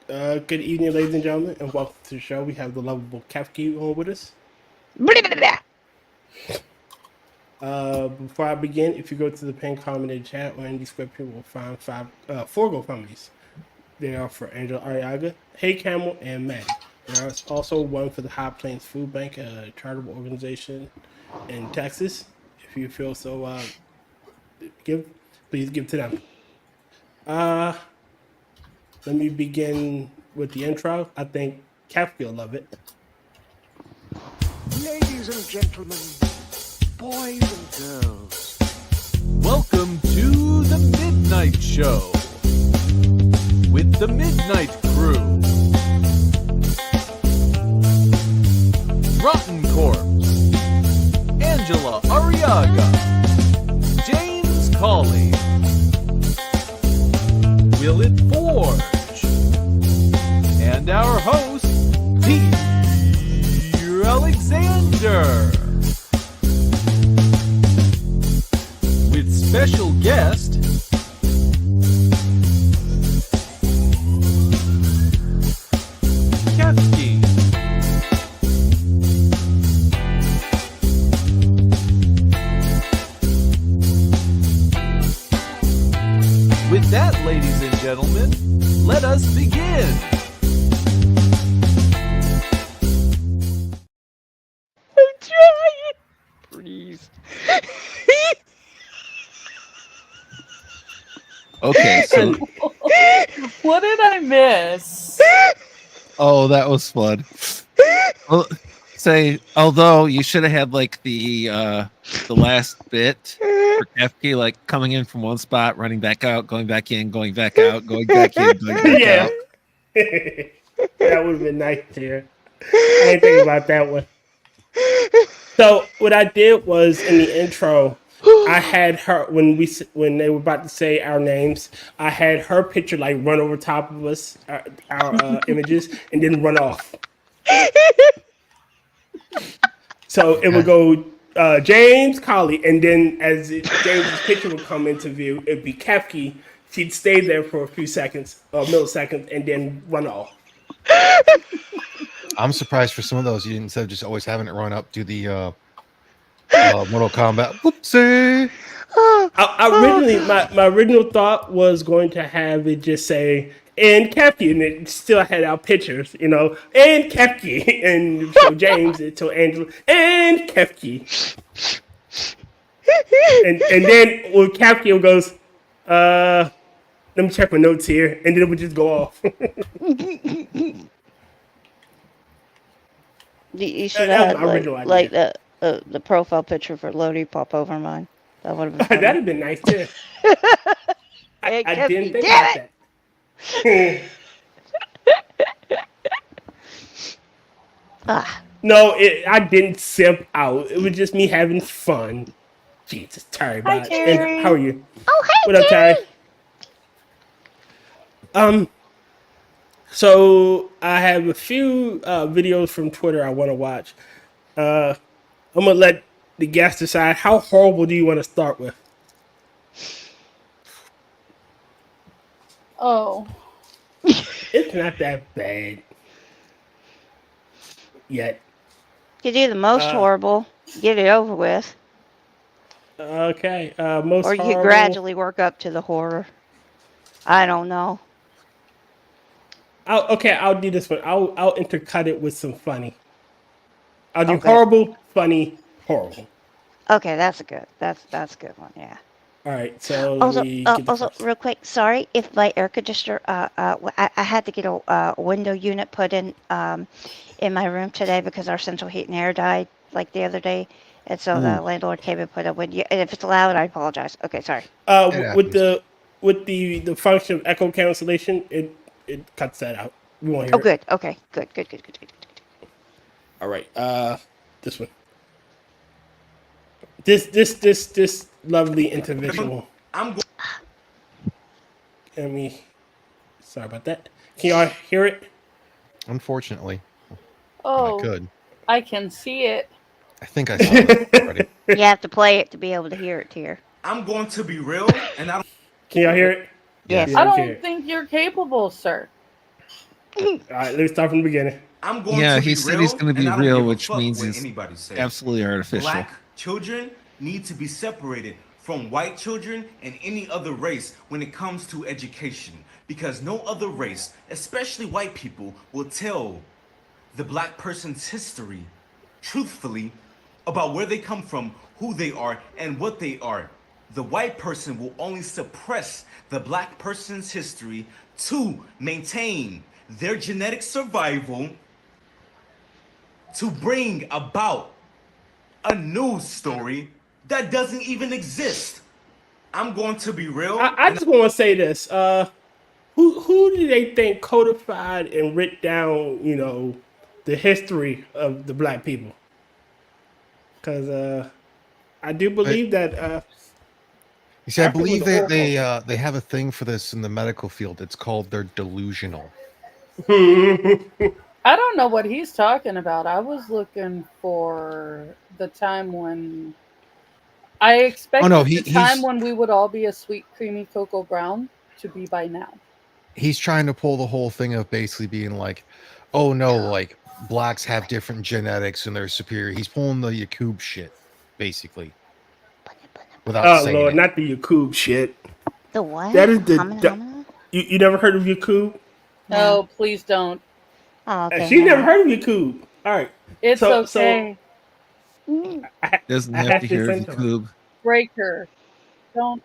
Good evening, ladies and gentlemen, and welcome to the show. We have the lovable Kefki on with us. Before I begin, if you go to the pinned comment in the chat or in the description, we'll find four GoFundMes. They are for Angela Ariaga, Hey Camel, and Maddy. There is also one for the High Plains Food Bank, a charitable organization in Texas. If you feel so, please give to them. Let me begin with the intro. I think Kefki will love it. Ladies and gentlemen, boys and girls, welcome to the Midnight Show with the Midnight Crew. Rotncorpse, Angela Ariaga, James Colley, WillItForge, and our host, Dear Alexander, with special guest Kefki. With that, ladies and gentlemen, let us begin. I'm trying. Please. Okay, so What did I miss? oh, that was fun. Well, say, although you should have had like the last bit for Kefki, like coming in from one spot, running back out, going back in, going back out, going back in, going back Yeah. out. That would have been nice here. I didn't think about that one. So what I did was in the intro, I had her when they were about to say our names. I had her picture like run over top of us, our images, and then run off. So it would go James, Colley, and then as James's picture would come into view, it'd be Kefki. She'd stay there for a few seconds, milliseconds, and then run off. I'm surprised for some of those. You didn't, instead of just always having it run up to the Mortal Kombat. Whoopsie. Originally, my original thought was going to have it just say and Kefki, and it still had our pictures, and Kefki, and so James, and so Angela, and Kefki, and then when Kefki goes, let me check my notes here, and then it would just go off. You should That was have my had original like idea. the profile picture for Lothi pop over mine. That would have been funny. That'd have been nice too. Hey, I Kefki, didn't think damn about it! that. No, I didn't simp out. It was just me having fun. Jesus, Terry. Hi, Terry. And how are you? Oh, hey, What up, Terry? So I have a few videos from Twitter I want to watch. I'm gonna let the guests decide. How horrible do you want to start with? Oh. It's not that bad yet. You do the most horrible, get it over with, Okay. Most or you horrible. gradually work up to the horror. I don't know. I'll do this one. I'll intercut it with some funny. I'll do Okay. horrible, funny, horrible. Okay, that's a good one. Yeah. All right. So let Also, me get the also, first. real quick, sorry if my air conditioner. I had to get a window unit put in my room today because our central heat and air died like the other day, and so the landlord came and put a window. And if it's loud, I apologize. Okay, sorry. With the function of echo cancellation, it cuts that out. We won't hear Oh, it. good. Okay, good. All right. This one. This lovely individual. Let me. Sorry about that. Can y'all hear it? Unfortunately, Oh. I could. I can see it. I think I saw it already. You have to play it to be able to hear it here. I'm going to be real, and I don't. Can y'all hear it? Yes. Yeah, I we can don't hear it. think you're capable, sir. All right, let me start from the beginning. I'm going Yeah, to he be said real, he's going to be and I don't real, give a which fuck means what he's anybody says. absolutely artificial. Black children need to be separated from white children and any other race when it comes to education, because no other race, especially white people, will tell the black person's history truthfully about where they come from, who they are, and what they are. The white person will only suppress the black person's history to maintain their genetic survival, to bring about a news story that doesn't even exist. I'm going to be real. I just want to say this. Who do they think codified and writ down, the history of the black people? Because I do believe that You see, I Africa was believe the they oracle. they have a thing for this in the medical field. It's called they're delusional. I don't know what he's talking about. I was looking for the time when I expected no, the time he's when we would all be a sweet, creamy cocoa brown to be by now. he's trying to pull the whole thing of basically being like, oh no, like blacks have different genetics and they're superior. He's pulling the Yakub shit, basically, without Oh saying Lord, it. not the Yakub shit. The what? That is Hamina, Hamina? you never heard of Yakub? No, please don't. Oh, okay. She never never. heard of Yakub. All right, It's so okay. Doesn't I have to have to hear send the to her. Coob. Break her. Don't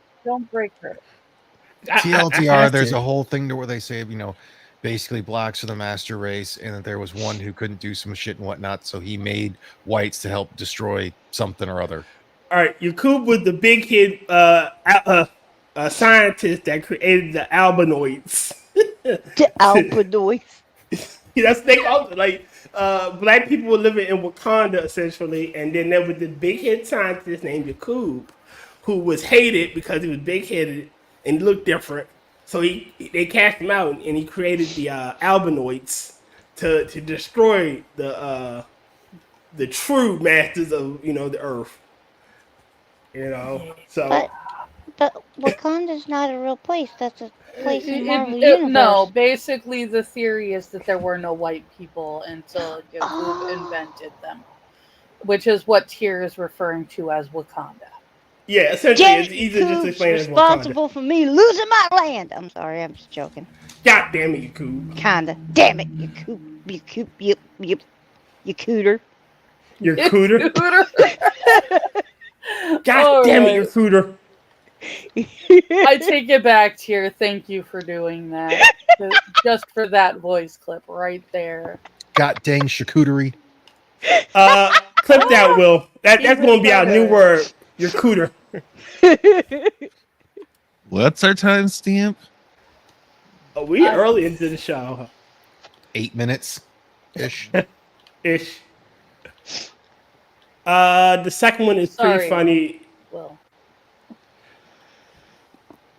break her. I TLDR, have there's to. a whole thing to where they say, basically blacks are the master race, and that there was one who couldn't do some shit and whatnot, so he made whites to help destroy something or other. All right, Yakub was the big head scientist that created the albinoids. The albinoids. That's they call it. Like black people were living in Wakanda essentially, and then there was this big head scientist named Yakub, who was hated because he was big headed and looked different. So they cast him out, and he created the albinoids to destroy the true masters of the earth. So But Wakanda's not a real place. That's a place in Marvel No, Universe. basically the theory is that there were no white people until Yakub Oh. invented them, which is what Tyr is referring to as Wakanda. yeah, essentially Damn it's it, easier just to Yakub's explain it as Wakanda. responsible for me losing my land. I'm sorry, I'm just joking. God damn it, Yakub. Kinda. Damn it, Yakub. Yakuter. You're cooter. God All damn it, right. you're cooter. I take it back, Tyr. Thank you for doing that. Just for that voice clip right there. God dang charcuterie. Clip that, Will. That's Even going to be our new better. word. You're cooter. What's our timestamp? Oh, we early into the show. 8 minutes ish. Ish. The second one is pretty Sorry. funny. Well,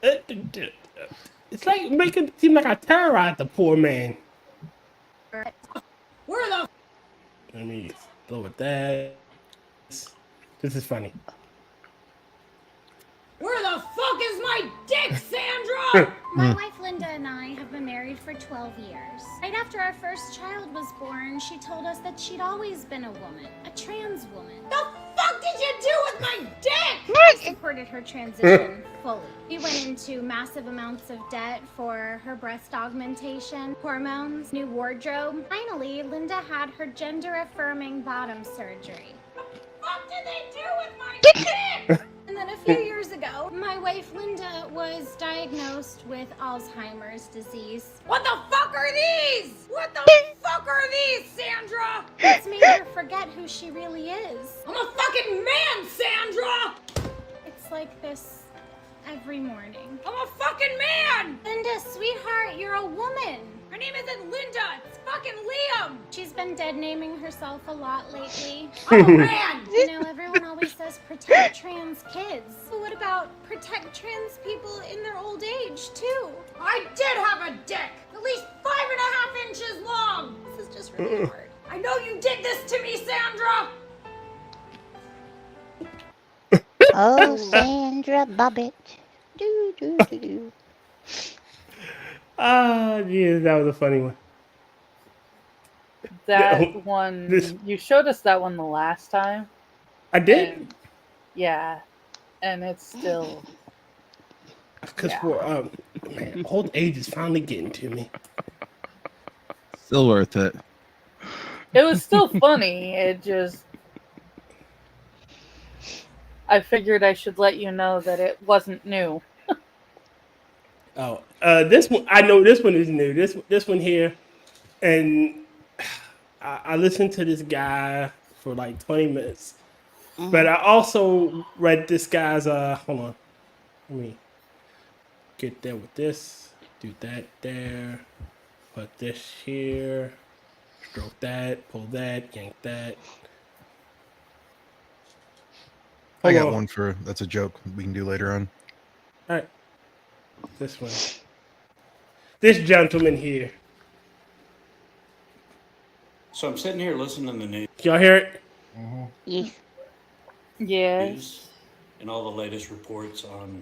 It's like making it seem like I terrorized the poor man. Where the Let me go with that. This is funny. Where the fuck is my dick, Sandra? My wife Linda and I have been married for 12 years. Right after our first child was born, she told us that she'd always been a woman, a trans woman. The fuck did you do with my dick? I supported her transition fully. We went into massive amounts of debt for her breast augmentation, hormones, new wardrobe. Finally, Linda had her gender-affirming bottom surgery. What did they do with my dick? And then a few years ago, my wife Linda was diagnosed with Alzheimer's disease. What the fuck are these? What the fuck are these, Sandra? It's made her forget who she really is. I'm a fucking man, Sandra! It's like this every morning. I'm a fucking man! Linda, sweetheart, you're a woman. Her name isn't Linda, it's fucking Liam! She's been dead naming herself a lot lately. I'm a man! You know, everyone always says protect trans kids. But what about protect trans people in their old age, too? I did have a dick! At least 5.5 inches long! This is just really hard. I know you did this to me, Sandra! Oh, Sandra Bobbitt. Do. Ah, jeez, that was a funny one. that one. this- You showed us that one the last time. I did And, yeah, and it's still. because Yeah. for man, old age is finally getting to me. Still worth it. It was still funny. It just. I figured I should let you know that it wasn't new. Oh, this one I know. This one is new. This one here, and I listened to this guy for like 20 minutes, but I also read this guy's. Hold on, let me get there with this. Do that there. Put this here. Stroke that. Pull that. Yank that. I Hold got on. one for that's a joke we can do later on. All right, this one. This gentleman here. So I'm sitting here listening to the news Y'all hear it? Yes. Yes. and all the latest reports on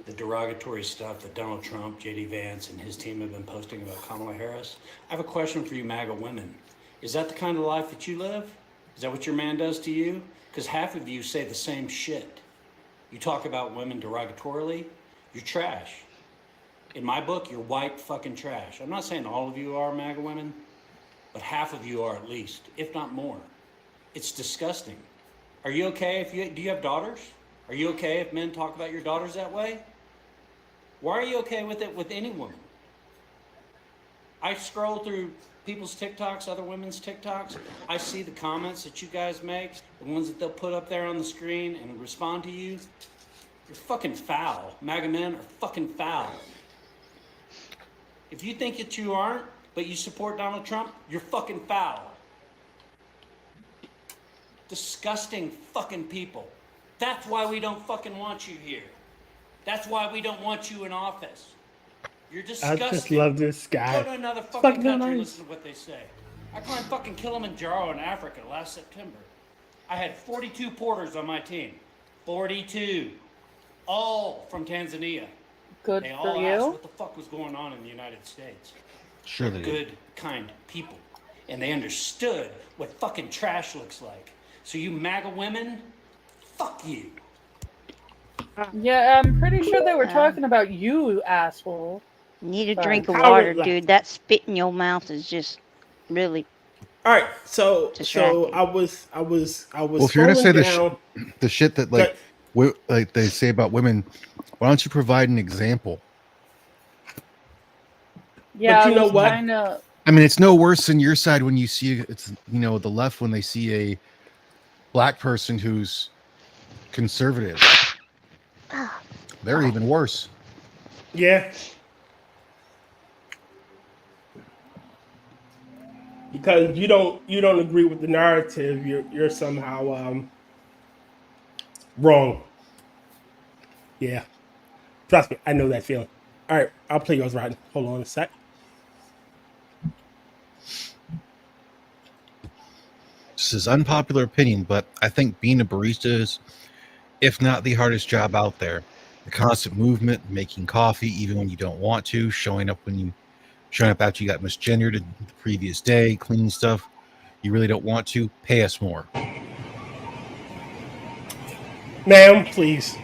the derogatory stuff that Donald Trump, J.D. Vance, and his team have been posting about Kamala Harris. I have a question for you MAGA women. Is that the kind of life that you live? Is that what your man does to you? Because half of you say the same shit. You talk about women derogatorily, you're trash. In my book, you're white fucking trash. I'm not saying all of you are MAGA women, but half of you are at least, if not more. It's disgusting. Are you okay if do you have daughters? Are you okay if men talk about your daughters that way? Why are you okay with it with any woman? I scroll through people's TikToks, other women's TikToks. I see the comments that you guys make, the ones that they'll put up there on the screen and respond to you. You're fucking foul. MAGA men are fucking foul. If you think that you aren't, but you support Donald Trump, you're fucking foul. Disgusting fucking people. That's why we don't fucking want you here. That's why we don't want you in office. You're I disgusting. just love this guy. Go to another fucking fucking country and nice. listen to what they say. I climbed fucking Kilimanjaro in Africa last September. I had 42 porters on my team. 42. All from Tanzania. Good They for all asked you. what the fuck was going on in the United States. Sure they did. Good, kind people. And they understood what fucking trash looks like. So you MAGA women, fuck you. Yeah, I'm pretty sure they were talking about you, asshole. Need a Sorry. drink of I would water, like- dude. That spit in your mouth is just really. All right, so Distracting. I was Well, if you're gonna say scrolling the shit that like like they say about women, why don't you provide an example? Yeah, you I know was what? kinda. I mean, it's no worse than your side when you see it's the left when they see a black person who's conservative. They're even worse. Yeah. Because you don't agree with the narrative, you're somehow wrong. Yeah. Trust me, I know that feeling. All right, I'll play yours right. Hold on a sec. This is unpopular opinion, but I think being a barista is, if not the hardest job out there. The constant movement, making coffee even when you don't want to, showing up after you got misgendered the previous day, cleaning stuff you really don't want to. Pay us more. Ma'am, please.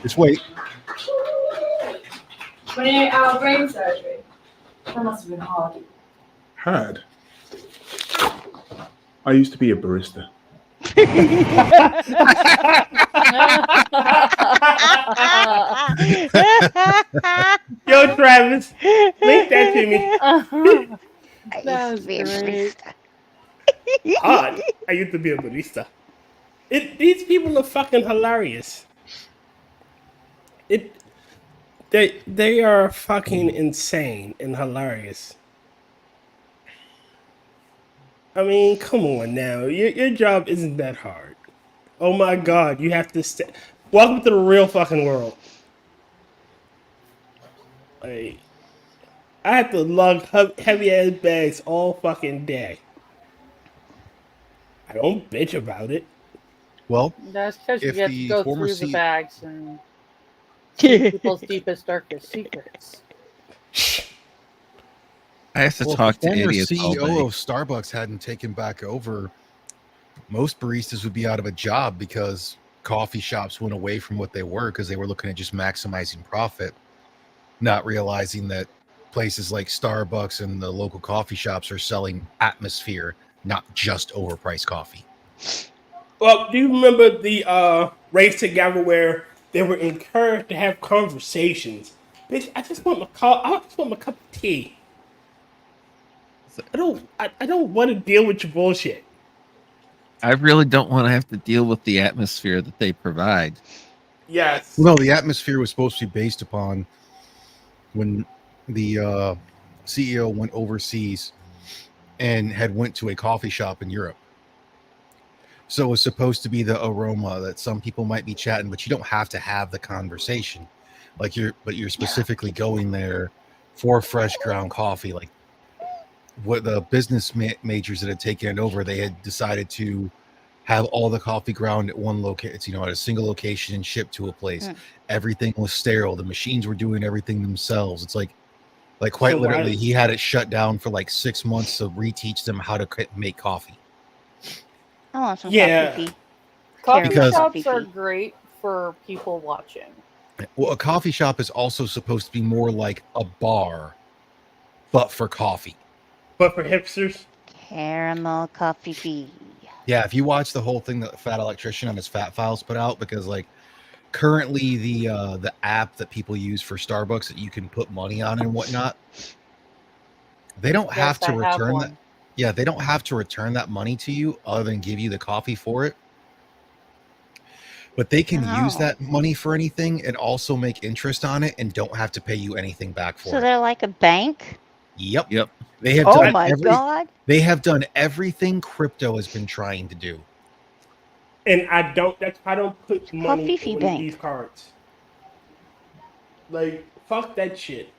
Just wait. 28-hour brain surgery. That must have been hard. Hard. I used to be a barista. Yo, Travis, link that to me. That was great. Hard. I used to be a barista. These people are fucking hilarious. They are fucking insane and hilarious. I mean, come on now. Your job isn't that hard. Oh my god, you have to stay. Welcome to the real fucking world. Like, I have to lug heavy ass bags all fucking day. I don't bitch about it. Well, That's because you if get to the go former through the C- bags and see people's deepest, darkest secrets. I have to Well, talk if the to former idiots all CEO day. of Starbucks hadn't taken back over, most baristas would be out of a job because coffee shops went away from what they were because they were looking at just maximizing profit, not realizing that places like Starbucks and the local coffee shops are selling atmosphere, not just overpriced coffee. Well, do you remember the race together where they were encouraged to have conversations? Bitch, I just want I just want my cup of tea. I don't want to deal with your bullshit. I really don't want to have to deal with the atmosphere that they provide. Yes. Well, no, the atmosphere was supposed to be based upon when the CEO went overseas and had went to a coffee shop in Europe. So it was supposed to be the aroma that some people might be chatting, but you don't have to have the conversation. But you're specifically going there for fresh ground coffee. Like what the business majors that had taken it over, they had decided to have all the coffee ground at one location, at a single location and shipped to a place. Everything was sterile. The machines were doing everything themselves. It's like quite So literally, he had it shut down for like 6 months to reteach them how to make coffee. I want some Yeah. Coffee Because- shops are great for people watching. Well, a coffee shop is also supposed to be more like a bar, but for coffee. But for hipsters? Caramel coffee fee. Yeah, if you watch the whole thing that Fat Electrician on his Fat Files put out, because like currently the app that people use for Starbucks that you can put money on and whatnot, they don't have to return that. Yeah, they don't have to return that money to you other than give you the coffee for it. But they can use that money for anything and also make interest on it and don't have to pay you anything back for So it. they're like a bank? Yep. Yep. They have Oh done my God. They have done everything crypto has been trying to do. And I don't put money Coffee on bank. these cards. Like, fuck that shit.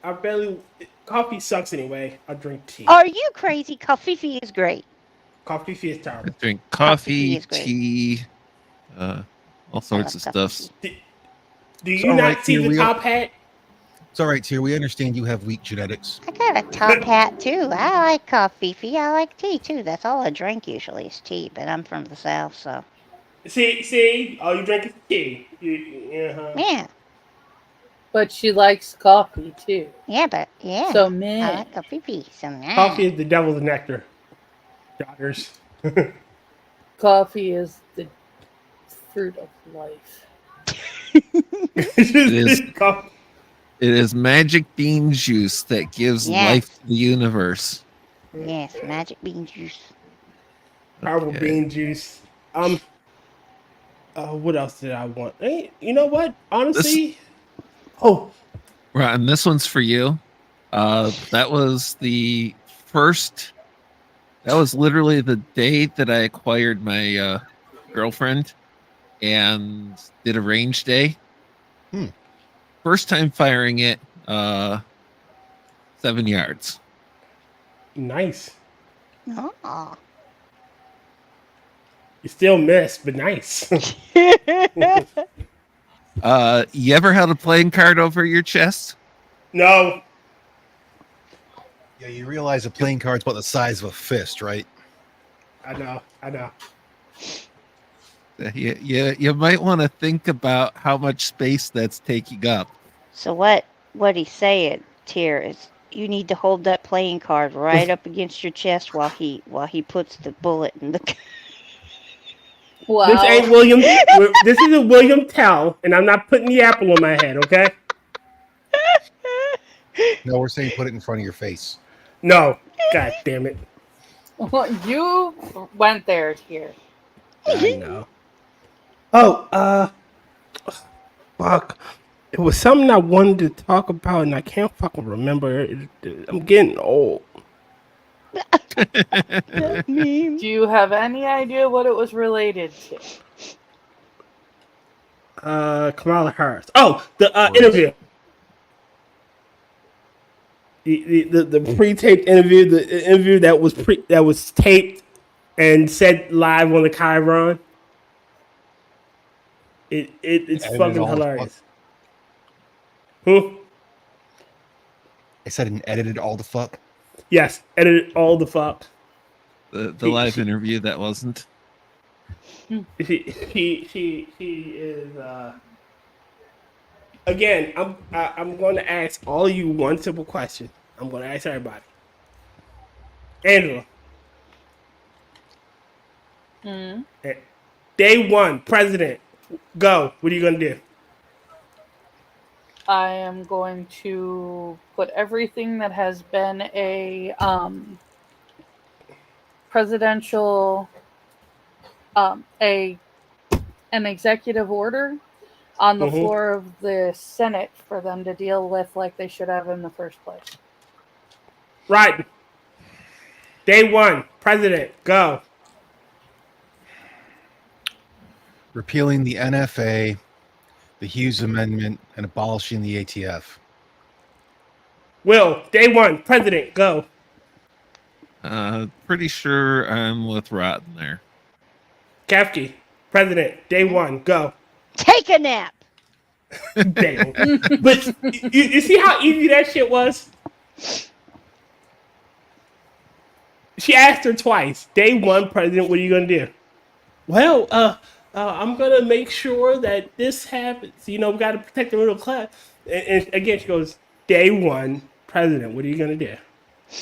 Coffee sucks anyway. I drink tea. Are you crazy? Coffee fee is great. Coffee fee is I terrible. drink Coffee coffee, is great. tea, all sorts of love coffee stuff. fee. Do It's you all not right, see Tia, the we top hat? It's all right, Tier. We understand you have weak genetics. I got a top hat too. I like coffee fee. I like tea too. That's all I drink usually is tea, but I'm from the South, so. See? All you drink is tea. Yeah. But she likes coffee too. Yeah, but yeah. So I man, like coffee fee. So nah. Coffee is the devil's nectar. Daughters. coffee is the fruit of life. It is magic bean juice that gives Yes. life to the universe. Yes, magic bean juice. Powerful bean juice. What else did I want? Hey, you know what? Honestly, Right, and this one's for you. That was the first. That was literally the day that I acquired my girlfriend and did a range day. First time firing it, 7 yards. nice. Oh. You still missed, but nice. You ever held a playing card over your chest? No. Yeah, you realize a playing card's about the size of a fist, right? I know. You might want to think about how much space that's taking up. So what he's saying, Tier, is you need to hold that playing card right up against your chest while he puts the bullet in the. Wow. This ain't William. This isn't William Tell, and I'm not putting the apple on my head, okay? No, we're saying put it in front of your face. No. God damn it. You went there here. I know. Oh, fuck. It was something I wanted to talk about, and I can't fucking remember. I'm getting old. Do you have any idea what it was related to? Kamala Harris. Oh, the interview. The pre-taped interview, the interview that was taped and said live on the Chiron. It's fucking hilarious. I said and edited all the fuck. Yes, edit all the fuck. The live interview that wasn't. She is. Again, I'm going to ask all of you one simple question. I'm going to ask everybody. Angela. Day one, president. Go. What are you going to do? I am going to put everything that has been a presidential, an executive order on the floor of the Senate for them to deal with like they should have in the first place. Right. Day one, president. Go. Repealing the NFA, the Hughes Amendment, and abolishing the ATF. Will, day one, president. Go. Pretty sure I'm with Rotten there. Kefki, president. Day one. Go. Take a nap. Damn. But you see how easy that shit was? She asked her twice. Day one, president, what are you going to do? Well, I'm going to make sure that this happens. You know, we got to protect the middle class. And again, she goes, day one, president, what are you going to do?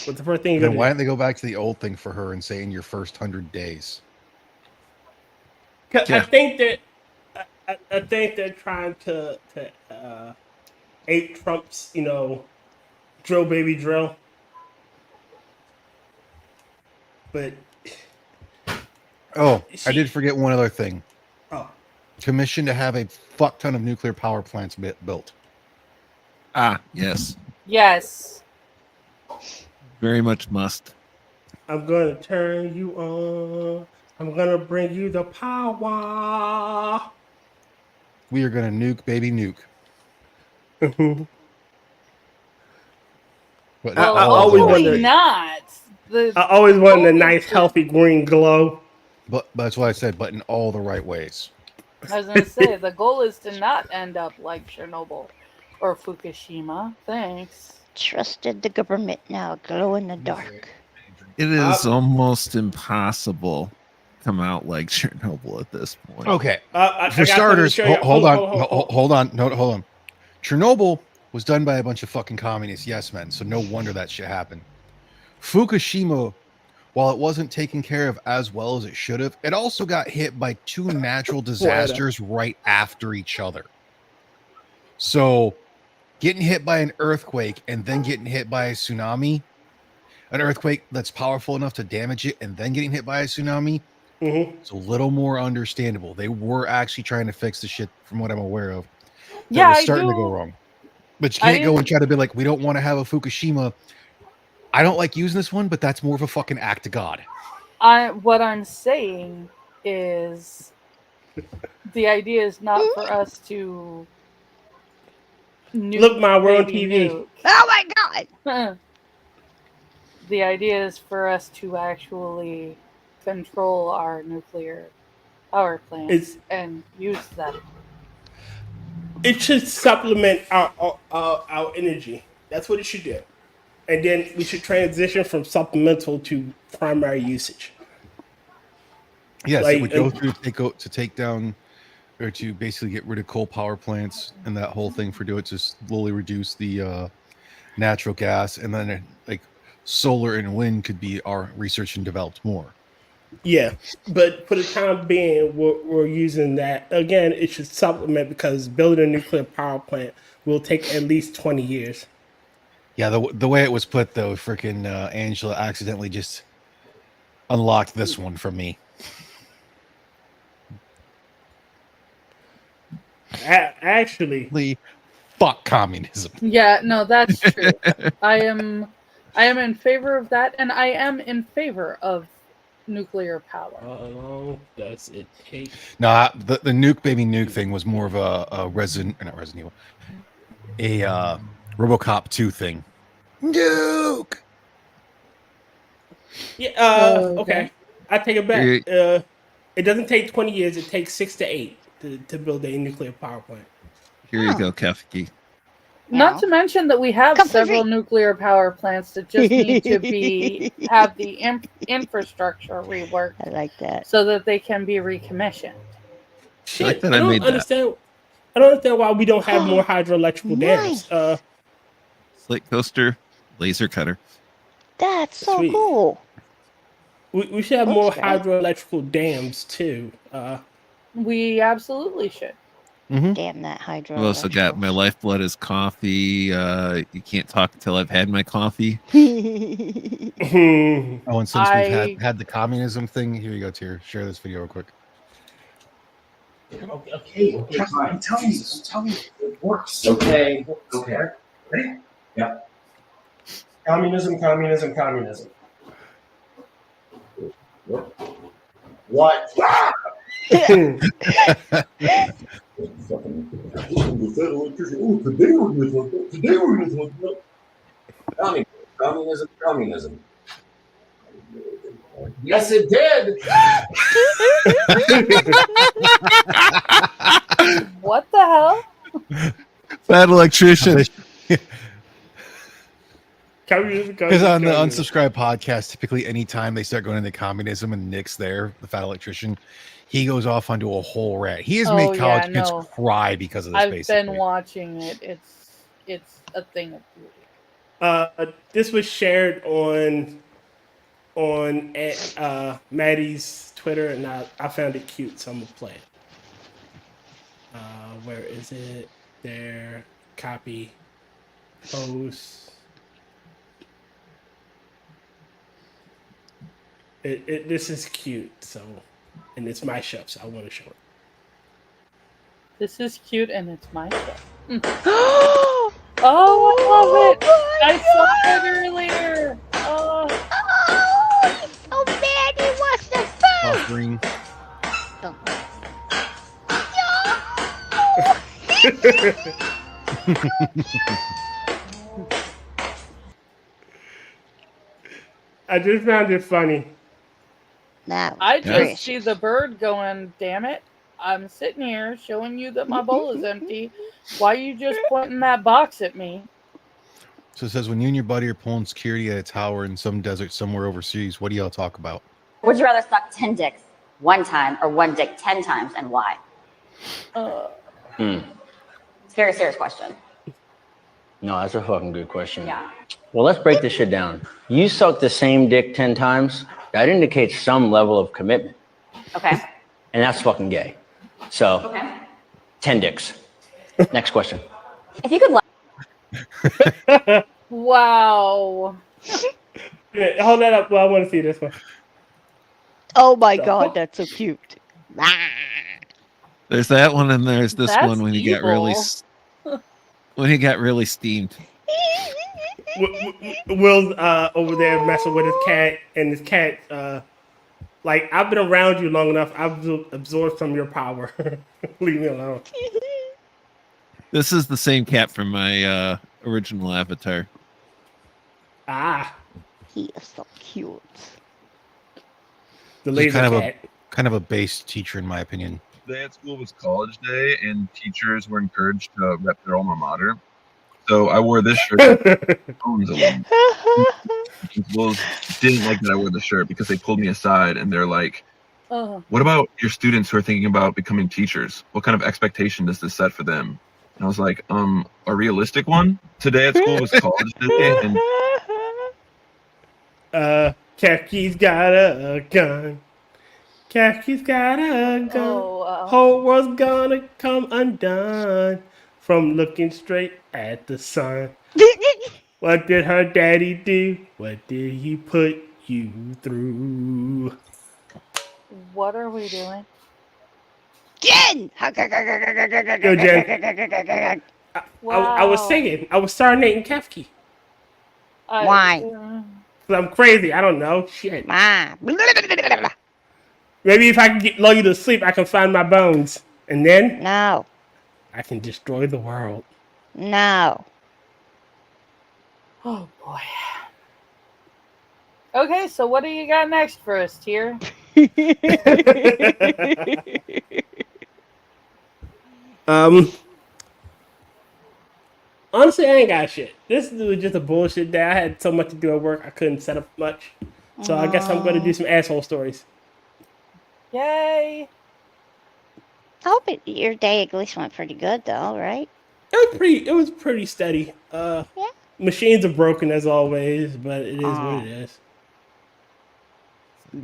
What's the first thing you're going Then to do? why don't they go back to the old thing for her and say in your first 100 days? Yeah. I think they're trying to ape Trump's, drill baby drill. But I did forget one other thing. Oh. Commission to have a fuck ton of nuclear power plants built. Yes. Yes. Very much must. I'm gonna turn you on. I'm gonna bring you the power. We are gonna nuke baby nuke. But Well, I always wondered. not. I always wanted a nice, healthy green glow. But that's what I said. But in all the right ways. I was going to say, the goal is to not end up like Chernobyl or Fukushima. Thanks. Trusted the government, now glow in the dark. It is almost impossible to come out like Chernobyl at this point. Okay. I For got starters, something to show you. hold on. No, hold on. Chernobyl was done by a bunch of fucking communist yes men, so no wonder that shit happened. Fukushima, while it wasn't taken care of as well as it should have, it also got hit by two natural disasters right after each other. So getting hit by an earthquake and then getting hit by a tsunami, an earthquake that's powerful enough to damage it and then getting hit by a tsunami, it's a little more understandable. They were actually trying to fix the shit from what I'm aware of. That was starting to go wrong. But you can't go and try to be like, we don't want to have a Fukushima. I don't like using this one, but that's more of a fucking act of God. What I'm saying is the idea is not for us to nuke Look, my world baby TV. nuke. Oh my god! The idea is for us to actually control our nuclear power plants and use them. It should supplement our energy. That's what it should do. And then we should transition from supplemental to primary usage. Yes, it would go through to take down or to basically get rid of coal power plants and that whole thing to slowly reduce the natural gas, and then like solar and wind could be our research and developed more. Yeah, but for the time being, we're using that. Again, it should supplement because building a nuclear power plant will take at least 20 years. Yeah, the way it was put, though, freaking Angela accidentally just unlocked this one from me. Actually, fuck communism. Yeah, no, that's true. I am in favor of that, and I am in favor of nuclear power. How long does it take? Nah, the nuke baby nuke thing was more of a RoboCop 2 thing. Nuke. Yeah. Okay. I take it back. It doesn't take 20 years. It takes 6 to 8 to build a nuclear power plant. Here you go, Kefki. Not to mention that we have several nuclear power plants that just need to have the infrastructure reworked. I like that. So that they can be recommissioned. Shit, I don't understand. I don't understand why we don't have more hydroelectrical dams. Slate coaster, laser cutter. That's so Sweet. cool. We should have more hydroelectrical dams too. We absolutely should. Damn that hydro. I've also got my lifeblood is coffee. You can't talk until I've had my coffee. Oh, and since we've had the communism thing, here you go, Tier. Share this video real quick. Okay, fine. Tell me it works. Okay. Ready? Yeah. Communism. What? Today we're gonna talk about communism. Yes, it did. What the hell? Bad electrician. Because on the Unsubscribe podcast, typically anytime they start going into communism and Nick's there, the fat electrician, he goes off onto a whole rant. He has made college kids cry because of this. I've been watching it. It's a thing of beauty. This was shared on Maddy's Twitter, and I found it cute, so I'm gonna play it. Where is it? There, copy, post. This is cute, so, and it's my show, so I want to show it. This is cute, and it's my show. Oh, I love it! I saw it earlier. Oh, Maddy wants the phone. Offering. I just found it funny. I just see the bird going, damn it. I'm sitting here showing you that my bowl is empty. Why are you just pointing that box at me? So it says, when you and your buddy are pulling security at a tower in some desert somewhere overseas, what do y'all talk about? Would you rather suck 10 dicks one time or one dick 10 times, and why? It's a very serious question. No, that's a fucking good question. Yeah. Well, let's break this shit down. You suck the same dick 10 times, that indicates some level of commitment. Okay. And that's fucking gay. So, Okay. 10 dicks. Next question. If you could Wow. Yeah, hold that up. Well, I want to see this one. Oh my god, that's so cute. There's that one, and there's this That's one when he got really steamed. Will's over there messing with his cat, and his cat, like, I've been around you long enough. I've absorbed some of your power. Leave me alone. This is the same cat from my original avatar. He is so cute. The He's laser kind of a base teacher, in my opinion. Day at school was college day, and teachers were encouraged to rep their alma mater. So I wore this shirt. Principals didn't like that I wore the shirt because they pulled me aside and they're like, "What about your students who are thinking about becoming teachers? What kind of expectation does this set for them?" And I was like, a realistic one. Today at school was college day, and Kefki's got a gun. Kefki's got a gun. Oh, wow. Whole world's gonna come undone from looking straight at the sun. What did her daddy do? What did he put you through? What are we doing? Jen! Go, Jen. I was singing. I was serenading Kefki. Why? I'm crazy. I don't know. Shit. Maybe if I can lull you to sleep, I can find my bones. And then? No. I can destroy the world. No. Oh, boy. Okay, so what do you got next for us, Tier? Honestly, I ain't got shit. This was just a bullshit day. I had so much to do at work, I couldn't set up much. So I guess I'm going to do some asshole stories. Yay! I hope your day at least went pretty good, though, right? It was pretty steady. Machines are broken as always, but it is what it is.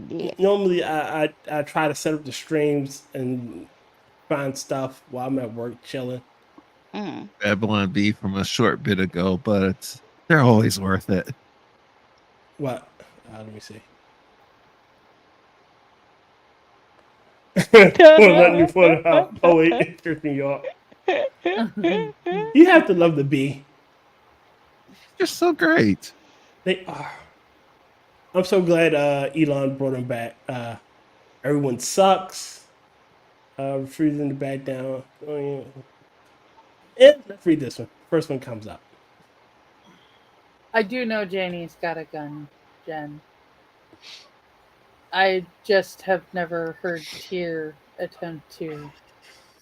Yeah. Normally, I try to set up the streams and find stuff while I'm at work chilling. Babylon B from a short bit ago, but they're always worth it. What? Let me see. Let me pull it out. Oh wait, it tripped me off. You have to love the bee. They're so great. They are. I'm so glad Elon brought them back. Everyone sucks. Refusing to back down. Oh, yeah. And let's read this one. First one comes up. I do know Janie's got a gun, Jen. I just have never heard Tyr attempt to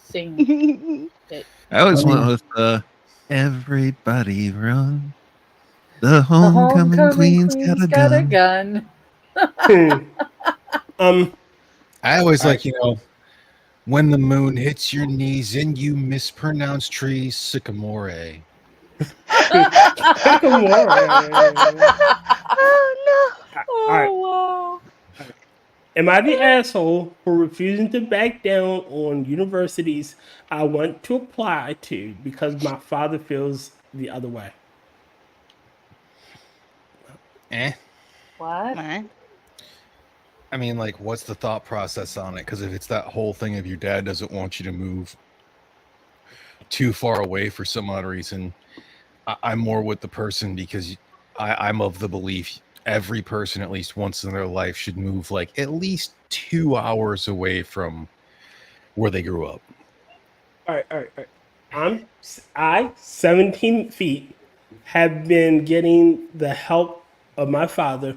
sing it. I always went with everybody run. The homecoming queen's got a gun. I always like, when the moon hits your knees and you mispronounce trees, sycamore. Sycamore. Oh no! Oh wow! Am I the asshole for refusing to back down on universities I want to apply to because my father feels the other way? What? I mean, like, what's the thought process on it? Because if it's that whole thing of your dad doesn't want you to move too far away for some odd reason, I'm more with the person because I'm of the belief every person at least once in their life should move like at least 2 hours away from where they grew up. All right. I 17 feet have been getting the help of my father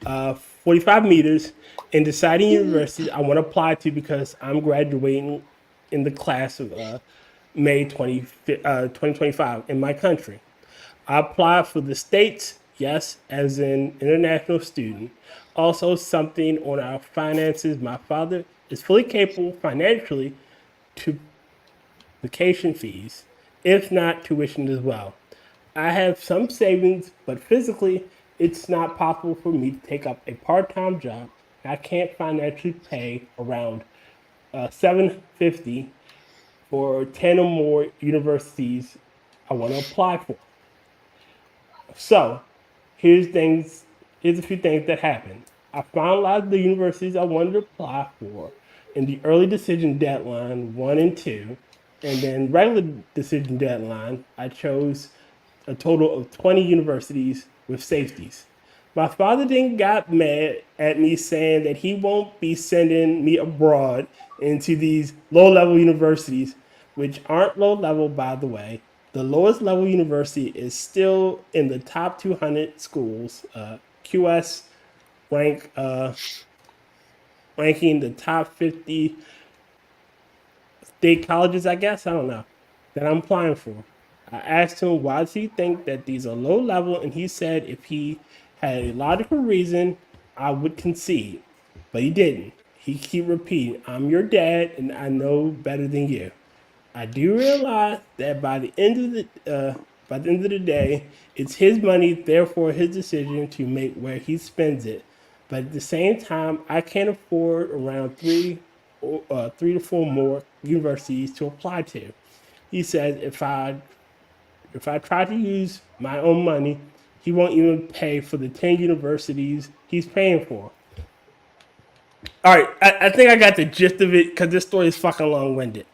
45 meters in deciding universities I want to apply to because I'm graduating in the class of May 2025 in my country. I applied for the States, yes, as an international student. Also, something on our finances. My father is fully capable financially to vacation fees, if not tuition as well. I have some savings, but physically, it's not possible for me to take up a part-time job. I can't financially pay around $750 for 10 or more universities I want to apply for. So, here's a few things that happened. I finalized the universities I wanted to apply for in the early decision deadline 1 and 2, and then regular decision deadline, I chose a total of 20 universities with safeties. My father then got mad at me saying that he won't be sending me abroad into these low-level universities, which aren't low-level, by the way. The lowest level university is still in the top 200 schools. QS ranking the top 50 state colleges, I guess. I don't know. That I'm applying for. I asked him why does he think that these are low level, and he said if he had a logical reason, I would concede. But he didn't. He keep repeating, I'm your dad and I know better than you. I do realize that by the end of the day, it's his money, therefore his decision to make where he spends it. But at the same time, I can't afford around three to four more universities to apply to. He says if I try to use my own money, he won't even pay for the 10 universities he's paying for. All right, I think I got the gist of it because this story is fucking long-winded.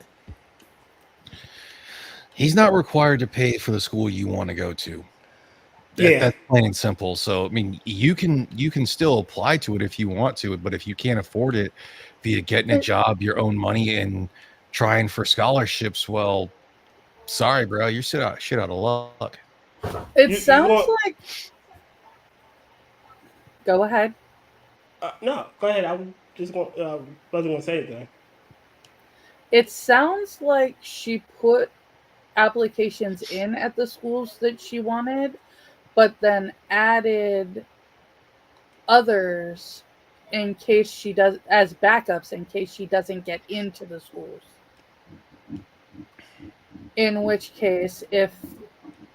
He's not required to pay for the school you want to go to. That's plain and simple. So, I mean, you can still apply to it if you want to, but if you can't afford it via getting a job, your own money, and trying for scholarships, well, sorry, bro, you're shit out of luck. It sounds like. Go ahead. No, go ahead. I was just wasn't going to say anything. It sounds like she put applications in at the schools that she wanted, but then added others in case she does, as backups in case she doesn't get into the schools. In which case, if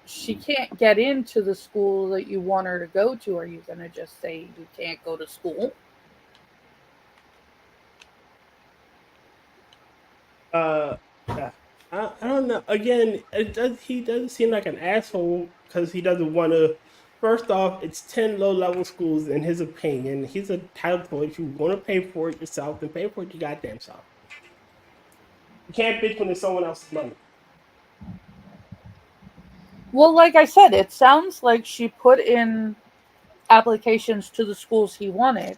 she can't get into the school that you want her to go to, are you going to just say you can't go to school? I don't know. Again, he doesn't seem like an asshole because he doesn't want to. First off, it's 10 low-level schools in his opinion. He's entitled to it. If you want to pay for it yourself, then pay for it your goddamn self. You can't bitch when it's someone else's money. Well, like I said, it sounds like she put in applications to the schools he wanted.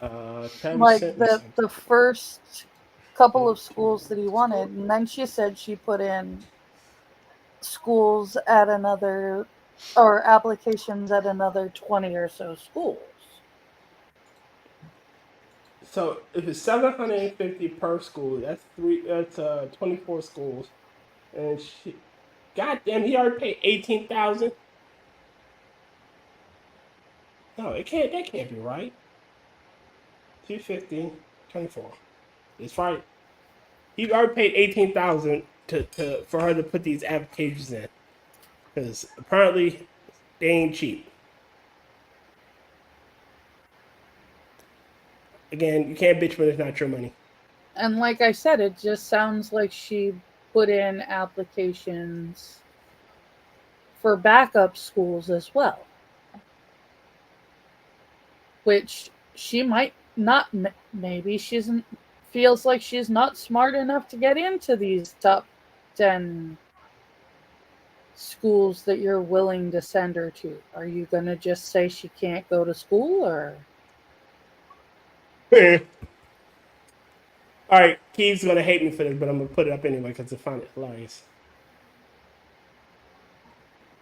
Like the first couple of schools that he wanted, and then she said she put in schools at another, or applications at another 20 or so schools. So if it's $750 per school, that's 24 schools, and she, goddamn, he already paid $18,000. No, it can't. That can't be right. 250, 24. It's right. He already paid $18,000 for her to put these applications in, because apparently they ain't cheap. Again, you can't bitch when it's not your money. And like I said, it just sounds like she put in applications for backup schools as well, which she might not. Maybe feels like she's not smart enough to get into these top 10 schools that you're willing to send her to. Are you going to just say she can't go to school, or? All right, Key's going to hate me for this, but I'm going to put it up anyway because I find it hilarious.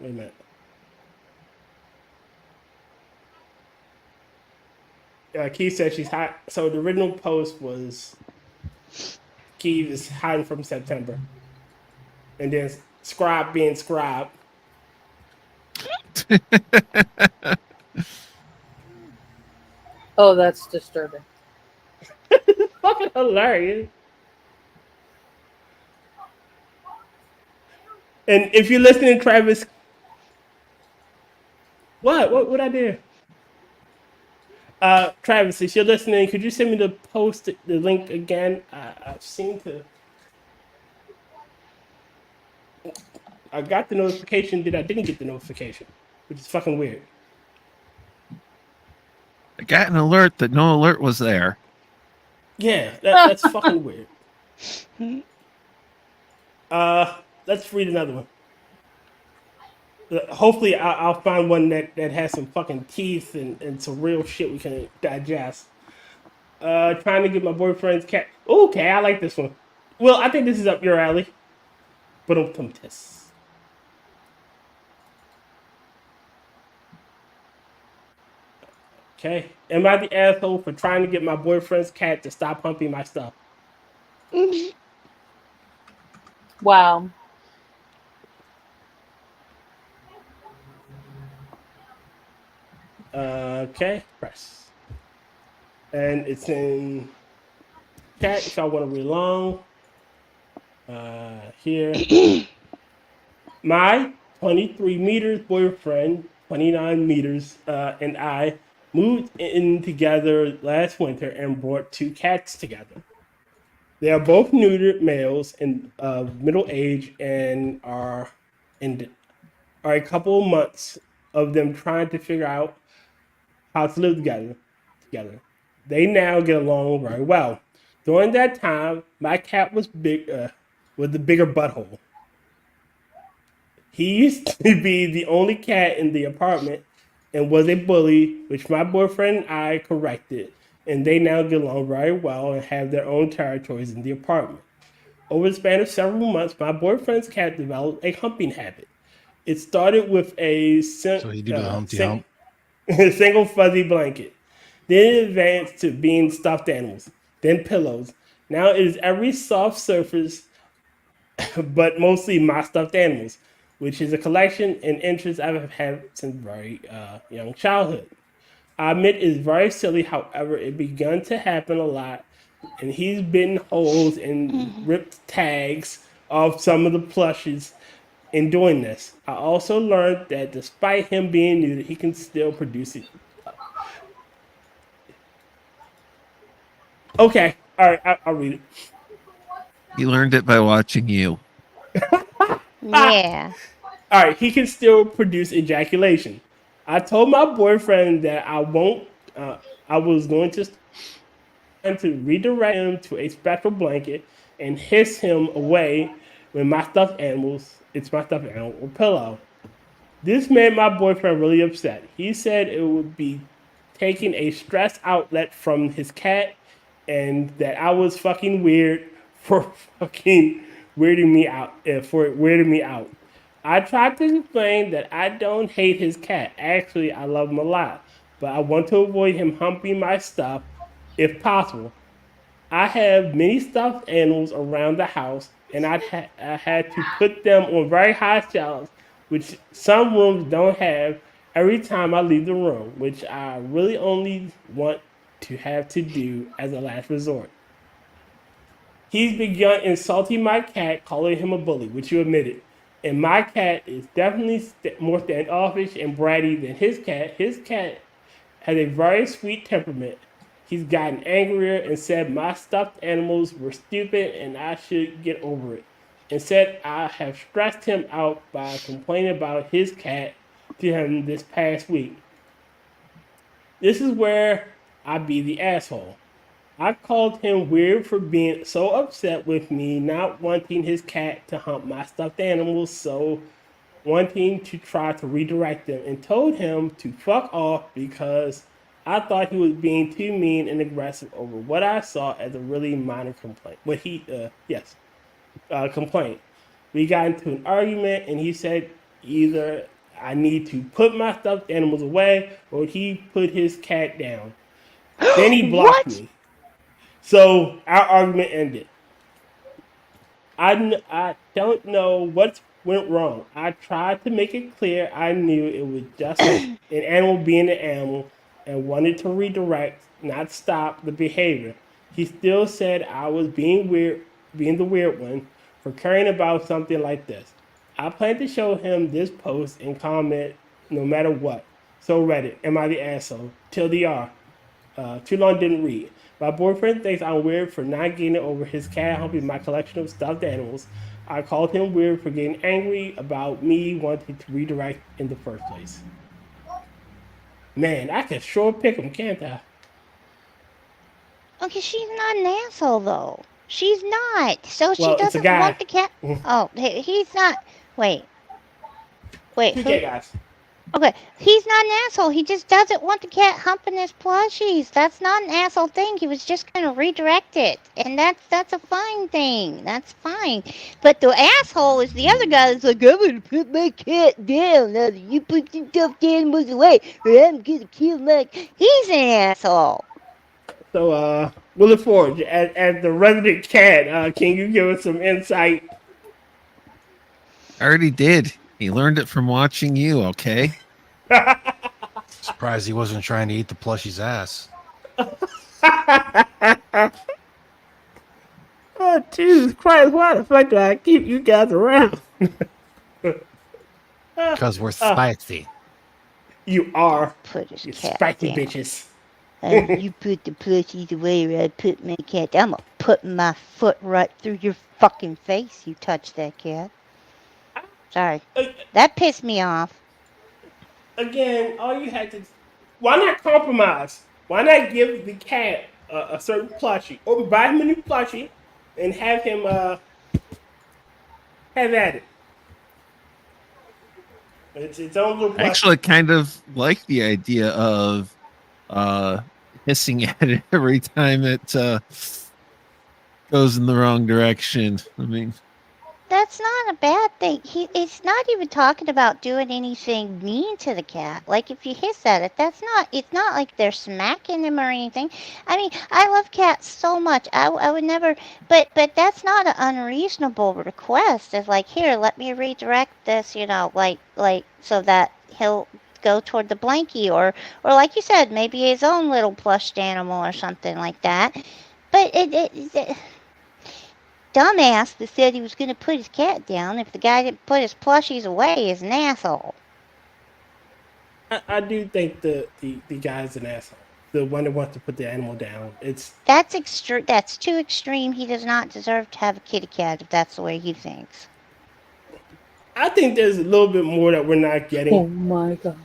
Wait a minute. Key said she's hot. So the original post was Key is hiding from September. And then Scribe being Scribe. Oh, that's disturbing. Fucking hilarious. And if you're listening, Travis, what I do? Travis, if you're listening, could you send me the link again? I've seen to. I got the notification, then I didn't get the notification, which is fucking weird. I got an alert that no alert was there. Yeah, that's fucking weird. Let's read another one. Hopefully, I'll find one that has some fucking teeth and some real shit we can digest. Trying to get my boyfriend's cat. Okay, I like this one. Well, I think this is up your alley. But don't come test. Okay. Am I the asshole for trying to get my boyfriend's cat to stop humping my stuff? Wow. Okay. Press. And it's in chat if y'all want to read along. Here. My 23 meters boyfriend, 29 meters, and I moved in together last winter and brought 2 cats together. They are both neutered males and middle age and are a couple of months of them trying to figure out how to live together. They now get along very well. During that time, my cat was big with a bigger butthole. He used to be the only cat in the apartment and was a bully, which my boyfriend and I corrected, and they now get along very well and have their own territories in the apartment. Over the span of several months, my boyfriend's cat developed a humping habit. It started with a single fuzzy blanket. Then it advanced to being stuffed animals, then pillows. Now it is every soft surface, but mostly my stuffed animals, which is a collection and interest I've had since very young childhood. I admit it's very silly, however, it begun to happen a lot, and he's bitten holes and ripped tags off some of the plushes in doing this. I also learned that despite him being neutered, he can still produce it. Okay, all right, I'll read it. He learned it by watching you. Yeah. All right, he can still produce ejaculation. I told my boyfriend that I won't. I was going to redirect him to a special blanket and hiss him away when my stuffed animals. It's my stuffed animal or pillow. This made my boyfriend really upset. He said it would be taking a stress outlet from his cat, and that I was fucking weird for fucking weirding me out. For weirding me out. I tried to explain that I don't hate his cat. Actually, I love him a lot, but I want to avoid him humping my stuff if possible. I have many stuffed animals around the house, and I had to put them on very high shelves, which some rooms don't have, every time I leave the room, which I really only want to have to do as a last resort. He's begun insulting my cat, calling him a bully, which you admitted. And my cat is definitely more standoffish and bratty than his cat. His cat has a very sweet temperament. He's gotten angrier and said my stuffed animals were stupid and I should get over it. And said I have stressed him out by complaining about his cat to him this past week. This is where I be the asshole. I called him weird for being so upset with me not wanting his cat to hump my stuffed animals, so wanting to try to redirect them, and told him to fuck off because I thought he was being too mean and aggressive over what I saw as a really minor complaint. Complaint. We got into an argument, and he said either I need to put my stuffed animals away or he put his cat down. Then he blocked me. So our argument ended. I don't know what went wrong. I tried to make it clear I knew it was just an animal being an animal and wanted to redirect, not stop the behavior. He still said I was being the weird one for caring about something like this. I plan to show him this post and comment no matter what. So Reddit, am I the asshole? Till the R. Too long didn't read. My boyfriend thinks I'm weird for not getting over his cat humping my collection of stuffed animals. I called him weird for getting angry about me wanting to redirect in the first place. Man, I can sure pick him, can't I? Okay, she's not an asshole though. She's not. So she Well, it's a doesn't guy. want the cat. Oh, he's not. Wait. Okay, guys. Okay, he's not an asshole. He just doesn't want the cat humping his plushies. That's not an asshole thing. He was just gonna redirect it, and that's a fine thing. That's fine. But the asshole is the other guy that's like, I'm gonna put my cat down. Now you put your stuffed animals away, or I'm gonna kill my. He's an asshole. So, WillItForge, as the resident cat, can you give us some insight? I already did. He learned it from watching you, okay? Surprised he wasn't trying to eat the plushie's ass. Oh, Jesus Christ, why the fuck do I keep you guys around? Because we're spicy. You are. Put his You cat spicy down. bitches. You put the plushies away or I put my cat down. I'm gonna put my foot right through your fucking face, you touch that cat. Sorry. That pissed me off. Again, all you had to... Why not compromise? Why not give the cat a certain plushie? Or buy him a new plushie and have him have at it. It's its own little plushie. I actually kind of like the idea of hissing at it every time it goes in the wrong direction. I mean, That's that's not a bad thing. It's not even talking about doing anything mean to the cat. Like if you hiss at it, it's not like they're smacking him or anything. I mean, I love cats so much. I would never, but that's not an unreasonable request. It's like, here, let me redirect this, like so that he'll go toward the blankie, or like you said, maybe his own little plushed animal or something like that. But it dumbass that said he was going to put his cat down, if the guy didn't put his plushies away, is an asshole. I do think the guy's an asshole. The one that wants to put the animal down. That's extreme. That's too extreme. He does not deserve to have a kitty cat if that's the way he thinks. I think there's a little bit more that we're not getting. Oh my god.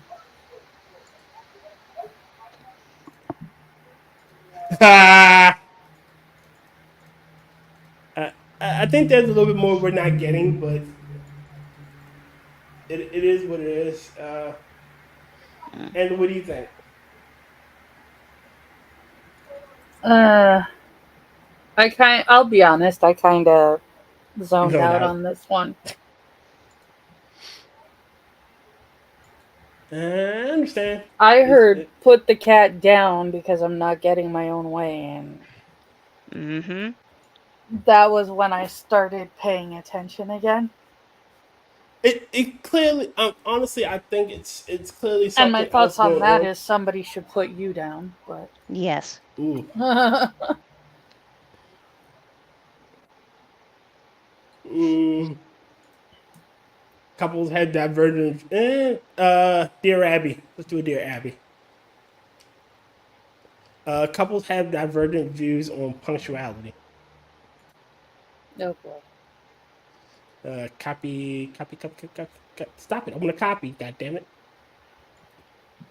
I think there's a little bit more we're not getting, but it is what it is. And what do you think? I'll be honest, I kind of zoned out out on this one. I understand. I heard put the cat down because I'm not getting my own way, and that was when I started paying attention again. It clearly, honestly, I think it's clearly something. And my thoughts else on that going is somebody should put you down, but yes. Ooh. Couples had divergent. Dear Abby, let's do a Dear Abby. Couples have divergent views on punctuality. Oh boy. Copy. Stop it! I'm gonna copy. God damn it!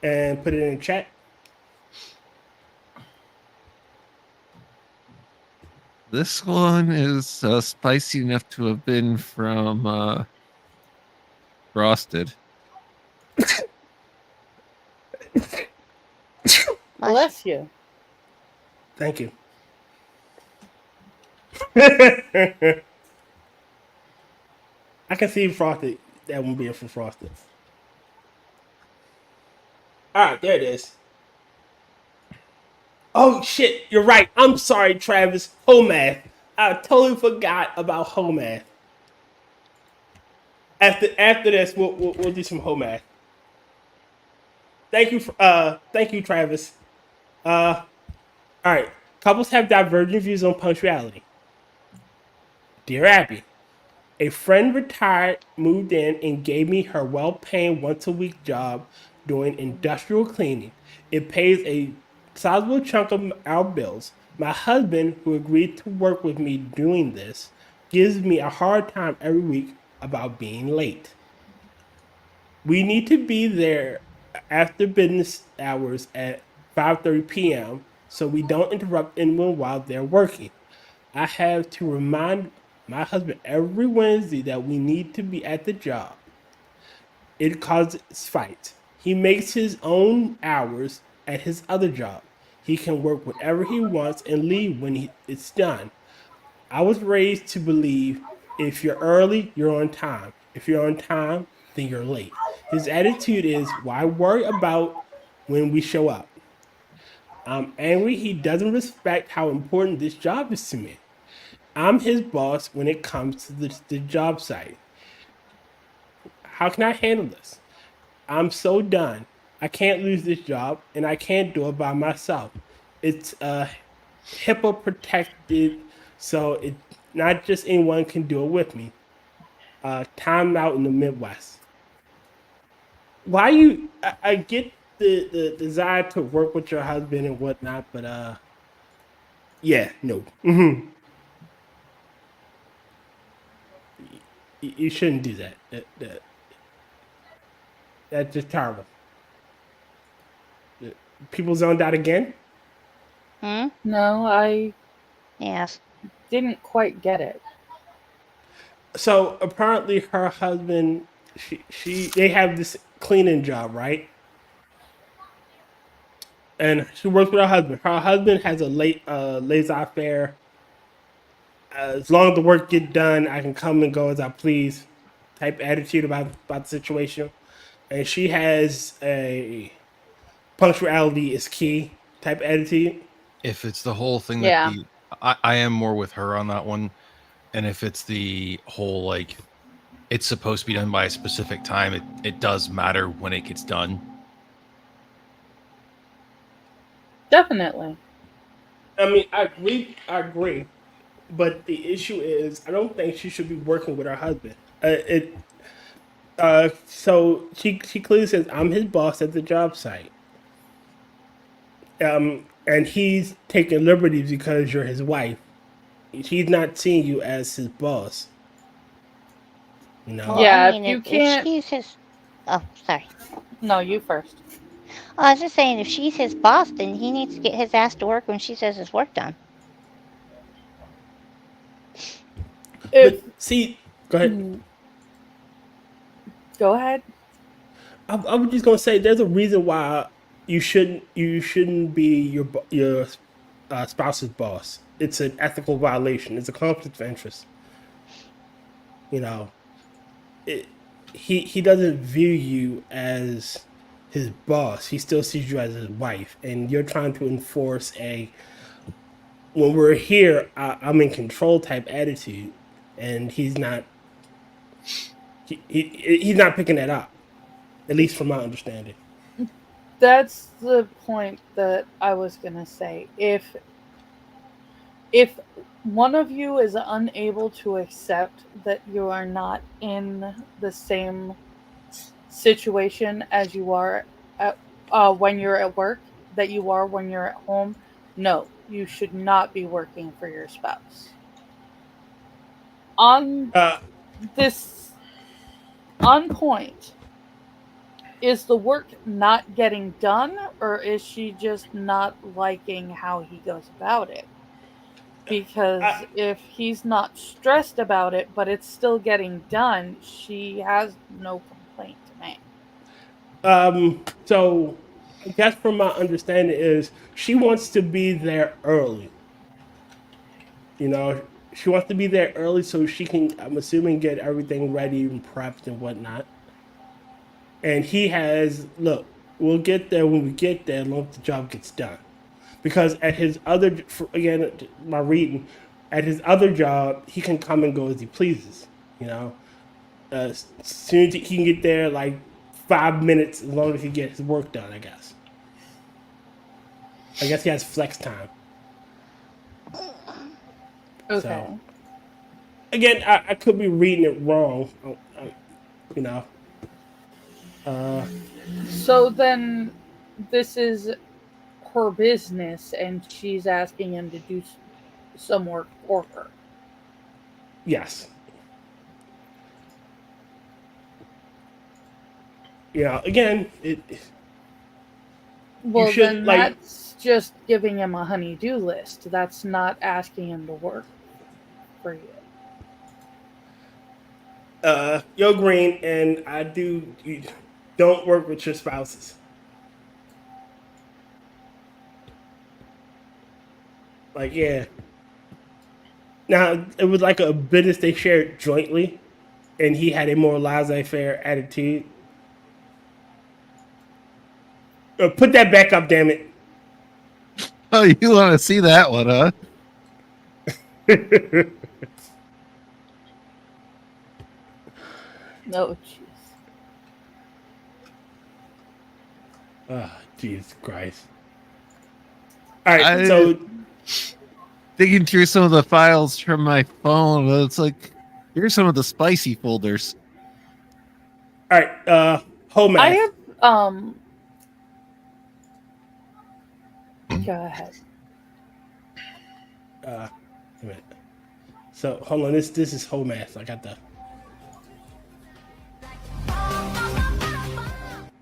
And put it in the chat. This one is spicy enough to have been from Frosted. Bless you. Thank you. I can see Frosted. That one being from Frosted. Alright, there it is. Oh shit, you're right. I'm sorry, Travis. Home math. I totally forgot about home math. After this, we'll do some home math. Thank you, Travis. All right. Couples have divergent views on punctuality. Dear Abby, a friend retired, moved in, and gave me her well-paying once-a-week job doing industrial cleaning. It pays a sizable chunk of our bills. My husband, who agreed to work with me doing this, gives me a hard time every week about being late. We need to be there after business hours at 5:30 p.m. so we don't interrupt anyone while they're working. I have to remind my husband every Wednesday that we need to be at the job. It causes fights. He makes his own hours at his other job. He can work whenever he wants and leave when it's done. I was raised to believe if you're early, you're on time. If you're on time, then you're late. His attitude is, why worry about when we show up? I'm angry he doesn't respect how important this job is to me. I'm his boss when it comes to the job site. How can I handle this? I'm so done. I can't lose this job, and I can't do it by myself. It's HIPAA protected, so it not just anyone can do it with me. Time out in the Midwest. Why you? I get the desire to work with your husband and whatnot, but yeah, no. You shouldn't do that. That's just terrible. People zoned out again? No, I Yes. didn't quite get it. So apparently her husband, they have this cleaning job, right? And she works with her husband. Her husband has a laissez-faire. as long as the work get done, I can come and go as I please type attitude about the situation. And she has a punctuality is key type attitude. If it's the whole thing Yeah. I am more with her on that one. And if it's the whole like it's supposed to be done by a specific time, it does matter when it gets done. Definitely. I mean, I agree. But the issue is, I don't think she should be working with her husband. So she clearly says, "I'm his boss at the job site." And he's taking liberties because you're his wife. He's not seeing you as his boss. You know? Well, Yeah, I if mean, you if can't. she's his. Oh, sorry. No, you first. I was just saying, if she's his boss, then he needs to get his ass to work when she says his work done. If But see, go ahead. Go ahead. I was just gonna say, there's a reason why you shouldn't be your spouse's boss. It's an ethical violation. It's a conflict of interest. You know, he doesn't view you as his boss. He still sees you as his wife, and you're trying to enforce a when we're here, I'm in control type attitude, and he's not. He's not picking that up, at least from my understanding. That's the point that I was gonna say. If one of you is unable to accept that you are not in the same situation as you are at, when you're at work, that you are when you're at home, no, you should not be working for your spouse. On point, is the work not getting done, or is she just not liking how he goes about it? Because if he's not stressed about it, but it's still getting done, she has no complaint to make. So I guess from my understanding is she wants to be there early. You know, she wants to be there early so she can, I'm assuming, get everything ready and prepped and whatnot. And he has, look, we'll get there when we get there, as long as the job gets done. Because at his other, again, my reading, at his other job, he can come and go as he pleases. You know, as soon as he can get there, like 5 minutes, as long as he gets his work done, I guess. I guess he has flex time. Okay. So, again, I could be reading it wrong. You know. So then, this is her business, and she's asking him to do some work for her. Yes. Yeah. Again, Well, should, then like, that's just giving him a honey-do list. That's not asking him to work for you. Yo, Green, and I do. You don't work with your spouses. Like, yeah. Now, it was like a business they shared jointly, and he had a more laissez-faire attitude. Put that back up, damn it. Oh, you want to see that one, huh? No, jeez. Oh, Jesus Christ. All right, so digging through some of the files from my phone, it's like, here's some of the spicy folders. All right, home I math. have, go ahead. Wait a minute. So, hold on, this is home math. I got the...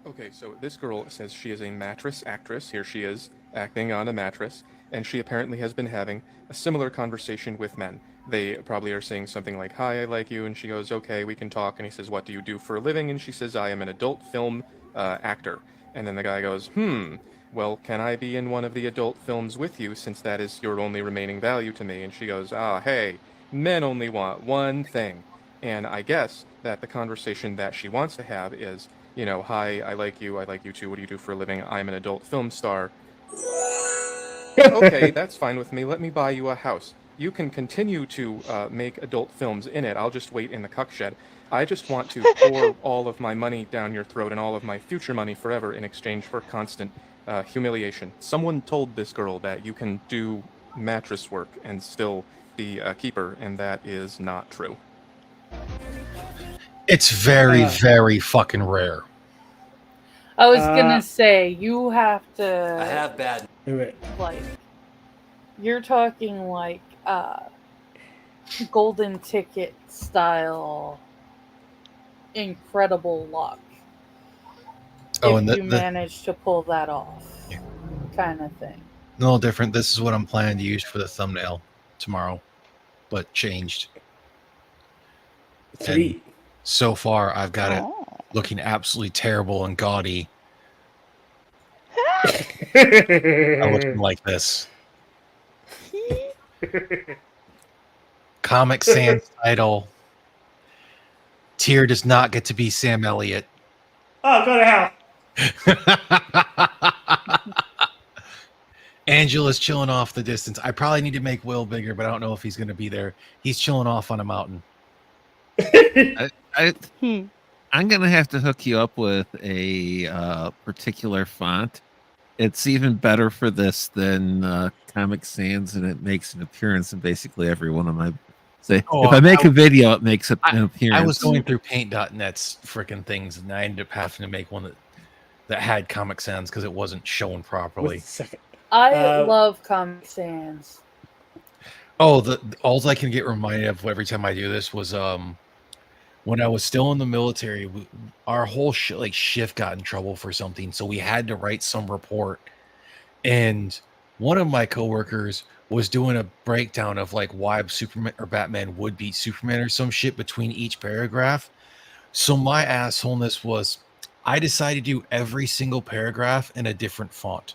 Okay, so this girl says she is a mattress actress. Here she is, acting on a mattress, and she apparently has been having a similar conversation with men. They probably are saying something like, "Hi, I like you," and she goes, "Okay, we can talk," and he says, "What do you do for a living?" And she says, "I am an adult film actor." And then the guy goes, "Well, can I be in one of the adult films with you, since that is your only remaining value to me?" And she goes, "Ah, hey, Men only want one thing. And I guess that the conversation that she wants to have is, you know, hi, I like you too, what do you do for a living? I'm an adult film star. Okay, that's fine with me. Let me buy you a house. You can continue to make adult films in it. I'll just wait in the cuck shed. I just want to pour all of my money down your throat and all of my future money forever in exchange for constant humiliation. Someone told this girl that you can do mattress work and still be a keeper, and that is not true. It's very, very fucking rare. I was gonna say, you have to. I have bad. Like, you're talking like golden ticket style, incredible luck. Oh, if and you manage to pull that off, kind of thing. No different. This is what I'm planning to use for the thumbnail tomorrow, but changed. Sweet. And so far, I've got it looking absolutely terrible and gaudy. I'm looking like this. Comic Sans title. Tyr does not get to be Sam Elliott. Oh, go to hell. Angela's chilling off the distance. I probably need to make Will bigger, but I don't know if he's going to be there. He's chilling off on a mountain. I'm going to have to hook you up with a particular font. It's even better for this than Comic Sans, and it makes an appearance in basically every one of my... Say, if I make a video, it makes an appearance. I was going through Paint.net's freaking things, and I ended up having to make one that had Comic Sans because it wasn't shown properly. I love Comic Sans. Oh, all I can get reminded of every time I do this was when I was still in the military, our whole shift got in trouble for something, so we had to write some report. And one of my coworkers was doing a breakdown of like why Superman or Batman would beat Superman or some shit between each paragraph. So my assholeness was, I decided to do every single paragraph in a different font.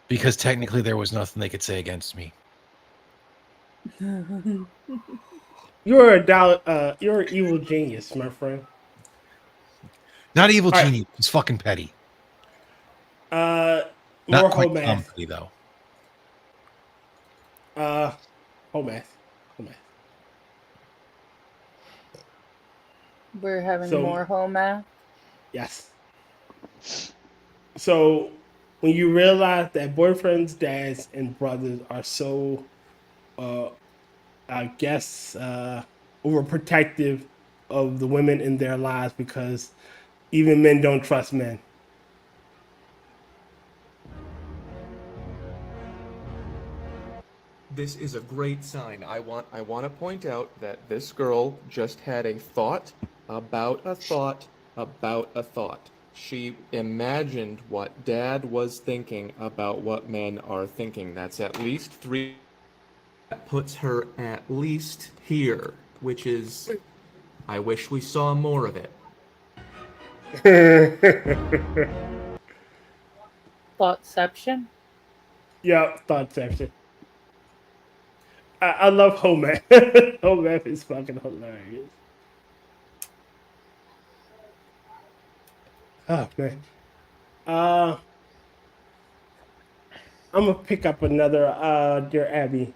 Because technically there was nothing they could say against me. You're an evil genius, my friend. Not evil genius, it's fucking petty. Not quite petty though. Home math. We're having more home math. Yes. So when you realize that boyfriends, dads, and brothers are so, I guess, overprotective of the women in their lives because even men don't trust men. This is a great sign. I want to point out that this girl just had a thought about a thought about a thought. She imagined what Dad was thinking about what men are thinking. That's at least 3. That puts her at least here, which is, I wish we saw more of it. Thoughtception? Yeah, thoughtception. I love home math. Home math is fucking hilarious. Oh man. I'm gonna pick up another Dear Abby.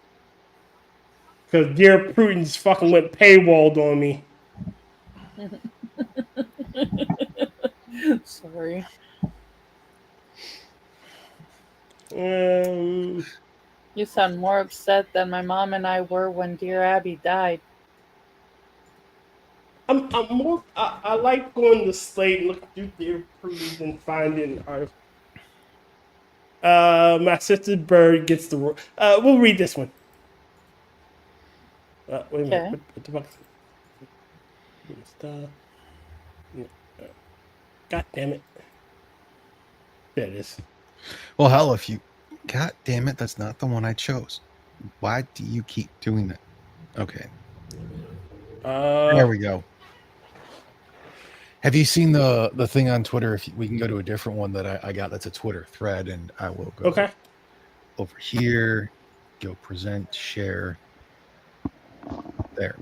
Because Dear Prudence fucking went paywalled on me. Sorry. You sound more upset than my mom and I were when Dear Abby died. I'm more. I like going to Slate and looking through Dear Prudence and finding art. My sister's bird gets the. We'll read this one. Wait a minute. What the fuck? God damn it. There it is. Well, hell, if you... God damn it, that's not the one I chose. Why do you keep doing that? Okay. There we go. Have you seen the thing on Twitter? If we can go to a different one that I got that's a Twitter thread, and I will go over here, go present, share. there.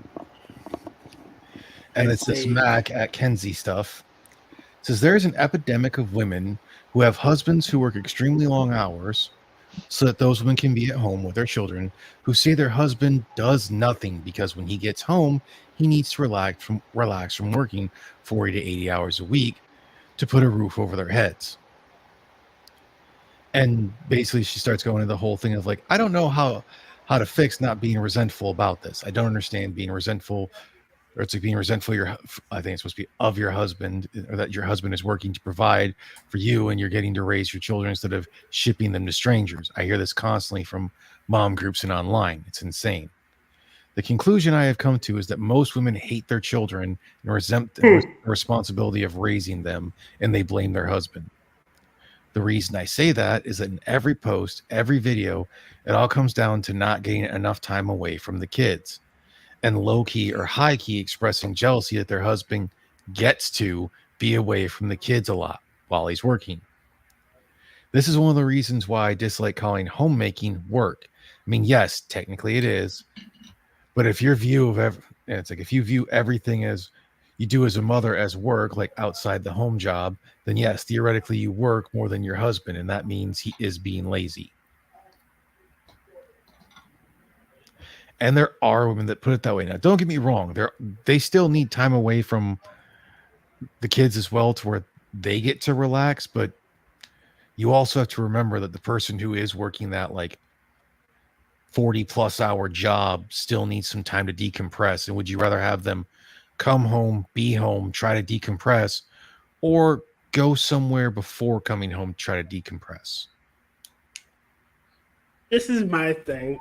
And it's this Mac at Kenzie stuff. It says there's an epidemic of women who have husbands who work extremely long hours so that those women can be at home with their children, who say their husband does nothing because when he gets home, he needs to relax from working 40 to 80 hours a week to put a roof over their heads. And basically she starts going into the whole thing of like, I don't know how to fix not being resentful about this. I don't understand being resentful, or it's like being resentful I think it's supposed to be of your husband, or that your husband is working to provide for you and you're getting to raise your children instead of shipping them to strangers. I hear this constantly from mom groups and online. It's insane. The conclusion I have come to is that most women hate their children and resent the responsibility of raising them, and they blame their husband. The reason I say that is that in every post, every video, it all comes down to not getting enough time away from the kids, and low-key or high-key expressing jealousy that their husband gets to be away from the kids a lot while he's working. This is one of the reasons why I dislike calling homemaking work. I mean, yes, technically it is, but if your view of it's like if you view everything as you do as a mother as work, like outside the home job, then yes, theoretically you work more than your husband, and that means he is being lazy. And there are women that put it that way. Now, don't get me wrong. They still need time away from the kids as well to where they get to relax. But you also have to remember that the person who is working that like 40 plus hour job still needs some time to decompress. And would you rather have them come home, be home, try to decompress, or go somewhere before coming home, try to decompress? This is my thing.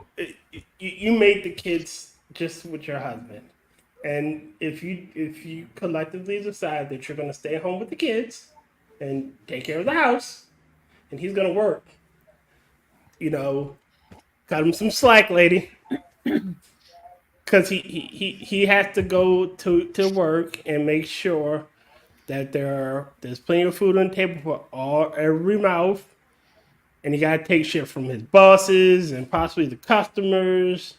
You made the kids just with your husband, and if you collectively decide that you're going to stay home with the kids and take care of the house, and he's going to work, cut him some slack, lady, because he has to go to work and make sure that there's plenty of food on the table for every mouth. And he got to take shit from his bosses and possibly the customers.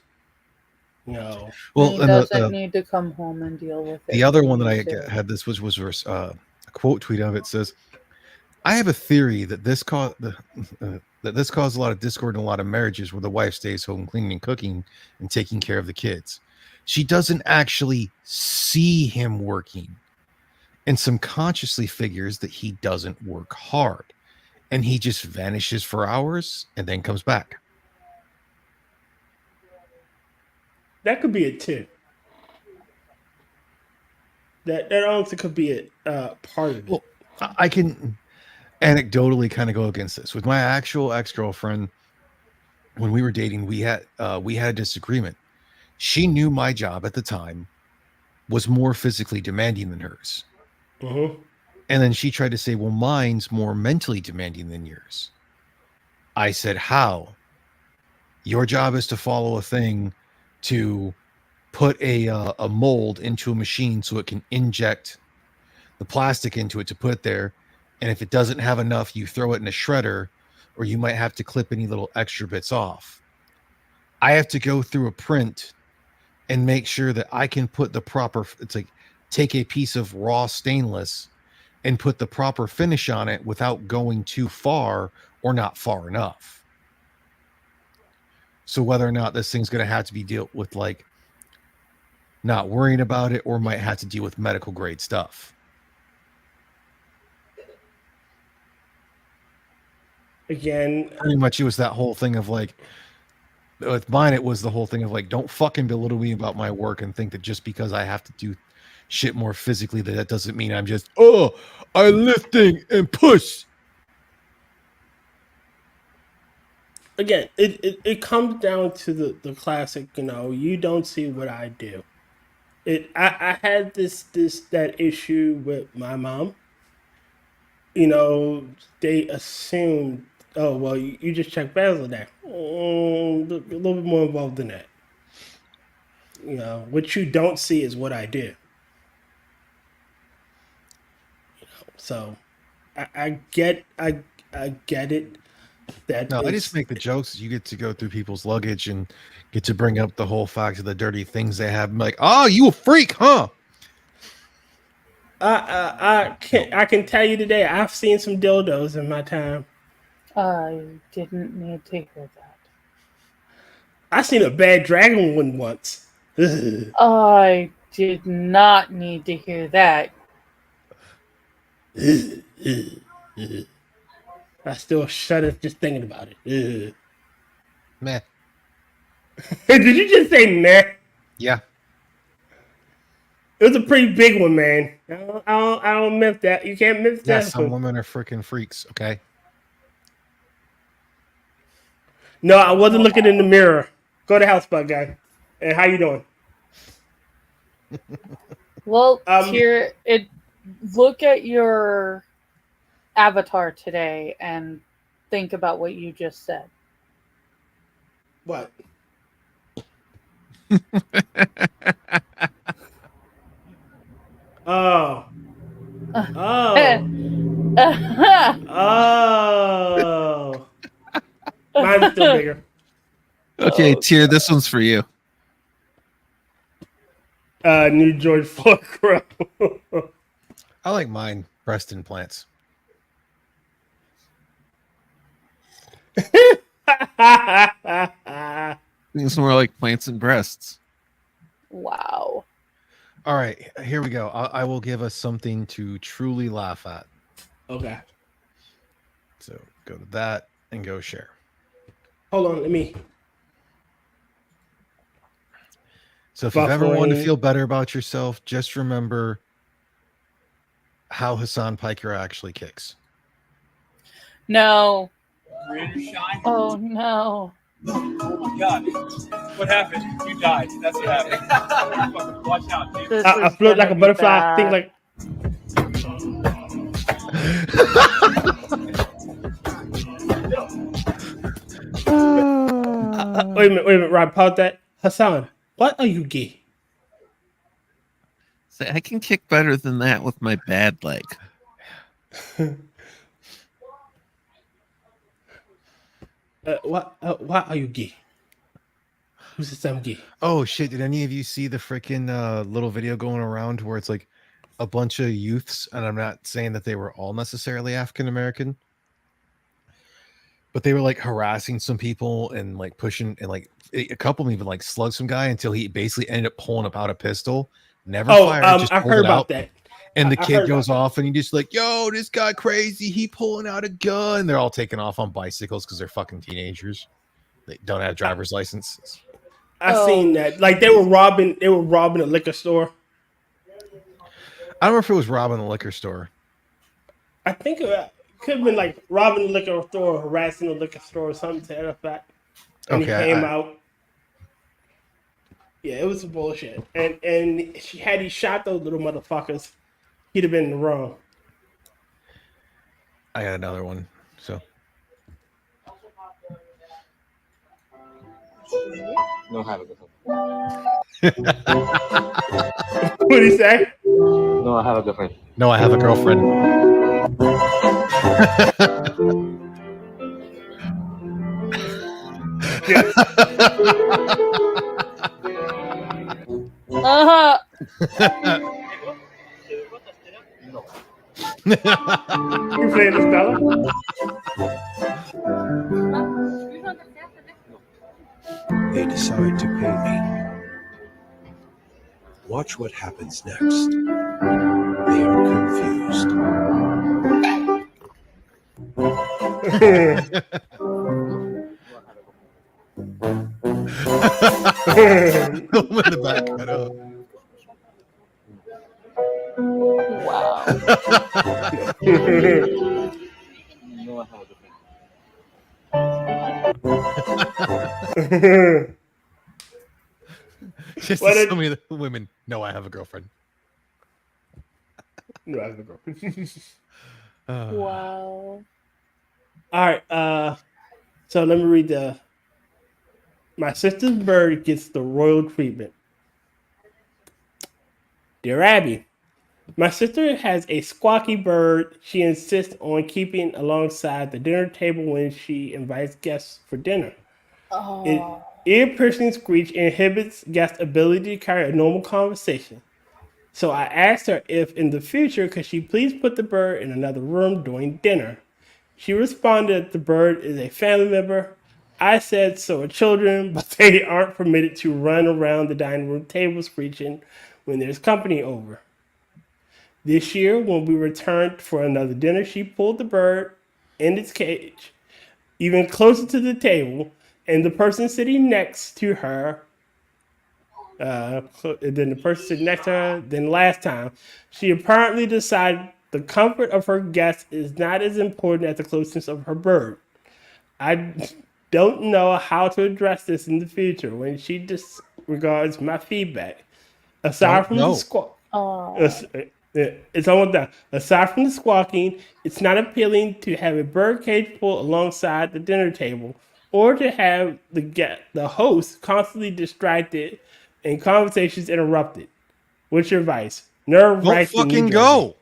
Well, he doesn't need to come home and deal with it. The other one that I had this was a quote tweet of it says, "I have a theory that this caused a lot of discord in a lot of marriages where the wife stays home cleaning and cooking and taking care of the kids. She doesn't actually see him working, and subconsciously figures that he doesn't work hard. And he just vanishes for hours and then comes back." That could be it too. That also could be a part of it. Well, I can anecdotally kind of go against this. With my actual ex-girlfriend, when we were dating, we had a disagreement. She knew my job at the time was more physically demanding than hers. Mm-hmm. And then she tried to say, well, mine's more mentally demanding than yours. I said, how? Your job is to follow a thing to put a mold into a machine so it can inject the plastic into it to put there. And if it doesn't have enough, you throw it in a shredder, or you might have to clip any little extra bits off. I have to go through a print and make sure that I can put the proper, it's like take a piece of raw stainless and put the proper finish on it without going too far or not far enough. So whether or not this thing's going to have to be dealt with, like not worrying about it, or might have to deal with medical grade stuff. Again, pretty much it was that whole thing of like, with mine, it was the whole thing of like, don't fucking belittle me about my work and think that just because I have to do shit more physically that doesn't mean I'm just I'm lifting and push. Again, it comes down to the classic, you don't see what I do. I had that issue with my mom. They assumed, oh well, you just check Basil there. A little bit more involved than that. What you don't see is what I do. So I get it. That No, I is- just make the jokes. You get to go through people's luggage and get to bring up the whole fact of the dirty things they have. I'm like, oh, you a freak, huh? I can tell you today, I've seen some dildos in my time. I didn't need to hear that. I seen a bad dragon one once. Ugh. I did not need to hear that. I still shudder just thinking about it. Ugh. Meh. Did you just say nah? Yeah. It was a pretty big one, man. I don't miss that. You can't miss Yeah, that. some one. women are freaking freaks, okay? No, I wasn't looking in the mirror. Go to house bug guy. And how you doing? Well, here, look at your avatar today and think about what you just said. What? Oh. Oh. Oh. Mine's still bigger. Okay, Tier, this one's for you. New George Floyd Crow. I like mine. Breast implants. It's more like plants and breasts. Wow. All right, here we go. I will give us something to truly laugh at. Okay. So go to that and go share. Hold on, let me. So if you've ever wanted to Buffering. feel better about yourself, just remember how Hassan Piker actually kicks. No. Shine. Oh, no. Oh my god. What happened? You died. That's what happened. Fucking watch out, dude. This I is float like gonna a be butterfly. bad. Think like. Wait a minute, Rob. Pause that. Hassan, what are you gay? Say, I can kick better than that with my bad leg. What are you gay? Who says I'm gay? Oh shit! Did any of you see the freaking little video going around where it's like a bunch of youths, and I'm not saying that they were all necessarily African American, but they were like harassing some people and like pushing, and like a couple of them even like slugged some guy until he basically ended up pulling out a pistol. Never fired. Just I pulled heard it about out. that. And the I kid heard goes about off, and he just like, "Yo, this guy crazy. He pulling out a gun." They're all taking off on bicycles because they're fucking teenagers. They don't have driver's licenses. I seen that. Like they were robbing a liquor store. I don't know if it was robbing a liquor store. I think it could have been like robbing the liquor store, or harassing the liquor store, or something to that effect. And he Okay, came out. Yeah, it was some bullshit. And had he shot those little motherfuckers, he'd have been in the wrong. I got another one. So No, have a good one. What'd he say? No, I have a girlfriend. no, I have a girlfriend. Uh-huh. You playing this fella? They decide to pay me. Watch what happens next. They are confused. When the back cut up. Wow. No, I have a girlfriend. Just What to did- so many women. No, I have a girlfriend. No, I have a girlfriend. Wow. All right. So let me read the. My sister's bird gets the royal treatment. Dear Abby, My sister has a squawky bird she insists on keeping alongside the dinner table when she invites guests for dinner. It Oh. ear-piercing screech inhibits guests' ability to carry a normal conversation. So I asked her if in the future could she please put the bird in another room during dinner. She responded that the bird is a family member. I said so are children, but they aren't permitted to run around the dining room table screeching when there's company over. This year, when we returned for another dinner, she pulled the bird in its cage even closer to the table, and the person sitting next to her, then the person sitting next to her, then last time, she apparently decided the comfort of her guests is not as important as the closeness of her bird. I don't know how to address this in the future when she disregards my feedback. Aside Don't from know. the squawk, Oh. it's almost done. Aside from the squawking, it's not appealing to have a bird cage pulled alongside the dinner table, or to have the host constantly distracted and conversations interrupted. What's your advice? Nerve Don't wracking. fucking go.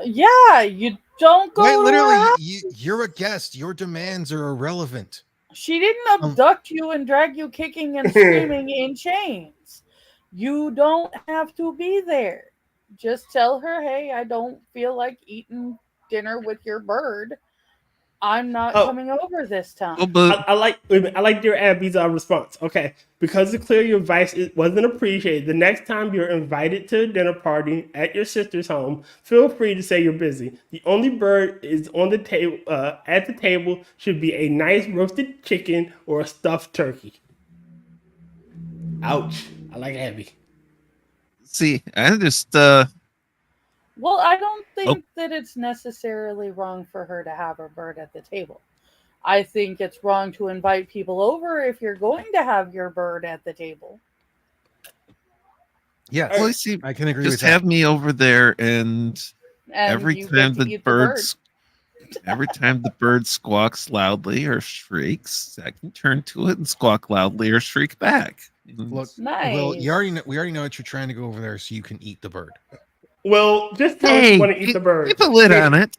Yeah, you don't go Quite to literally, her house. you're a guest. Your demands are irrelevant. She didn't abduct you and drag you kicking and screaming in chains. You don't have to be there. Just tell her, hey, I don't feel like eating dinner with your bird. I'm not coming over this time. I like dear Abby's response. Okay, because it's clear your advice wasn't appreciated. The next time you're invited to a dinner party at your sister's home, feel free to say you're busy. The only bird is on the table at the table should be a nice roasted chicken or a stuffed turkey. Ouch! I like Abby. See, I just Well, I don't think that it's necessarily wrong for her to have her bird at the table. I think it's wrong to invite people over if you're going to have your bird at the table. Yes, well, see, I can agree just with that. have me over there, and every you time get to the eat the bird. birds, every time the bird squawks loudly or shrieks, I can turn to it and squawk loudly or shriek back. Look, Nice. well, we already know that you're trying to go over there so you can eat the bird. Well, just tell us you want to eat the bird. Keep a lid on it.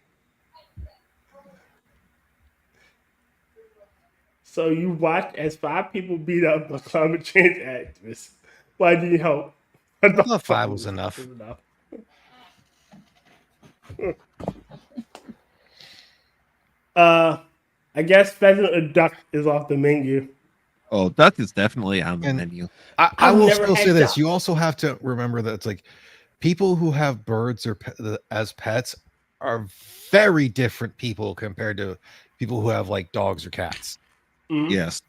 So you watched as 5 people beat up a climate change activist. Why did you help? I thought 5 was enough. I guess pheasant or duck is off the menu. Oh, duck is definitely on the menu. I will still say this. You also have to remember that it's like people who have birds or as pets are very different people compared to people who have like dogs or cats. Mm-hmm. Yes.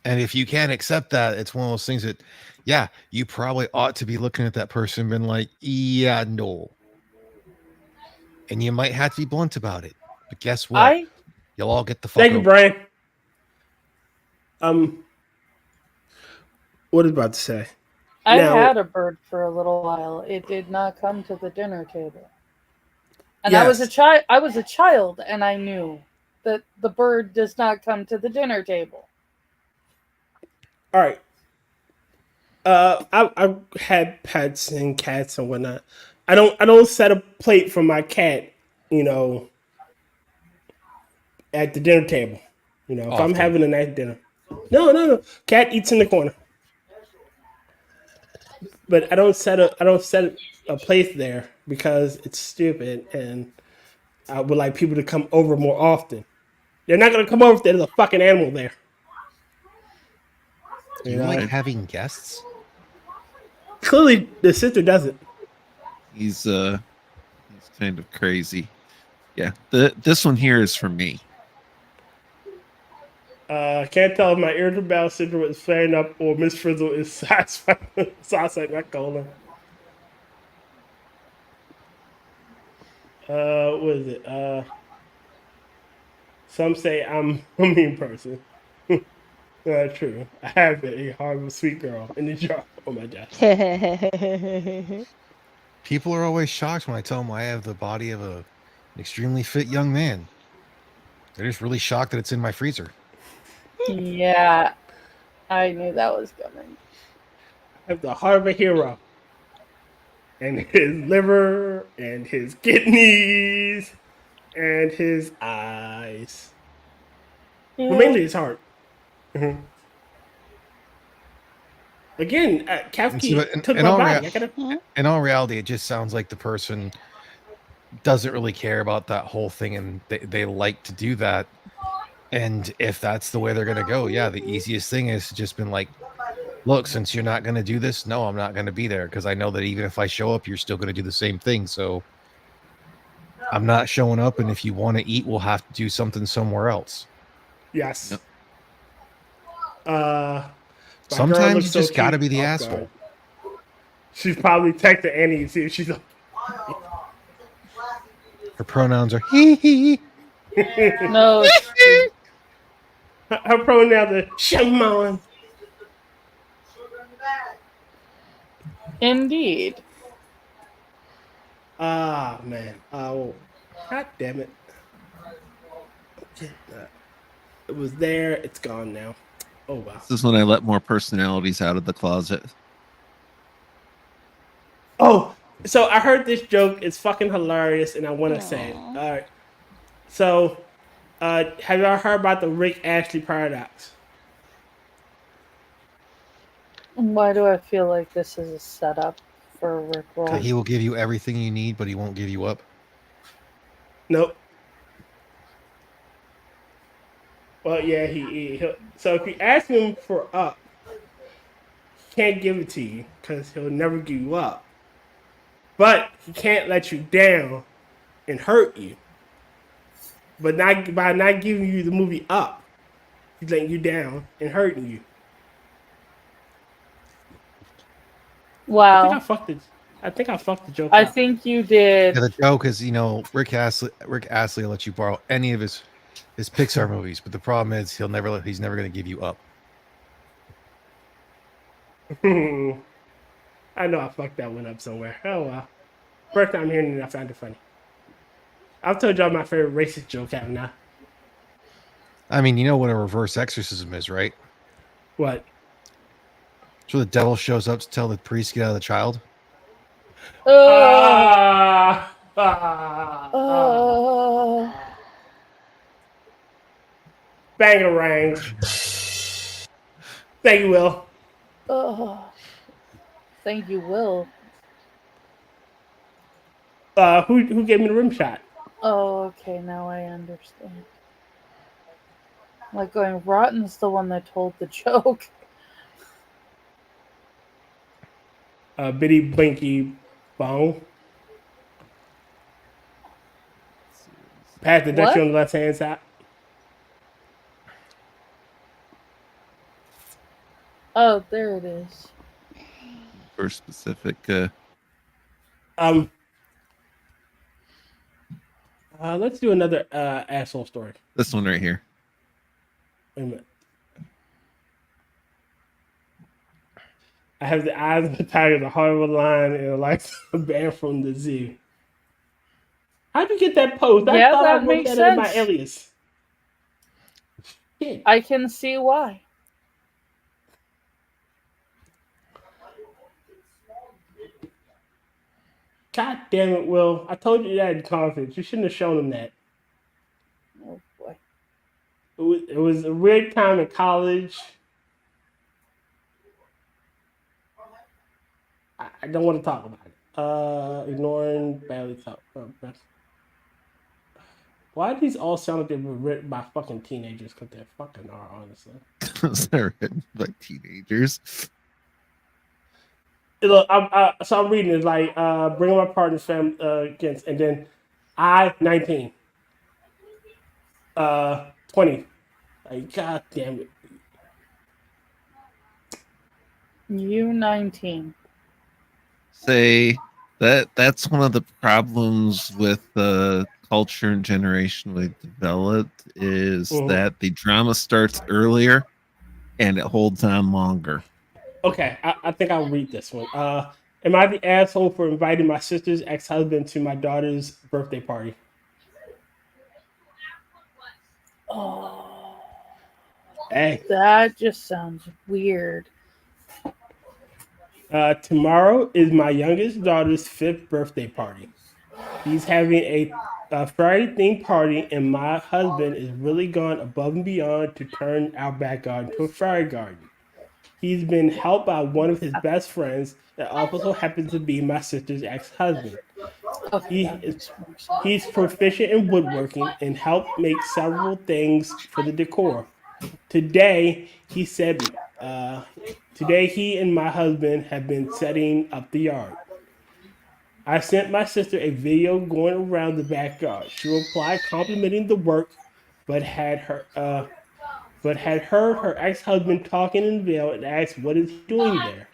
And if you can't accept that, it's one of those things that, yeah, you probably ought to be looking at that person and being like, yeah, no. And you might have to be blunt about it. But guess what? You'll all get the fuck Thank you, over. Brian. What is about to say? I Now- had a bird for a little while. It did not come to the dinner table. And I was a child. I was a child, and I knew that the bird does not come to the dinner table. All right. I had pets and cats and whatnot. I don't set a plate for my cat, at the dinner table. If I'm Often. having a nice dinner. No. Cat eats in the corner. But I don't set a place there because it's stupid, and I would like people to come over more often. They're not gonna come over if there's a fucking animal there. Do you like having guests? Clearly, the sister doesn't. He's kind of crazy. Yeah, this one here is for me. Can't tell if my irritable bowel syndrome is flaring up or Miss Frizzle is satisfying my colon. What is it? Some say I'm a mean person. True. I have a horrible sweet girl in the jar. Oh my gosh. People are always shocked when I tell them I have the body of an extremely fit young man. They're just really shocked that it's in my freezer. Yeah, I knew that was coming. I have the heart of a hero. and his liver, and his kidneys, and his eyes. Yeah. Well, mainly his heart. Mhm. Again, See, but Kefki took my body. I gotta. in all reality, it just sounds like the person doesn't really care about that whole thing, and they like to do that. And if that's the way they're gonna go, yeah, the easiest thing is to just been like, look, since you're not gonna do this, no, I'm not gonna be there because I know that even if I show up, you're still gonna do the same thing. So I'm not showing up, and if you want to eat, we'll have to do something somewhere else. Yes. My girl Sometimes looks you so just got to cute. be the Oh, asshole. God. She's probably texting Annie and see if she's. Her pronouns are he he. No. Her pronouns are Shimon. Indeed. Ah, man. Oh, God damn it. It was there. It's gone now. Oh, wow. This is when I let more personalities out of the closet. Oh, so I heard this joke. It's fucking hilarious, and I want to say it. All right. So, have y'all heard about the Rick Ashley paradox? Why do I feel like this is a setup for a Rickroll? He will give you everything you need, but he won't give you up. Nope. Well, yeah, he'll. So if you ask him for up, he can't give it to you because he'll never give you up. But he can't let you down and hurt you. But not by not giving you the movie Up, he's letting you down and hurting you. Wow. I think I fucked the joke I up. think you did. Yeah, the joke is, Rick Astley will let you borrow any of his Pixar movies, but the problem is he's never going to give you up. I know I fucked that one up somewhere. Oh well. First time hearing it, I found it funny. I've told y'all my favorite racist joke, haven't I? I mean, you know what a reverse exorcism is, right? What? So the devil shows up to tell the priest to get out of the child. Bangarang. Thank you, Will. Thank you, Will. Who gave me the rim shot? Oh, okay, now I understand. Like going, Rotten's the one that told the joke. Bitty Blinky Bone. Pass the Dutchie on the left hand side. Oh, there it is. For specific. Let's do another asshole story. This one right here. Wait a minute. I have the eyes of the tiger, the heart of a lion, and the lights of a bear from the zoo. How'd you get that post? I thought I wrote makes that in my sense. alias. I can see why. God damn it, Will. I told you that in confidence. You shouldn't have shown him that. Oh, boy. It was a weird time in college. I don't want to talk about it. Ignoring badly talk. Why do these all sound like they were written by fucking teenagers? Because they fucking are, honestly. They're written by teenagers. Look, so I'm reading it like bring my partner's family against, and then I 19, 20. Like, god damn it. You 19. Say that's one of the problems with the culture and generation we developed is that the drama starts earlier and it holds on longer. Okay, I think I'll read this one. Am I the asshole for inviting my sister's ex-husband to my daughter's birthday party? Oh. Hey. That just sounds weird. Tomorrow is my youngest daughter's 5th birthday party. He's having a Friday themed party, and my husband is really gone above and beyond to turn our backyard into a fairy garden. He's been helped by one of his best friends that also happens to be my sister's ex-husband. He's proficient in woodworking and helped make several things for the decor. Today, he said, today he and my husband have been setting up the yard. I sent my sister a video going around the backyard. She replied complimenting the work, but had heard her ex-husband talking in the video and asked what is he doing there.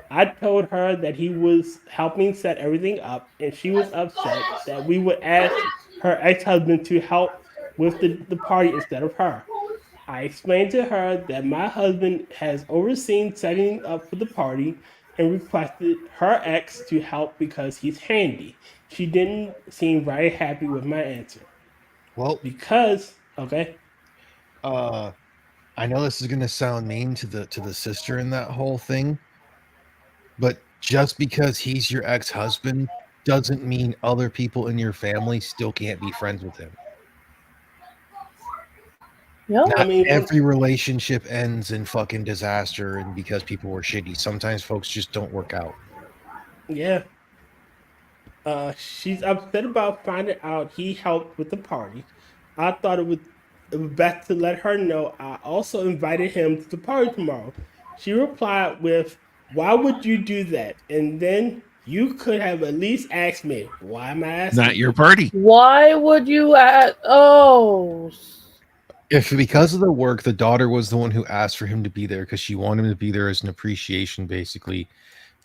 I told her that he was helping set everything up, and she was upset that we would ask her ex-husband to help with the party instead of her. I explained to her that my husband has overseen setting up for the party and requested her ex to help because he's handy. She didn't seem very happy with my answer. Well, okay. I know this is gonna sound mean to the sister in that whole thing, but just because he's your ex-husband doesn't mean other people in your family still can't be friends with him. Yeah. Not every relationship ends in fucking disaster and because people were shitty. Sometimes folks just don't work out. Yeah. She's upset about finding out he helped with the party. I thought it was best to let her know I also invited him to the party tomorrow. She replied with, "Why would you do that? And then you could have at least asked me. Why am I asking? Not your party. Why would you If because of the work, the daughter was the one who asked for him to be there because she wanted him to be there as an appreciation, basically,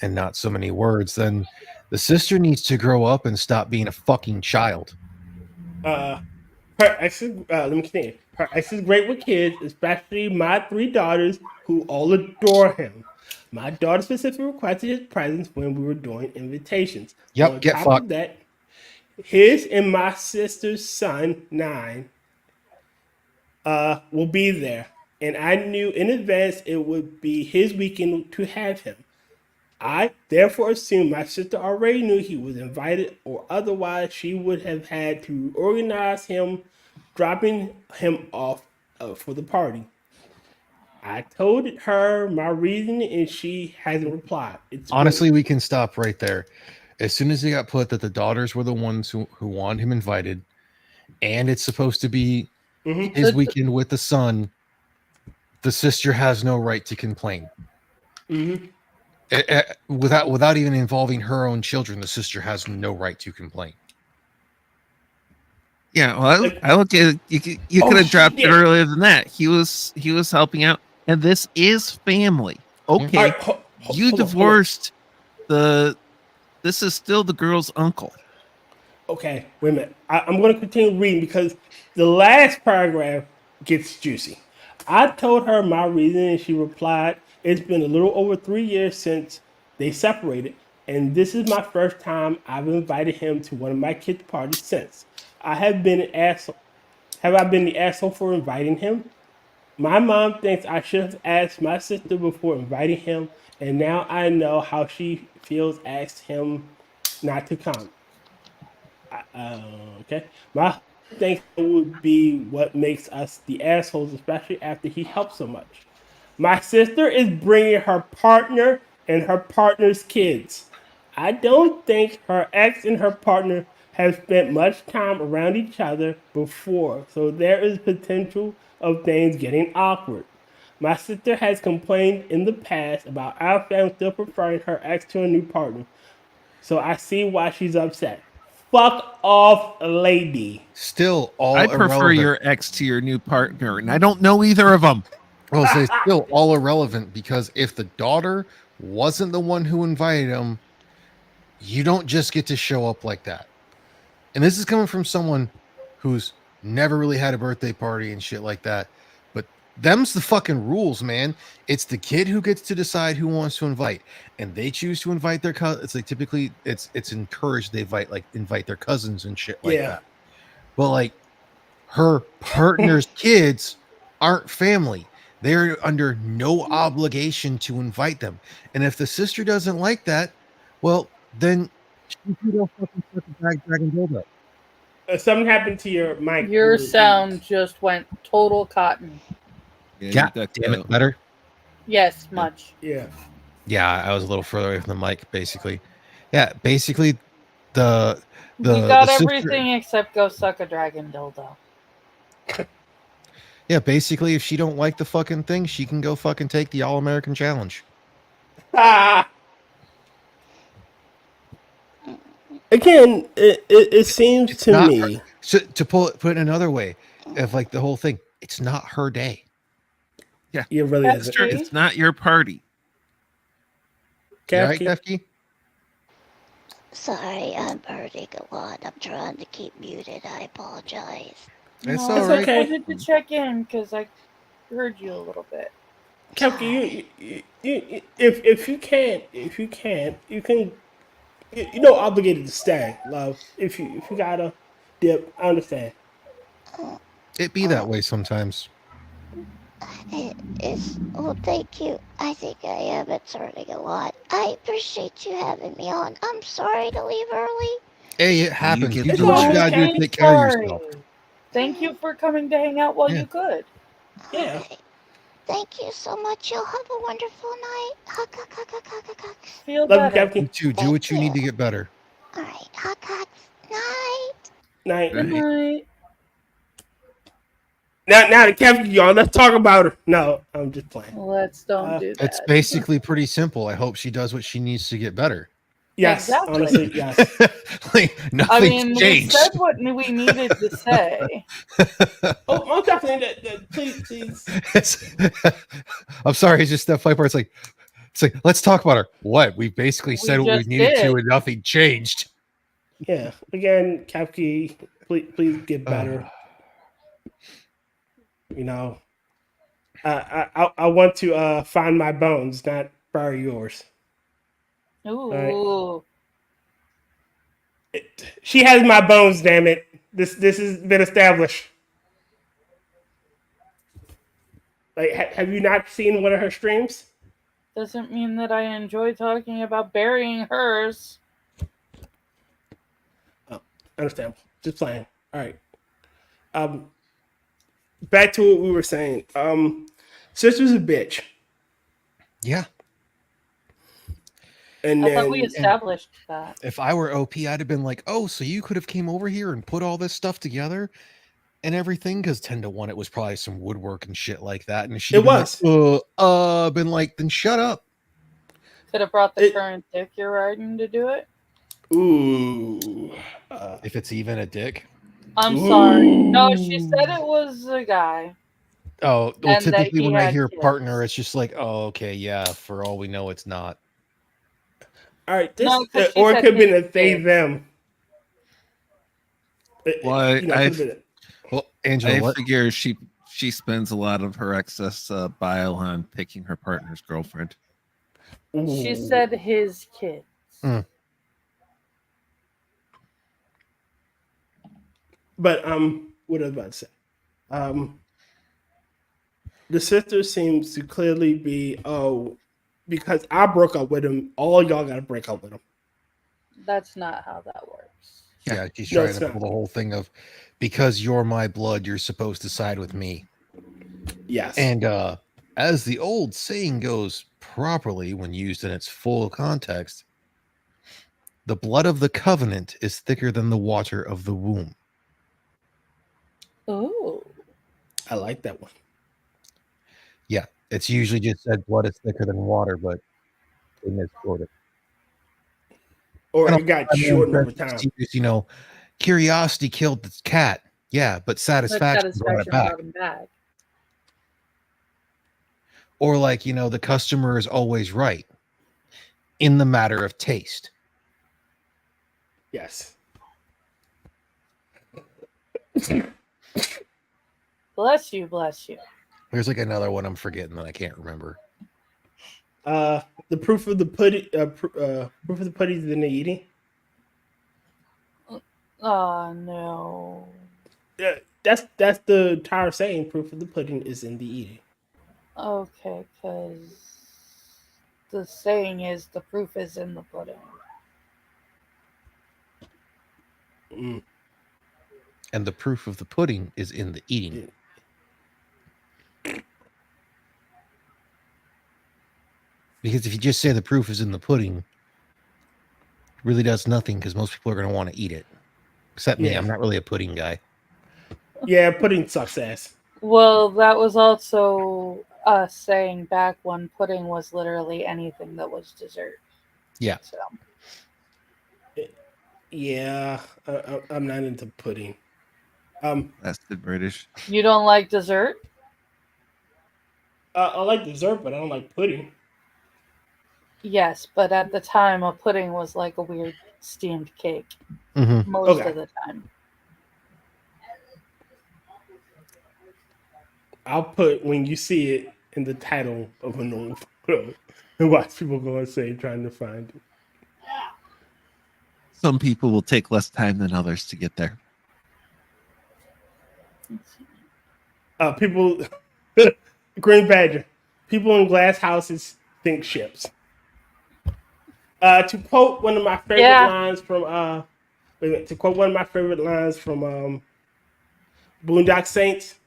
and not so many words, then the sister needs to grow up and stop being a fucking child. Her ex is, let me continue. Her ex is great with kids, especially my 3 daughters who all adore him. My daughter specifically requested his presence when we were doing invitations. Yep, On get top fucked. of that, his and my sister's son, 9, will be there. And I knew in advance it would be his weekend to have him. I therefore assumed my sister already knew he was invited, or otherwise she would have had to organize him dropping him off for the party. I told her my reason and she hasn't replied. Honestly, we can stop right there. As soon as it got put that the daughters were the ones who want him invited, and it's supposed to be his weekend with the son, the sister has no right to complain. Without even involving her own children, the sister has no right to complain. Yeah, well, I look at it, you could have dropped it earlier than that. He was helping out, and this is family. Okay, Right, you divorced the. This is still the girl's uncle. Okay, wait a minute. I'm going to continue reading because the last paragraph gets juicy. I told her my reason and she replied, "It's been a little over 3 years since they separated, and this is my first time I've invited him to one of my kids' parties since. I have been an asshole. Have I been the asshole for inviting him? My mom thinks I should have asked my sister before inviting him, and now I know how she feels asked him not to come. Okay. My thinks it would be what makes us the assholes, especially after he helped so much. My sister is bringing her partner and her partner's kids. I don't think her ex and her partner have spent much time around each other before, so there is potential of things getting awkward. My sister has complained in the past about our family still preferring her ex to a new partner, so I see why she's upset. Fuck off, lady." Still all I prefer irrelevant. your ex to your new partner, and I don't know either of them. Well, it's still all irrelevant because if the daughter wasn't the one who invited him, you don't just get to show up like that. And this is coming from someone who's never really had a birthday party and shit like that. But them's the fucking rules, man. It's the kid who gets to decide who wants to invite, and they choose to invite their cousin. It's like typically it's encouraged they invite their cousins and shit like that. But like her partner's kids aren't family. They're under no obligation to invite them. And if the sister doesn't like that, well, then she can go fucking suck a dragon dildo. Something happened to your mic. Your sound just went total cotton. God damn it, better. Yes, much. Yeah. Yeah, I was a little further away from the mic, basically. Yeah, basically, the You got the sister- everything except go suck a dragon dildo. Yeah, basically, if she don't like the fucking thing, she can go fucking take the All American Challenge. Again, it seems It's to not me. her- so to put it another way, if like the whole thing, it's not her day. Yeah, it really That's isn't. true. It's not your party. You all right, Kefki? Kefki? Sorry, I'm hurting a lot. I'm trying to keep muted. I apologize. It's No, all right. I wanted to check in because I heard you a little bit. Kefki, if you can't, you can. You're not obligated to stay, love. If you gotta dip, I understand. It be that way sometimes. Well, thank you. I think I am. It's hurting a lot. I appreciate you having me on. I'm sorry to leave early. Hey, it happens. You get do what you Don't gotta do to be take care of sorry. yourself. Thank you for coming to hang out while Yeah. you could. Yeah. Thank you so much. You'll have a wonderful night. Hug, hug, hug, hug, hug, hug, hug. Feel Love you, better. You Kefki. too. Do what you need to get better. All right, hug, hugs. Night. Night. Good night. Now the Kefki, y'all. Let's talk about her. No, I'm just playing. Let's don't do that. It's basically pretty simple. I hope she does what she needs to get better. Yes, Exactly. honestly, yes. Like I nothing's mean, we changed. said what we needed to say. Oh, most definitely. Please. I'm sorry. It's just that fight part. It's like let's talk about her. What we basically said what we just needed to, did. and nothing changed. Yeah. Again, Kefki, please get better. You know, I want to find my bones, not bury yours. Ooh. She has my bones. Damn it! This has been established. Like, have you not seen one of her streams? Doesn't mean that I enjoy talking about burying hers. Oh, understandable. Just playing. All right. Back to what we were saying. Sister's a bitch. Yeah. And I thought then we established that. If I were OP, I'd have been like, "Oh, so you could have came over here and put all this stuff together and everything?" Because 10-1, it was probably some woodwork and shit like that. And she It was. been like, then shut up. Could have brought the current dick you're riding to do it. Ooh. If it's even a dick. I'm sorry. No, she said it was a guy. Oh, well, And that typically he when I had hear kids. partner, it's just like, oh, okay, yeah. For all we know, it's not. All right. This, No, 'cause she or it said could have been a his they kids. them. Well, You know, it could've been- Well, Angela, I what? figure she spends a lot of her excess bile on picking her partner's girlfriend. She said his kids. But what was I about to say? The sister seems to clearly be because I broke up with him, all y'all gotta break up with him. That's not how that works. Yeah, she's No, trying it's to not. pull the whole thing of because you're my blood, you're supposed to side with me. Yes. And as the old saying goes, properly when used in its full context, the blood of the covenant is thicker than the water of the womb. Oh. I like that one. Yeah, it's usually just said blood is thicker than water, but they misquote it. Or And it got I mean, shortened over that's time. just, you know, curiosity killed the cat. Yeah, but satisfaction brought it back. brought him back. Or like, you know, the customer is always right in the matter of taste. Yes. Bless you, bless you. There's like another one I'm forgetting that I can't remember. The proof of the pudding. Proof of the pudding is in the eating. Oh no. Yeah, that's the entire saying. Proof of the pudding is in the eating. Okay, because the saying is the proof is in the pudding. And the proof of the pudding is in the eating. Because if you just say the proof is in the pudding, it really does nothing because most people are going to want to eat it. Except me. Yeah. I'm not really a pudding guy. Yeah, pudding sucks ass. Well, that was also us saying back when pudding was literally anything that was dessert. Yeah. So. Yeah, I'm not into pudding. That's the British. You don't like dessert? I like dessert, but I don't like pudding. Yes, but at the time, a pudding was like a weird steamed cake. Mhm. Most Okay. of the time. I'll put when you see it in the title of a normal photo and watch people go insane trying to find it. Some people will take less time than others to get there. People, Green Badger, people in glass houses think ships. To quote one of my favorite lines from Boondock Saints,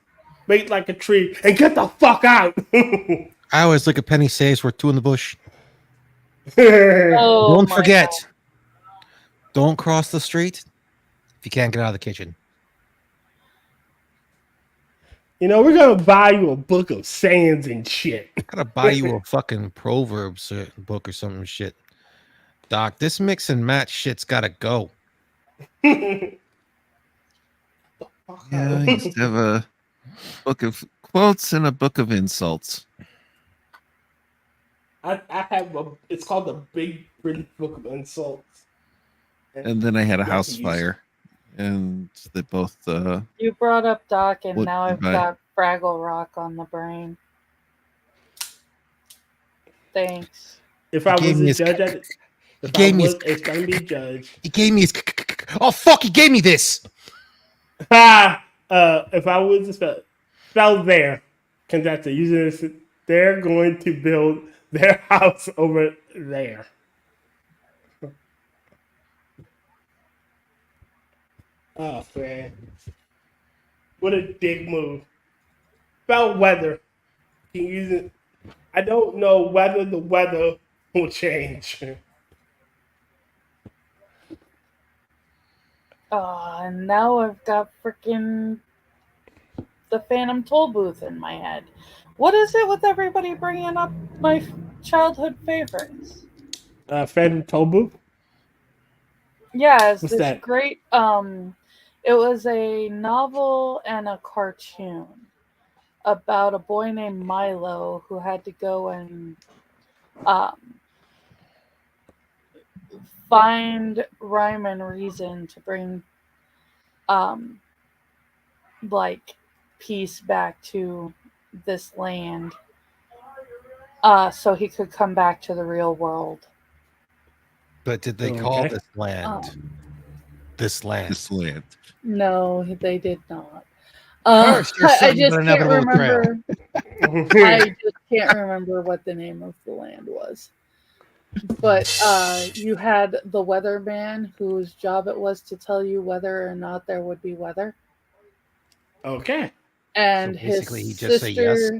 wait like a tree and get the fuck out. I always look at Penny saves. We're two in the bush. Oh, Don't my forget. God. Don't cross the street if you can't get out of the kitchen. You know, we're gonna buy you a book of sayings and shit. Gotta buy you a fucking Proverbs book or some shit. Doc, this mix and match shit's gotta go. Yeah, I used to have a book of quotes and a book of insults. I have it's called the Big British Book of Insults. And then I had a Yeah, house he's- fire. And they both You brought up Doc, and What- now I've bye. got Fraggle Rock on the brain. Thanks. If I gave was me a his judge, he gave me his it's gonna be judge. He gave me his oh fuck, he gave me this. If I was to spell there, conductor using this, they're going to build their house over there. Oh man, what a dick move! Spell weather. Can use it. I don't know whether the weather will change. And now I've got freaking the Phantom Toll Booth in my head. What is it with everybody bringing up my childhood favorites? Phantom Toll Booth. Yeah, it's What's this that? great. It was a novel and a cartoon about a boy named Milo who had to go and find rhyme and reason to bring like peace back to this land so he could come back to the real world. But did they call this land this land? This land. No, they did not. First, you're I setting just but can't inevitable trail. remember. I just can't remember what the name of the land was. But you had the weatherman whose job it was to tell you whether or not there would be weather. Okay. And So his basically he just sister say yes?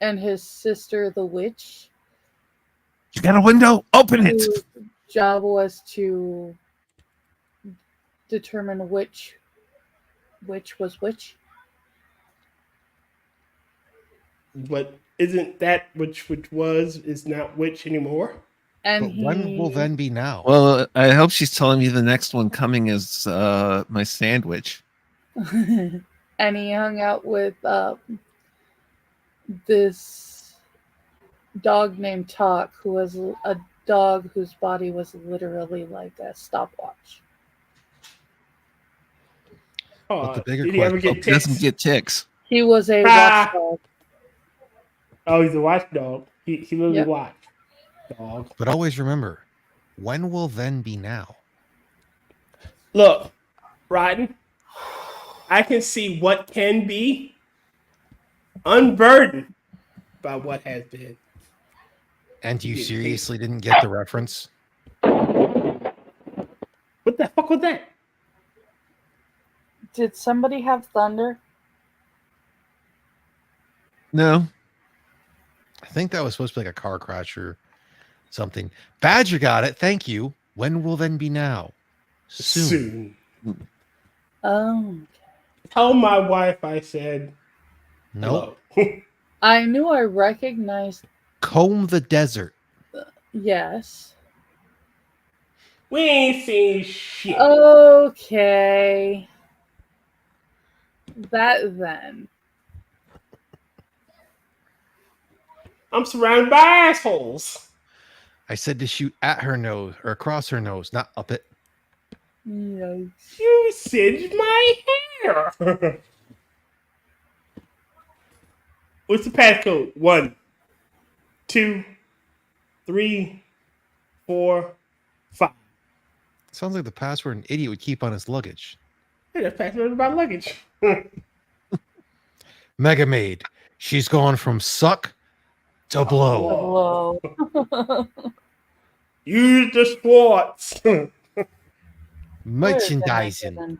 and his sister, the witch, You got a window? Open it. whose job was to determine which was which. But isn't that which was is not which anymore? And But when will then be now? Well, I hope she's telling me the next one coming is my sandwich. and he hung out with this dog named Talk, who was a dog whose body was literally like a stopwatch. But the bigger did he ever question- get He doesn't ticks? get ticks. He was a Ah! watchdog. Oh, he's a watchdog. He literally Yep. watched. Dog. But always remember, when will then be now? Look, Rodden, I can see what can be. Unburden. by what has been. And you seriously didn't get the reference? What the fuck was that? Did somebody have thunder? No. I think that was supposed to be like a car crash or something. Badger got it. Thank you. When will then be now? Soon. Oh. Tell my wife I said Nope. hello. I knew I recognized. Comb the desert. Yes. We ain't seen shit. Okay. That then. I'm surrounded by assholes. I said to shoot at her nose or across her nose, not up it. Yikes. You singed my hair. What's the passcode? 1, 2, 3, 4, 5. Sounds like the password an idiot would keep on his luggage. Hey, that's password about luggage. Mega Maid. She's gone from suck to blow. Use the sports. Merchandising.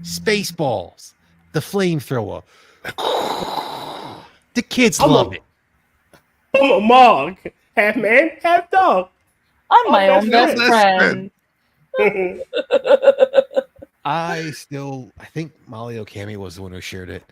Spaceballs. The flamethrower. The kids love it. I'm a Mog. Half man, half dog. I'm my own best friend. I think Molly Okami was the one who shared it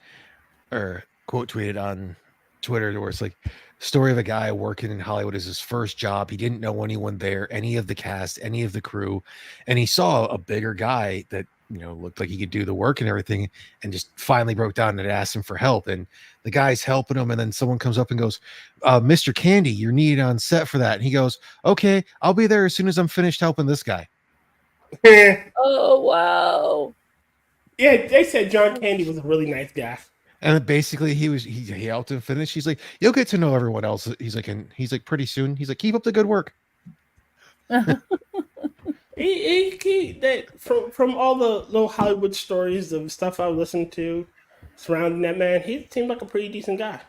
or quote tweeted on Twitter where it's like story of a guy working in Hollywood is his first job. He didn't know anyone there, any of the cast, any of the crew, and he saw a bigger guy that looked like he could do the work and everything, and just finally broke down and asked him for help. And the guy's helping him, and then someone comes up and goes, "Mr. Candy, you're needed on set for that." And he goes, "Okay, I'll be there as soon as I'm finished helping this guy." Oh wow! Yeah, they said John Candy was a really nice guy. And basically, he helped him finish. He's like, "You'll get to know everyone else." He's like, pretty soon. He's like, "Keep up the good work." That from all the little Hollywood stories of stuff I've listened to surrounding that man, he seemed like a pretty decent guy.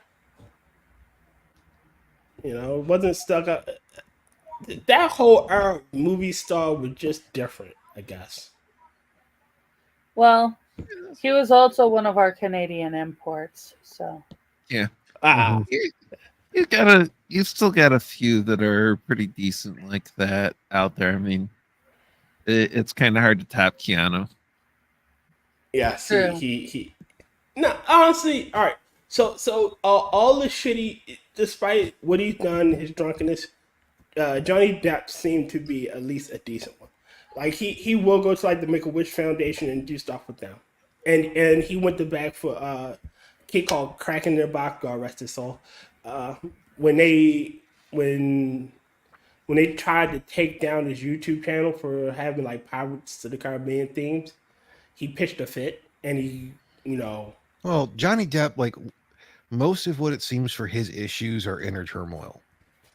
Wasn't stuck up. That whole era of movie star was just different, I guess. Well, he was also one of our Canadian imports, so. Yeah. Ah. You still got a few that are pretty decent like that out there. I mean, it's kind of hard to top Keanu. Yeah, see, he. No, honestly, all right. So all the shitty, despite what he's done, his drunkenness, Johnny Depp seemed to be at least a decent one. Like he will go to like the Make-A-Wish Foundation and do stuff with them, and he went to back for a kid called Crack in Their Box, God rest his soul. When they tried to take down his YouTube channel for having like Pirates of the Caribbean themes, he pitched a fit, and he. Well, Johnny Depp, like most of what it seems for his issues are inner turmoil.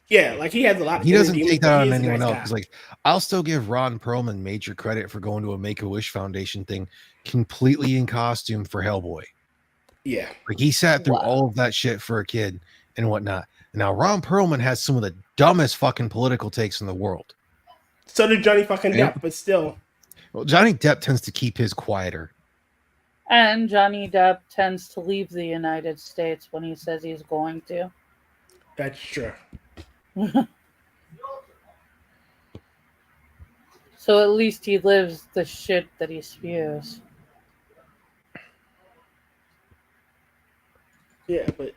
Yeah, like he has a lot. He doesn't take that on anyone else. Because like, I'll still give Ron Perlman major credit for going to a Make-A-Wish Foundation thing, completely in costume for Hellboy. Yeah, like he sat through all of that shit for a kid and whatnot. Now Ron Perlman has some of the dumbest fucking political takes in the world. So did Johnny fucking Depp, but still. Well, Johnny Depp tends to keep his quieter. And Johnny Depp tends to leave the United States when he says he's going to. That's true. So at least he lives the shit that he spews. Yeah, but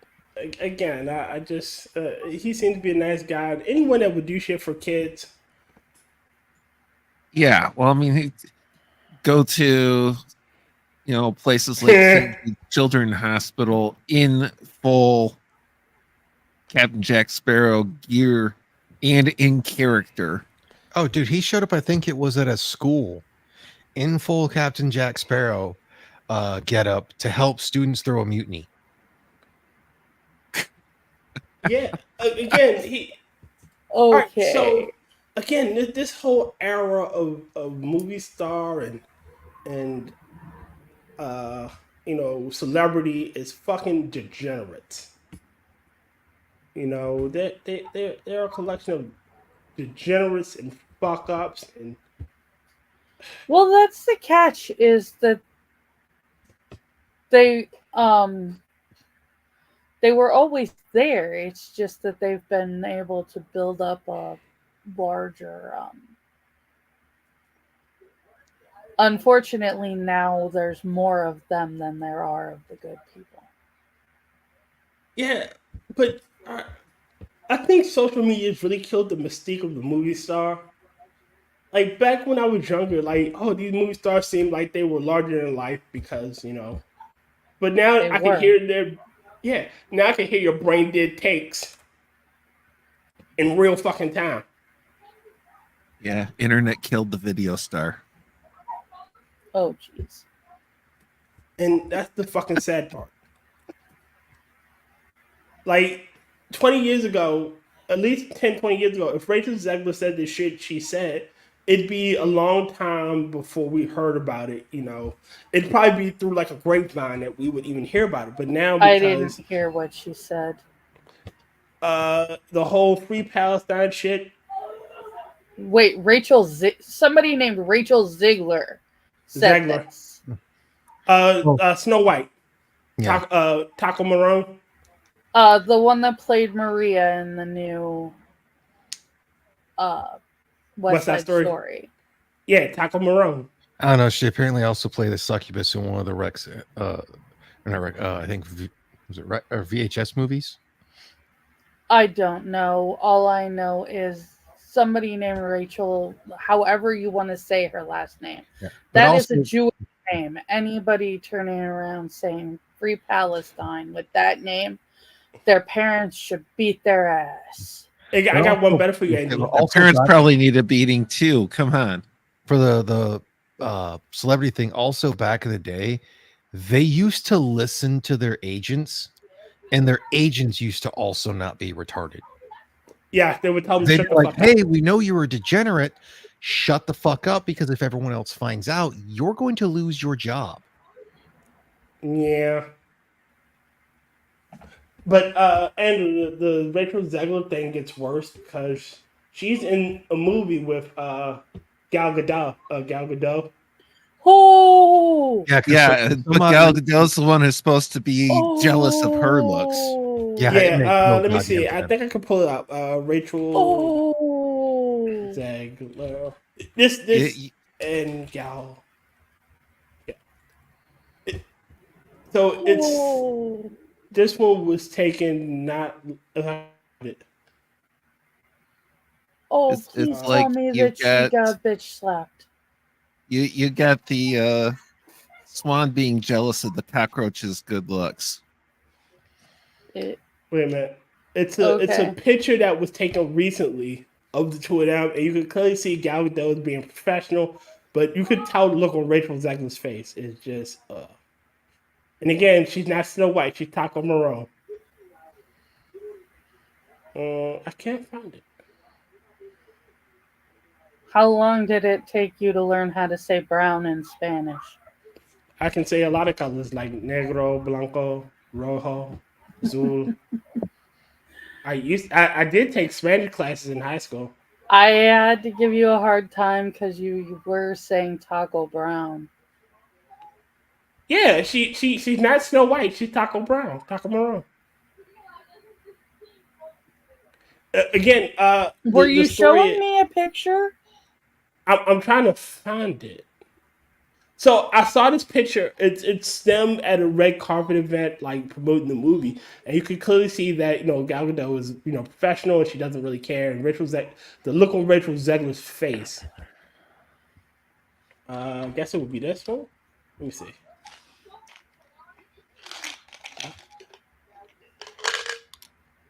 again, I just he seems to be a nice guy. Anyone that would do shit for kids. Yeah, well, I mean, he'd go to places like Children's Hospital in full Captain Jack Sparrow gear and in character. Oh, dude, he showed up. I think it was at a school in full Captain Jack Sparrow get up to help students throw a mutiny. Yeah, again, he. Okay. Right, so again, this whole era of movie star and celebrity is fucking degenerate. You know, they're a collection of degenerates and fuck ups, and Well, that's the catch, is that they were always there. It's just that they've been able to build up a larger. Unfortunately, now there's more of them than there are of the good people. yeah, but I think social media has really killed the mystique of the movie star. Like back when I was younger, like, oh, these movie stars seemed like they were larger than life because, you know. But now They I can were. hear now I can hear your brain dead takes in real fucking time. Yeah, internet killed the video star. Oh, jeez. And that's the fucking sad part. Like 20 years ago, at least 10, 20 years ago, if Rachel Zegler said the shit she said, it'd be a long time before we heard about it, you know. It'd probably be through like a grapevine that we would even hear about it. But now I didn't because hear what she said. the whole Free Palestine shit. Wait, somebody named Rachel Ziegler said Zegler. this. Snow White. Yeah. Taco Marone. The one that played Maria in the new West Side Story. Yeah, Taco Marone. I don't know. She apparently also played a succubus in one of the Rex. I think was it or VHS movies. I don't know. All I know is somebody named Rachel. However you want to say her last name, that is a Jewish name. Anybody turning around saying "Free Palestine" with that name, their parents should beat their ass. I got one better for you, Andy. The parents probably need a beating too. Come on. For the celebrity thing, also back in the day, they used to listen to their agents, and their agents used to also not be retarded. Yeah, they would tell them They'd shut be the like, fuck up. "Hey, we know you were a degenerate. Shut the fuck up, because if everyone else finds out, you're going to lose your job." Yeah. But and the Rachel Zegler thing gets worse because she's in a movie with Gal Gadot. Gal Gadot. Oh, But Gal Gadot's the one who's supposed to be jealous of her looks. Let me see. I think I can pull it up. Rachel Zegler. This and Gal. Yeah. So it's this one was taken not. Oh, It's please like tell me you that she got bitch slapped. You got the Swan being jealous of the cockroach's good looks. Wait a minute. It's a picture that was taken recently of the two of them, and you could clearly see Gal Gadot as being professional, but you could tell the look on Rachel Zegler's face is just. And again, she's not Snow White. She's Taco Marone. I can't find it. How long did it take you to learn how to say brown in Spanish? I can say a lot of colors like negro, blanco, rojo, azul. I did take Spanish classes in high school. I had to give you a hard time because you were saying Taco Brown. Yeah, she's not Snow White. She's Taco Brown, Taco Marone. Again, were you showing me a picture? I'm trying to find it. So I saw this picture. It's them at a red carpet event, like promoting the movie, and you could clearly see that Gal Gadot is professional and she doesn't really care. And the look on Rachel Zegler's face. I guess it would be this one. Let me see.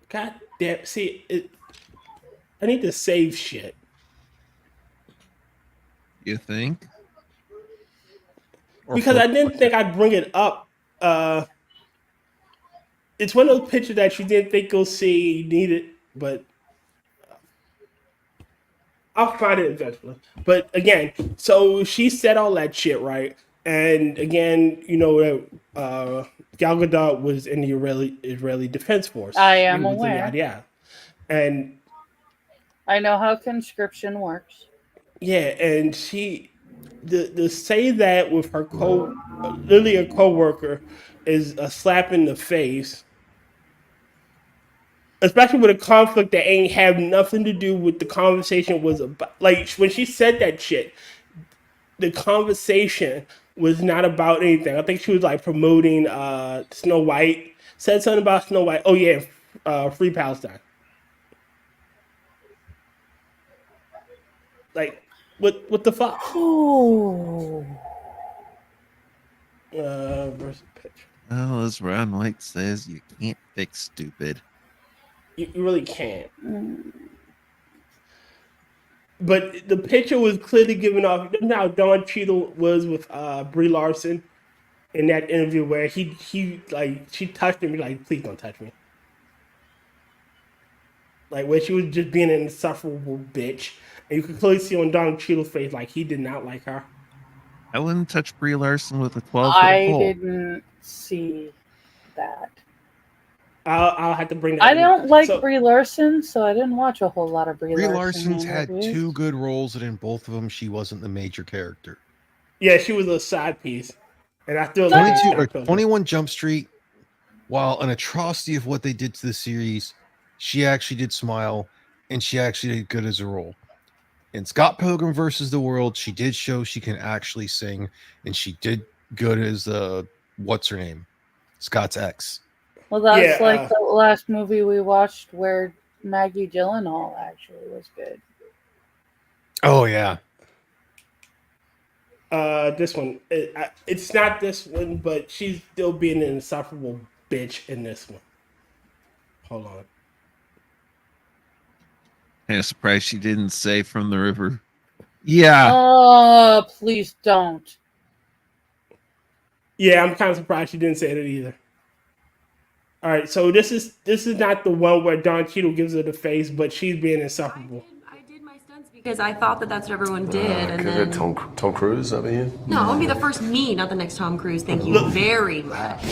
God damn! See it. I need to save shit. You think? Because I didn't think I'd bring it up. It's one of those pictures that you didn't think you'll see, you need it, but I'll find it eventually. But again, so she said all that shit, right? And again, Gal Gadot was in the Israeli Defense Force. I am She was in aware. yada yada. And I know how conscription works. yeah, and she to say that with her literally a co-worker is a slap in the face. Especially with a conflict that ain't have nothing to do with the conversation was about. Like when she said that shit, the conversation was not about anything. I think she was like promoting Snow White. Said something about Snow White. Oh yeah, Free Palestine. Like what the fuck? Oh. Versus pitch. Well, as Ron White says, you can't fix stupid. You really can't. But the picture was clearly given off. Now Don Cheadle was with Brie Larson in that interview where he like she touched him, like please don't touch me. Like where she was just being an insufferable bitch, and you could clearly see on Don Cheadle's face like he did not like her. I wouldn't touch Brie Larson with a 12-foot pole. I didn't see that. I'll have to bring that. I don't like Brie Larson, so I didn't watch a whole lot of Brie Larson. Larson's had two good roles, and in both of them, she wasn't the major character. Yeah, she was a side piece, and I still 21 Jump Street. While an atrocity of what they did to the series, she actually did smile, and she actually did good as a role. In Scott Pilgrim versus the World, she did show she can actually sing, and she did good as what's her name, Scott's ex. Well, that's the last movie we watched where Maggie Gyllenhaal actually was good. Oh yeah. This one, it's not this one, but she's still being an insufferable bitch in this one. Hold on. I'm surprised she didn't say from the river. Yeah. Oh, please don't. Yeah, I'm kind of surprised she didn't say that either. All right, so this is not the one where Don Cheadle gives her the face, but she's being insufferable. Because I thought that's what everyone did, and then Tom Cruise over here. no, it would be the first me, not the next Tom Cruise. Thank you very much.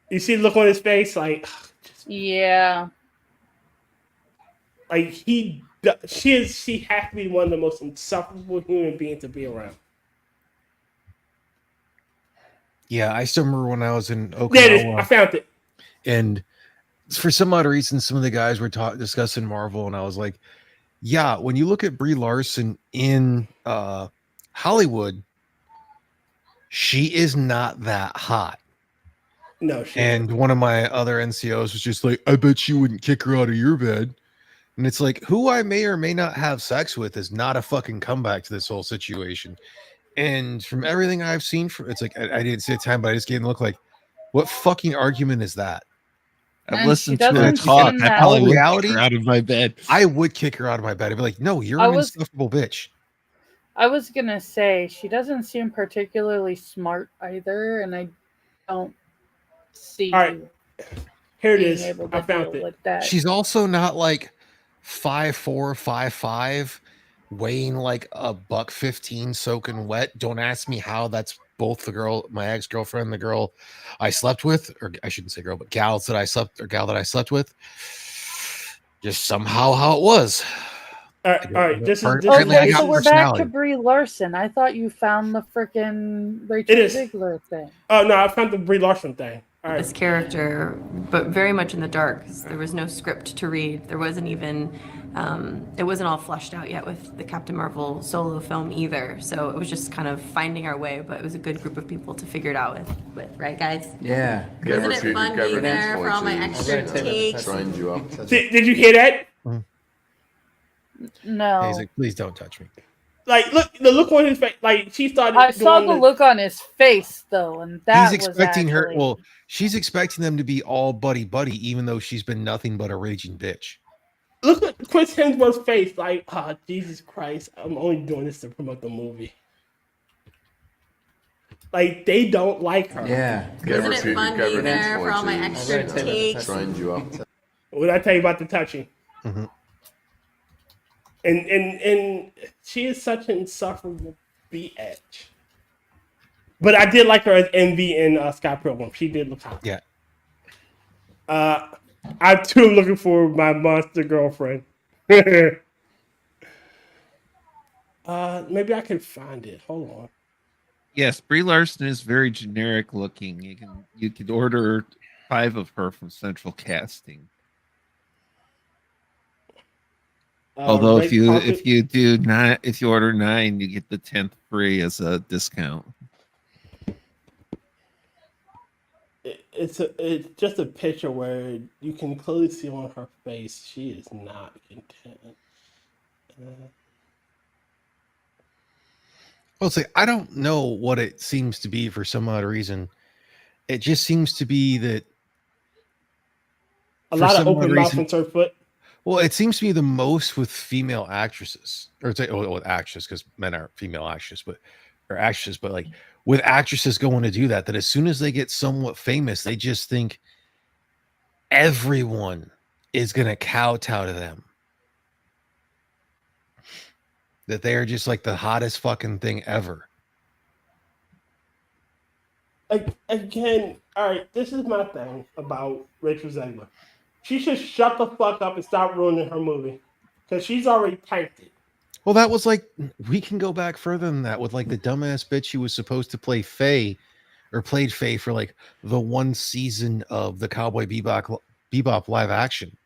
You see the look on his face, like yeah, like she has to be one of the most insufferable human beings to be around. Yeah, I still remember when I was in Okinawa. There it is. I found it. And for some odd reason, some of the guys were discussing Marvel, and I was like, yeah, when you look at Brie Larson in Hollywood, she is not that hot. No, she and one of my other NCOs was just like, I bet you wouldn't kick her out of your bed. And it's like, who I may or may not have sex with is not a fucking comeback to this whole situation. And from everything I've seen, it's like, I didn't see a time, but I just gave him a look like, what fucking argument is that? I've listened to her talk. I probably would kick her out of my bed. I would kick her out of my bed. I'd be like, no, you're an insufferable bitch. I was gonna say she doesn't seem particularly smart either, and I don't see. All right, here it being is. able to I found deal it. with that. She's also not like 5'4", 5'5", weighing like $115 soaking wet. Don't ask me how that's both the girl, my ex-girlfriend, the girl I slept with, or I shouldn't say girl, but gal that I slept with. Just somehow how it was. All right. This is okay. So we're back to Brie Larson. I thought you found the frickin' Rachel Ziegler thing. Oh no, I found the Brie Larson thing. All right. This character, but very much in the dark. There was no script to read. There wasn't even, it wasn't all fleshed out yet with the Captain Marvel solo film either. So it was just kind of finding our way, but it was a good group of people to figure it out with, right, guys? Yeah. Wasn't it fun being there for all my extra takes? Trained you up. Did you hear that? No. He's like, please don't touch me. Like, look, the look on his face. Like, she started. I saw the look on his face though, and that he's was expecting her. actually... Well, she's expecting them to be all buddy, even though she's been nothing but a raging bitch. Look at Chris Hemsworth's face. Like, oh, Jesus Christ! I'm only doing this to promote the movie. Like, they don't like her. Yeah. Wasn't it fun being there for all my extra takes? Trained you up. What did I tell you about the touching? Mm-hmm. And she is such an insufferable bitch. But I did like her as Envy in Scott Pilgrim. She did look hot. Yeah. I too am looking for my monster girlfriend. Maybe I can find it. Hold on. Yes, Brie Larson is very generic looking. You could order 5 of her from Central Casting. Although if you order 9, you get the 10th free as a discount. It's just a picture where you can clearly see on her face she is not content. Well, see, I don't know what it seems to be for some odd reason. It just seems to be that a lot of open mouth and her foot. Well, it seems to be the most with female actresses, or with actresses, because men are female actresses, but like with actresses going to do that as soon as they get somewhat famous, they just think everyone is going to kowtow to them. That they are just like the hottest fucking thing ever. Again, all right, this is my thing about Rachel Zegler. She should shut the fuck up and stop ruining her movie. Because she's already tanked it. Well, that was like, we can go back further than that with like the dumbass bitch who was supposed to play Faye, or played Faye for like the one season of the Cowboy Bebop live action.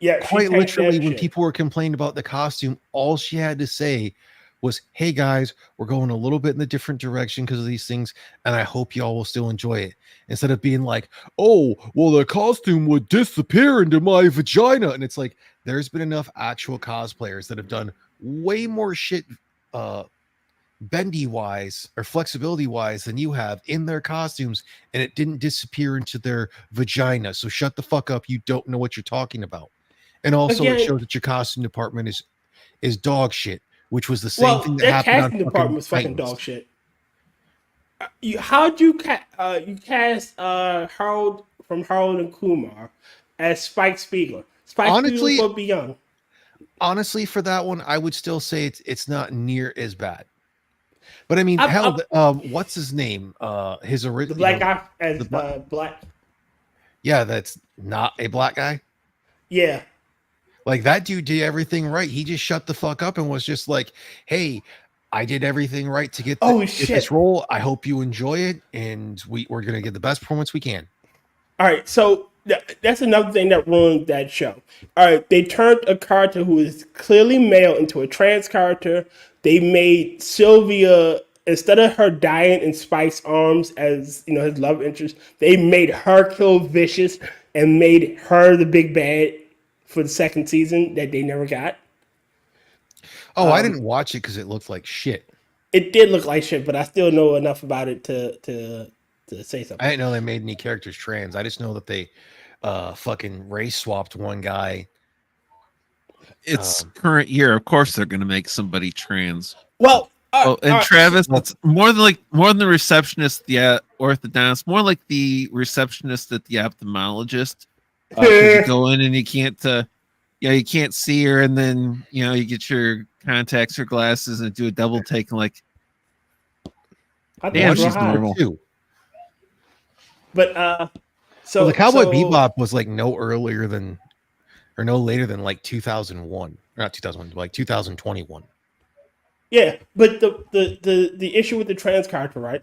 Yeah, quite literally, when people were complaining about the costume, all she had to say was, "Hey guys, we're going a little bit in a different direction because of these things, and I hope y'all will still enjoy it." Instead of being like, "Oh, well, the costume would disappear into my vagina," and it's like, there's been enough actual cosplayers that have done way more shit, bendy wise or flexibility wise than you have in their costumes, and it didn't disappear into their vagina. So shut the fuck up. You don't know what you're talking about. And also, it shows that your costume department is dog shit, which was the same thing that happened on casting department was fucking dog shit. How'd you cast Harold from Harold and Kumar as Spike Spiegler? Honestly, Spiegler would be young. Honestly, for that one, I would still say it's not near as bad. But I mean, what's his name? His original, the black guy as black. Yeah, that's not a black guy. Yeah. Like that dude did everything right. He just shut the fuck up and was just like, "Hey, I did everything right to get this role. I hope you enjoy it, and we're gonna get the best performance we can." All right, so that's another thing that ruined that show. All right, they turned a character who is clearly male into a trans character. They made Sylvia, instead of her dying in Spike's arms as his love interest, they made her kill Vicious and made her the big bad for the second season that they never got. Oh, I didn't watch it because it looked like shit. It did look like shit, but I still know enough about it to say something. I didn't know they made any characters trans. I just know that they fucking race swapped one guy. It's current year. Of course, they're going to make somebody trans. Well, Travis, it's more than the receptionist, the orthodontist, more like the receptionist at the ophthalmologist. You go in and you can't see her, and then you get your contacts or glasses and do a double take, and like, damn, she's normal too. But so the Cowboy Bebop was like no later than like 2001, or not 2001, like 2021. Yeah, but the issue with the trans character, right?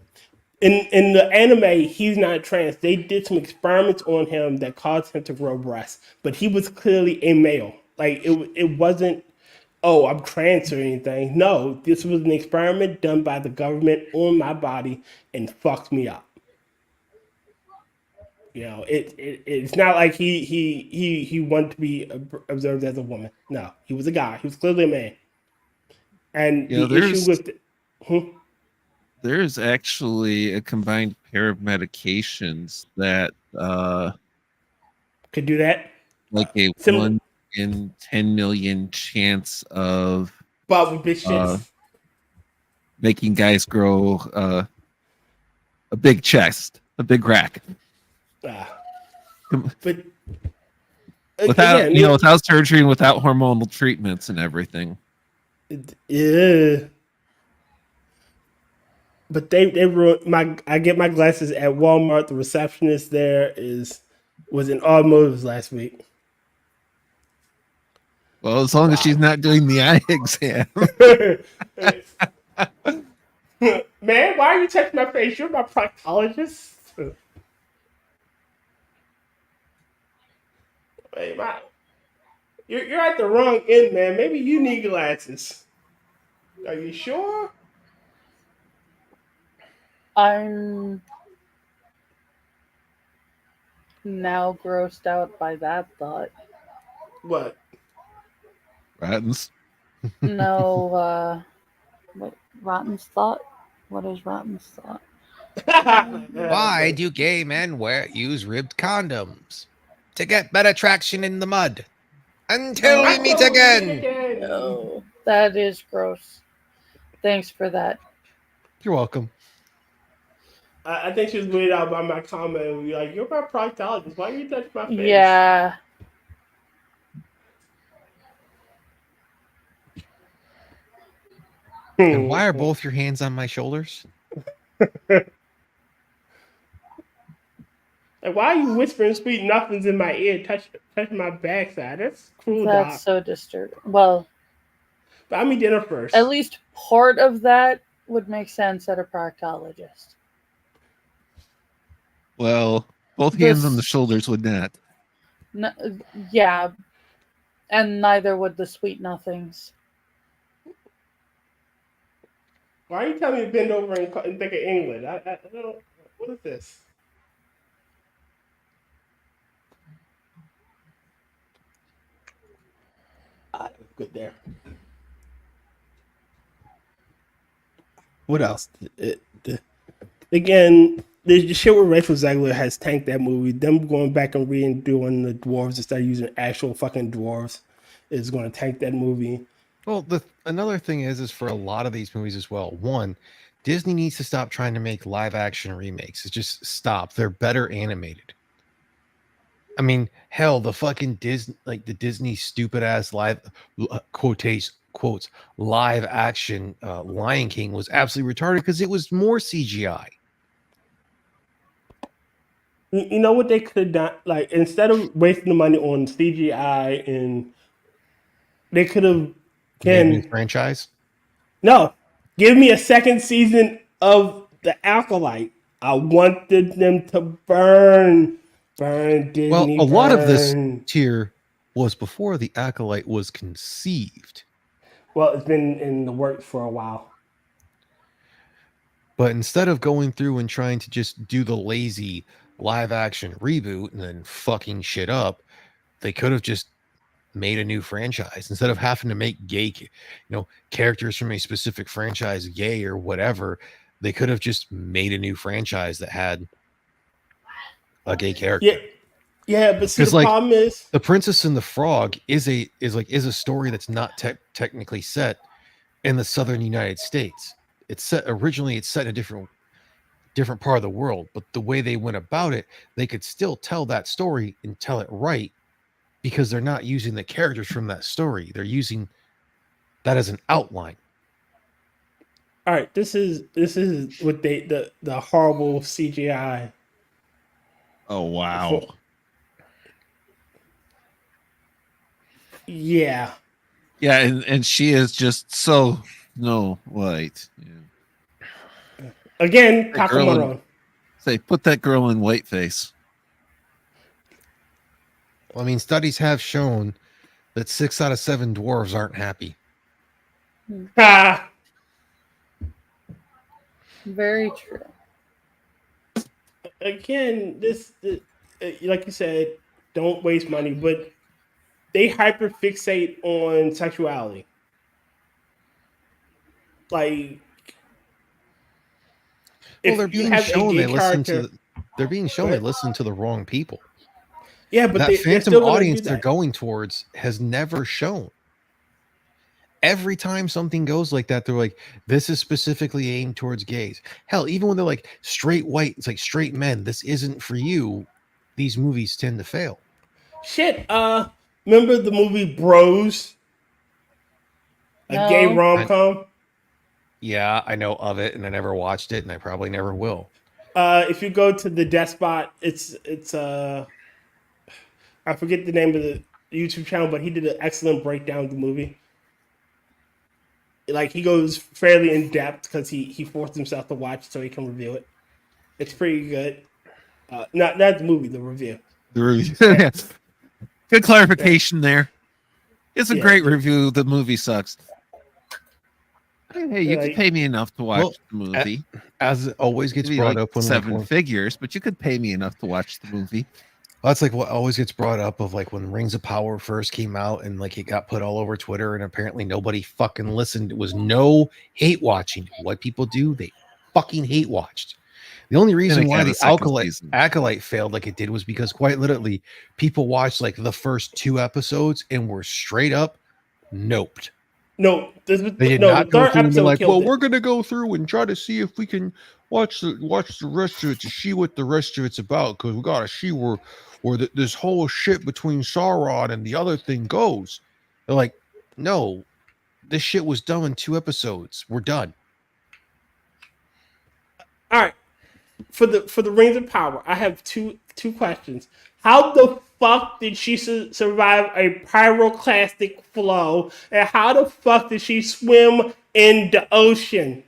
In the anime, he's not trans. They did some experiments on him that caused him to grow breasts, but he was clearly a male. Like it wasn't, oh, I'm trans or anything. No, this was an experiment done by the government on my body and fucked me up. It's not like he wanted to be observed as a woman. No, he was a guy. He was clearly a man. And the issue with there's actually a combined pair of medications that could do that. Like a 1 in 10 million chance of making guys grow a big chest, a big rack. But without without surgery and without hormonal treatments and everything. Yeah. But they ruined my. I get my glasses at Walmart. The receptionist there was in all moves last week. Well, as long as she's not doing the eye exam. Man, why are you touching my face? You're my proctologist. Wait, you're at the wrong end, man. Maybe you need glasses. Are you sure? I'm now grossed out by that thought. What? Rottens. No, what Rotten's thought? What is Rotten's thought? Why do gay men use ribbed condoms? To get better traction in the mud. Until we meet again. No, that is gross. Thanks for that. You're welcome. I think she was weirded out by my comment. And be like, "You're my proctologist. Why you touch my face?" Yeah. And why are both your hands on my shoulders? Like, why are you whispering sweet nothings in my ear? Touch my backside. That's cruel, That's Doc. so disturbing. Well, but I'm eat dinner first. At least part of that would make sense at a proctologist. Well, both hands on the shoulders would not. No, yeah, and neither would the sweet nothings. Why are you telling me to bend over and think of England? I don't. What is this? Good there. What else? Again, the shit with Rachel Zegler has tanked that movie. Them going back and redoing the dwarves instead of using actual fucking dwarves is going to tank that movie. Well, another thing is for a lot of these movies as well. One, Disney needs to stop trying to make live action remakes. It's just stop. They're better animated. I mean, hell, the fucking Disney stupid ass live quotes live action Lion King was absolutely retarded because it was more CGI. You know what they could have done? Like, instead of wasting the money on CGI, and they could have franchise. No, give me a second season of The Acolyte. I wanted them to burn Disney. Well, a lot of this tier was before The Acolyte was conceived. Well, it's been in the works for a while. But instead of going through and trying to just do the lazy live action reboot and then fucking shit up, they could have just made a new franchise instead of having to make gay, characters from a specific franchise gay or whatever. They could have just made a new franchise that had a gay character. Yeah, but see, the problem is The Princess and the Frog is a story that's not technically set in the southern United States. It's set in a different part of the world, but the way they went about it, they could still tell that story and tell it right because they're not using the characters from that story. They're using that as an outline. All right, this is what the horrible CGI. Oh wow. Yeah. Yeah, and she is just so white. Yeah. Again, Takamaro. Say, put that girl in whiteface. Well, I mean, studies have shown that 6 out of 7 dwarves aren't happy. Very true. Again, this like you said, don't waste money, but they hyper fixate on sexuality. Like, well, they're being shown they listen to. They're being shown they listen to the wrong people. Yeah, but that phantom audience they're going towards has never shown. Every time something goes like that, they're like, "This is specifically aimed towards gays." Hell, even when they're like straight white, it's like straight men. This isn't for you. These movies tend to fail. Shit. Remember the movie Bros? A gay rom-com? Yeah, I know of it, and I never watched it, and I probably never will. If you go to the Despot, it's I forget the name of the YouTube channel, but he did an excellent breakdown of the movie. Like he goes fairly in depth because he forced himself to watch so he can review it. It's pretty good. Not the movie, the review. The review. Yeah. Good clarification there. It's a great review. The movie sucks. Hey, you could pay me enough to watch the movie. As it always gets Maybe brought like up when seven figures, but you could pay me enough to watch the movie. Well, that's like what always gets brought up of like when Rings of Power first came out and like it got put all over Twitter and apparently nobody fucking listened. It was no hate watching. What people do, they fucking hate watched. The only reason why the Acolyte failed like it did was because quite literally people watched like the first 2 episodes and were straight up noped. No, they did not go through and be like, well, we're gonna go through and try to see if we can watch the rest of it to see what the rest of it's about, because we gotta see where this whole shit between Sauron and the other thing goes. They're like, no, this shit was done in 2 episodes. We're done. All right, for the Rings of Power, I have two questions. How the fuck did she survive a pyroclastic flow? And how the fuck did she swim in the ocean?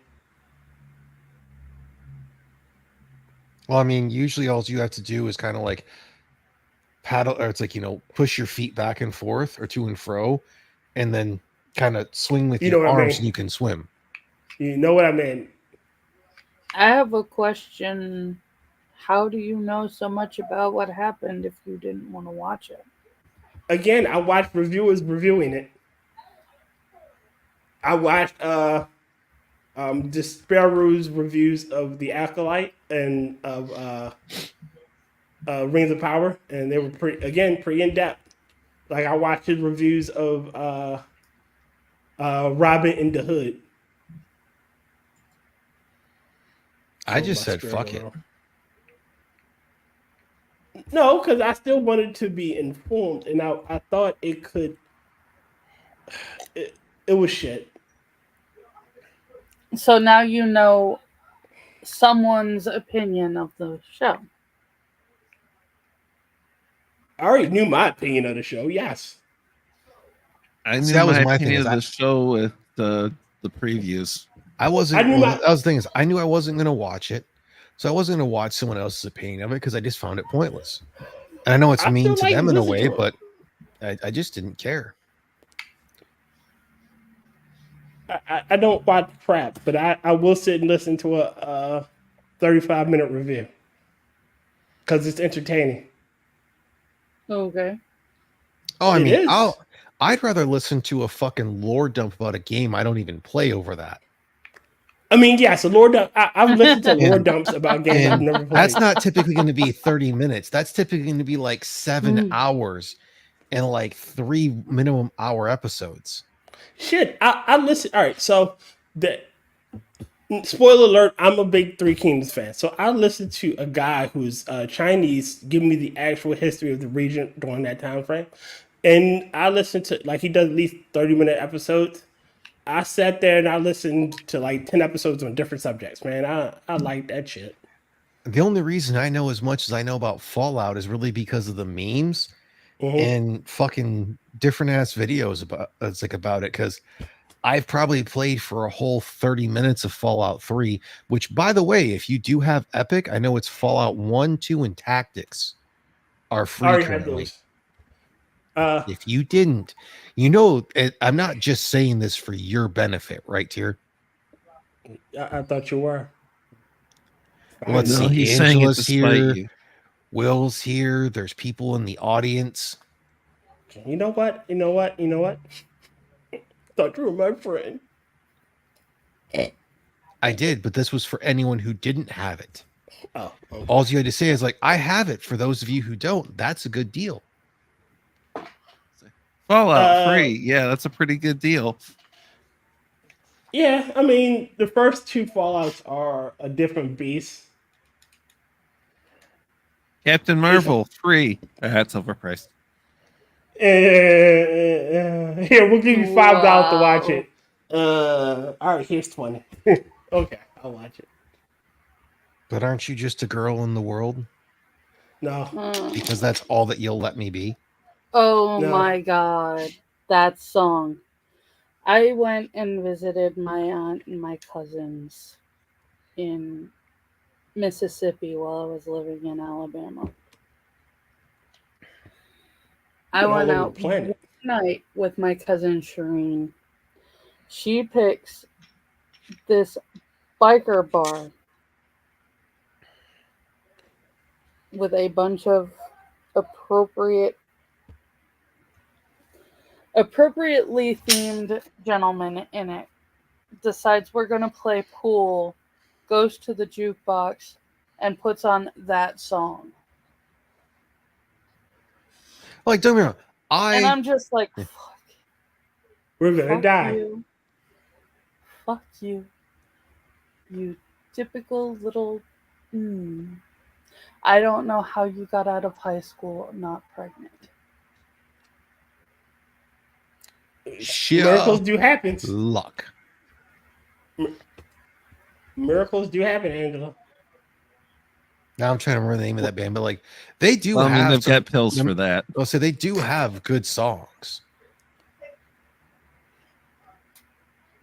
Well, I mean, usually all you have to do is kind of like paddle, or it's like, push your feet back and forth or to and fro, and then kind of swing with your arms and you can swim. You know what I mean? I have a question. How do you know so much about what happened if you didn't want to watch it? Again, I watched reviewers reviewing it. I watched Despairou's reviews of The Acolyte and of Rings of Power, and they were pretty in depth. Like I watched his reviews of Ramen in the Hood. I just said fuck it. No, because I still wanted to be informed, and I thought it could. It was shit. So now you know someone's opinion of the show. I already knew my opinion of the show. Yes, I knew that was my opinion of the show with the previews. I wasn't. That was the thing is, I knew I wasn't going to watch it, so I wasn't going to watch someone else's opinion of it because I just found it pointless. And I know it's mean to them in a way, but I just didn't care. I don't watch crap, but I will sit and listen to a 35-minute review because it's entertaining. Okay. Oh, I mean, I'd rather listen to a fucking lore dump about a game I don't even play over that. I mean, yeah, so lore dump. I've listened to lore dumps about games I've never played. That's not typically going to be 30 minutes. That's typically going to be like 7 hours and like 3 minimum hour episodes. Shit, I listen. All right, so spoiler alert, I'm a big Three Kingdoms fan. So I listened to a guy who's Chinese give me the actual history of the region during that time frame. And I listened to, like, he does at least 30-minute episodes. I sat there and I listened to like 10 episodes on different subjects, man. I like that shit. The only reason I know as much as I know about Fallout is really because of the memes and fucking different ass videos about it. Because I've probably played for a whole 30 minutes of Fallout 3, which, by the way, if you do have Epic, I know it's Fallout 1, 2, and Tactics are free currently. If you didn't, I'm not just saying this for your benefit, right, Tier? I thought you were. Let's see. He's Angela's saying it here. you. Will's here. There's people in the audience. You know what? Thought you were my friend. I did, but this was for anyone who didn't have it. Oh. Okay. All you had to say is like, I have it. For those of you who don't, that's a good deal. Fallout 3. Yeah, that's a pretty good deal. Yeah, I mean, the first 2 Fallouts are a different beast. Captain Marvel 3. That's overpriced. Here, we'll give you $5 to watch it. All right, here's 20. Okay, I'll watch it. But aren't you just a girl in the world? No. Because that's all that you'll let me be. Oh No. my god, that song. I went and visited my aunt and my cousins in Mississippi while I was living in Alabama. I Been all went over the out planet. one night with my cousin Shireen. She picks this biker bar with a bunch of appropriately themed gentlemen in it. Decides we're gonna play pool, goes to the jukebox, and puts on that song. Like, don't get me wrong. And I'm just like, fuck. We're gonna Fuck die. you. Fuck you. You typical little. I don't know how you got out of high school not pregnant. Miracles do happen. Luck. Miracles do happen, Angela. Now I'm trying to remember the name of that band, but like they do Well, I mean, have they've got pills for that. Oh, so they do have good songs.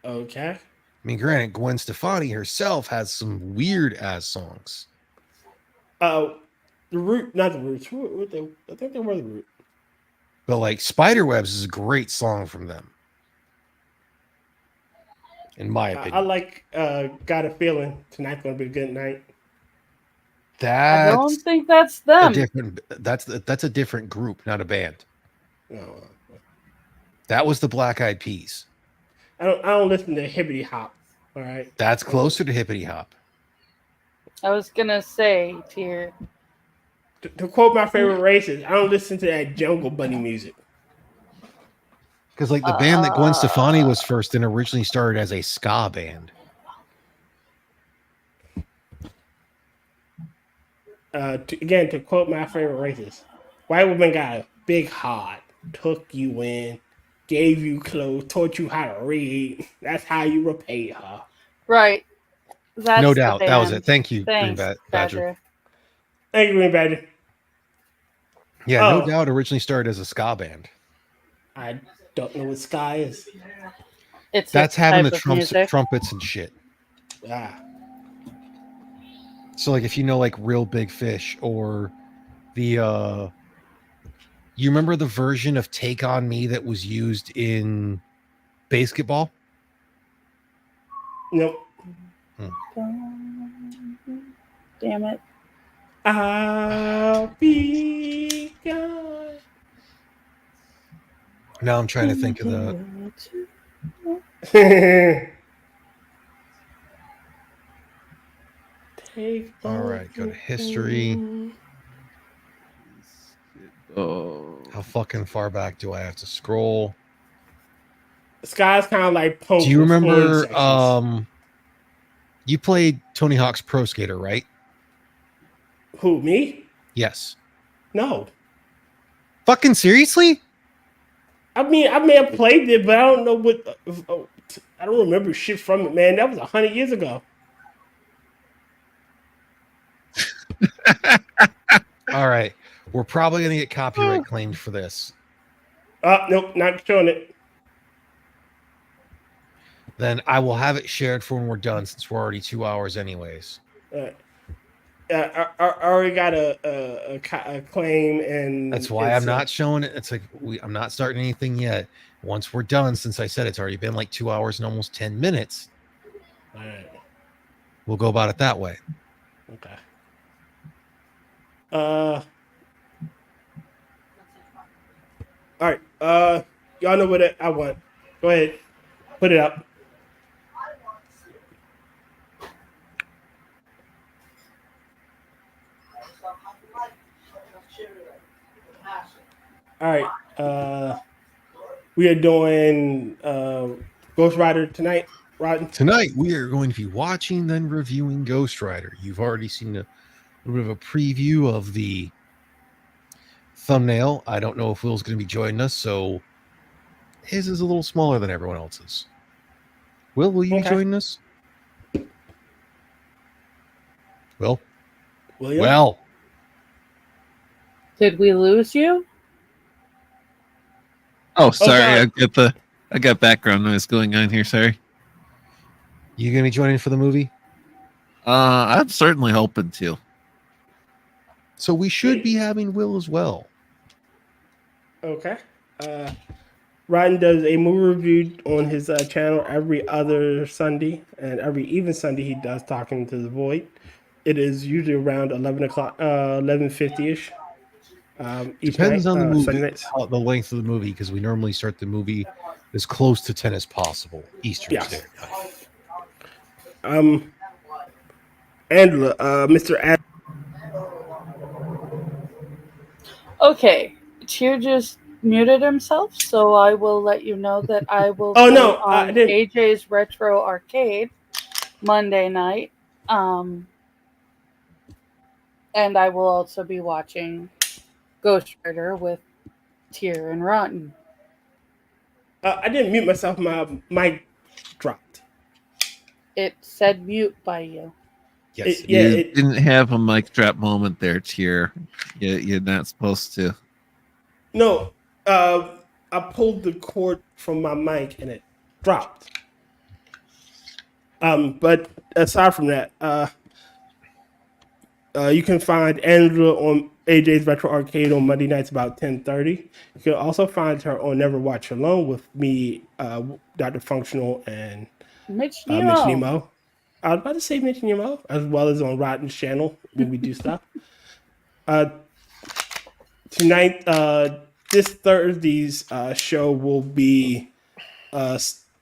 Okay. I mean, granted, Gwen Stefani herself has some weird ass songs. The Root, not the Roots. I think they were the Root. But like Spiderwebs is a great song from them. In my opinion. I like Got a Feeling Tonight's Gonna Be a Good Night. I don't think that's them. That's a different group, not a band. No. That was the Black Eyed Peas. I don't listen to Hippity Hop. All right. That's closer to Hippity Hop. I was gonna say, Tier. To quote my favorite races, I don't listen to that Jungle Bunny music. Because like the band that Gwen Stefani was first in originally started as a ska band. To quote my favorite races, white woman got a big heart, took you in, gave you clothes, taught you how to read. That's how you repay her. Right. That's No the doubt. That was band. it. Thank you, Green Thanks, Badger. Thank you, Green Badger. Yeah, No Doubt originally started as a ska band. I don't know what ska is. That's having the trumpets and shit. Ah. So like if you know like Real Big Fish or the you remember the version of Take on Me that was used in basketball? Nope. Damn it. I'll be gone. Now I'm trying to think of the All right, go to history. Oh, how fucking far back do I have to scroll? Sky's kind of like punk. Do you remember you played Tony Hawk's Pro Skater, right? Who, me? Yes. No. Fucking seriously? I mean, I may have played it, but I don't know what. I don't remember shit from it, man. That was 100 years ago. All right. We're probably going to get copyright claimed for this. Nope, not showing it. Then I will have it shared for when we're done, since we're already 2 hours anyways. I already got a claim, and that's why I'm not showing it. It's like I'm not starting anything yet. Once we're done, since I said it's already been like 2 hours and almost 10 minutes, all right. We'll go about it that way. Okay. All right. Y'all know what I want. Go ahead. Put it up. All right. We are doing Ghost Rider tonight. Rotten. Tonight we are going to be watching, then reviewing Ghost Rider. You've already seen a little bit of a preview of the thumbnail. I don't know if Will's going to be joining us, so his is a little smaller than everyone else's. Will you be Okay. joining us? Will? William? Well. Did we lose you? Oh, sorry. God. I got background noise going on here. Sorry. You gonna be joining for the movie? I'm certainly hoping to. So we should be having Will as well. Okay. Ryan does a movie review on his channel every other Sunday, and every even Sunday he does Talking to the Void. It is usually around 11 o'clock, 11:50ish. Each Depends night, on the movie, Sunday nights. the length of the movie, because we normally start the movie as close to 10 as possible Eastern Yes. Standard Time. Angela, Mr. Ad. Okay, Tyr just muted himself, so I will let you know that I will Oh, be no, I on didn't. AJ's Retro Arcade Monday night. And I will also be watching Ghost Rider with Tyr and Rotten. I didn't mute myself. My mic dropped. It said mute by you. Yes. You didn't have a mic drop moment there, Tier. You're not supposed to. No, I pulled the cord from my mic and it dropped. But aside from that, you can find Angela on AJ's Retro Arcade on Monday nights about 10:30. You can also find her on Never Watch Alone with me, Dr. Functional, and Mitch Mitch Nemo. Nemo. I was about to say Mitch Nemo, as well as on Rotten's channel when we do stuff. Tonight, this Thursday's show will be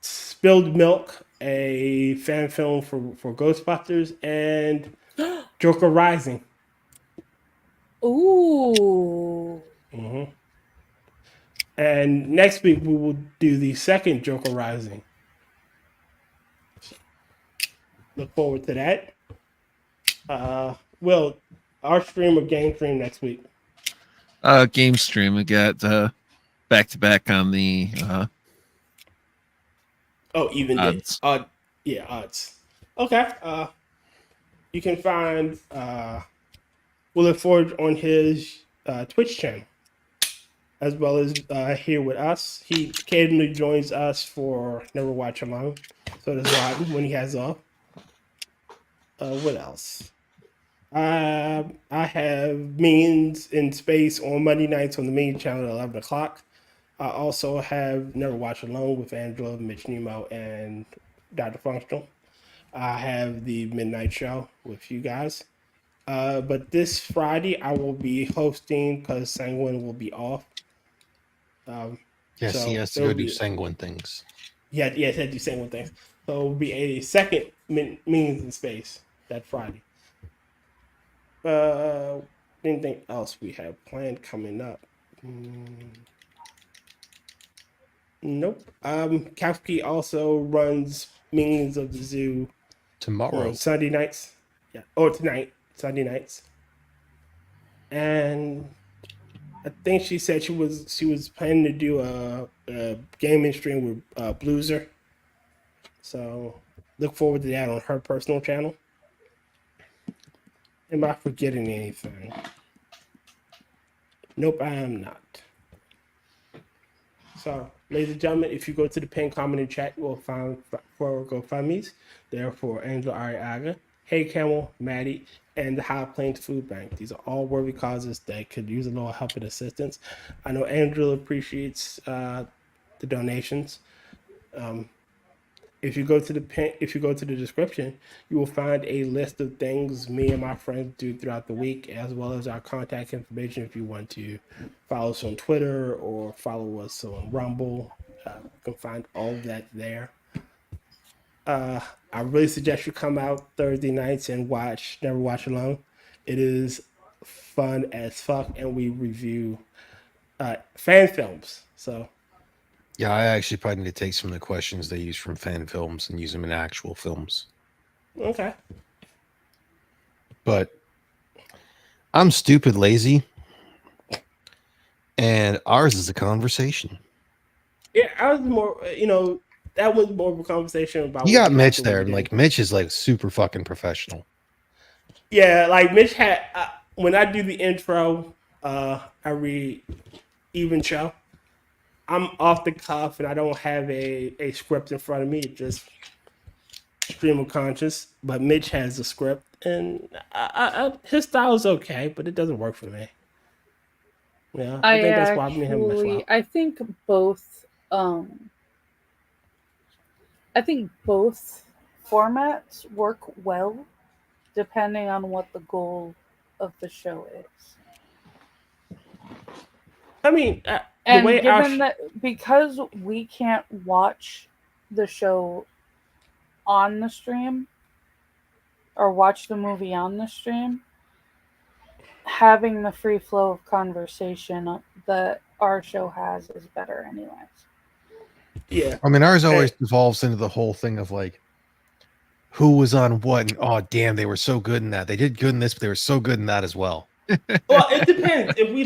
Spilled Milk, a fan film for Ghostbusters, and Joker Rising. Ooh. Mm-hmm. And next week we will do the second Joker Rising. Look forward to that. Will, our stream or game stream next week? Game stream. I got back to back on the Even odds. Odds. Okay. You can find WillItForge on his Twitch channel, as well as here with us. He occasionally joins us for Never Watch Alone. So does Rodden when he has off. What else? I have Minions in Space on Monday nights on the main channel at 11 o'clock. I also have Never Watch Alone with Angela, Mitch Nemo, and Dr. Functional. I have the Midnight Show with you guys. But this Friday, I will be hosting because Sanguine will be off. Yes, so he has to go do Sanguine things. Yeah, he had to do Sanguine things. So it will be a second Minions in Space that Friday. Anything else we have planned coming up? Nope. Kefki also runs Minions of the Zoo tomorrow on Sunday nights. Yeah, or tonight, Sunday nights. And I think she said she was planning to do a gaming stream with Blueser. So look forward to that on her personal channel. Am I forgetting anything? Nope, I am not. So, ladies and gentlemen, if you go to the pinned comment in chat, you will find 4 GoFundMe's. There for Angela Ariaga, Hey Camel, Maddy, and the High Plains Food Bank. These are all worthy causes that could use a little help and assistance. I know Angela appreciates the donations. If you go to the description, you will find a list of things me and my friends do throughout the week, as well as our contact information if you want to follow us on Twitter or follow us on Rumble. You can find all of that there. I really suggest you come out Thursday nights and Never Watch Alone. It is fun as fuck, and we review fan films. So. Yeah, I actually probably need to take some of the questions they use from fan films and use them in actual films. Okay. But I'm stupid lazy, and ours is a conversation. Yeah, I was more, that was more of a conversation about. You what got we Mitch like and what there, we and didn't. like Mitch is like super fucking professional. Yeah, like Mitch had when I do the intro, I read even show. I'm off the cuff and I don't have a script in front of me. It's just stream of conscious. But Mitch has a script, and his style is okay, but it doesn't work for me. Yeah, I think that's why me and him mesh well. I think both. I think both formats work well, depending on what the goal of the show is. I mean, the And way given that because we can't watch the show on the stream or watch the movie on the stream, having the free flow of conversation that our show has is better anyways. Yeah. I mean, ours always devolves into the whole thing of like, who was on what, and oh damn, they were so good in that. They did good in this, but they were so good in that as well. Well, it depends. If we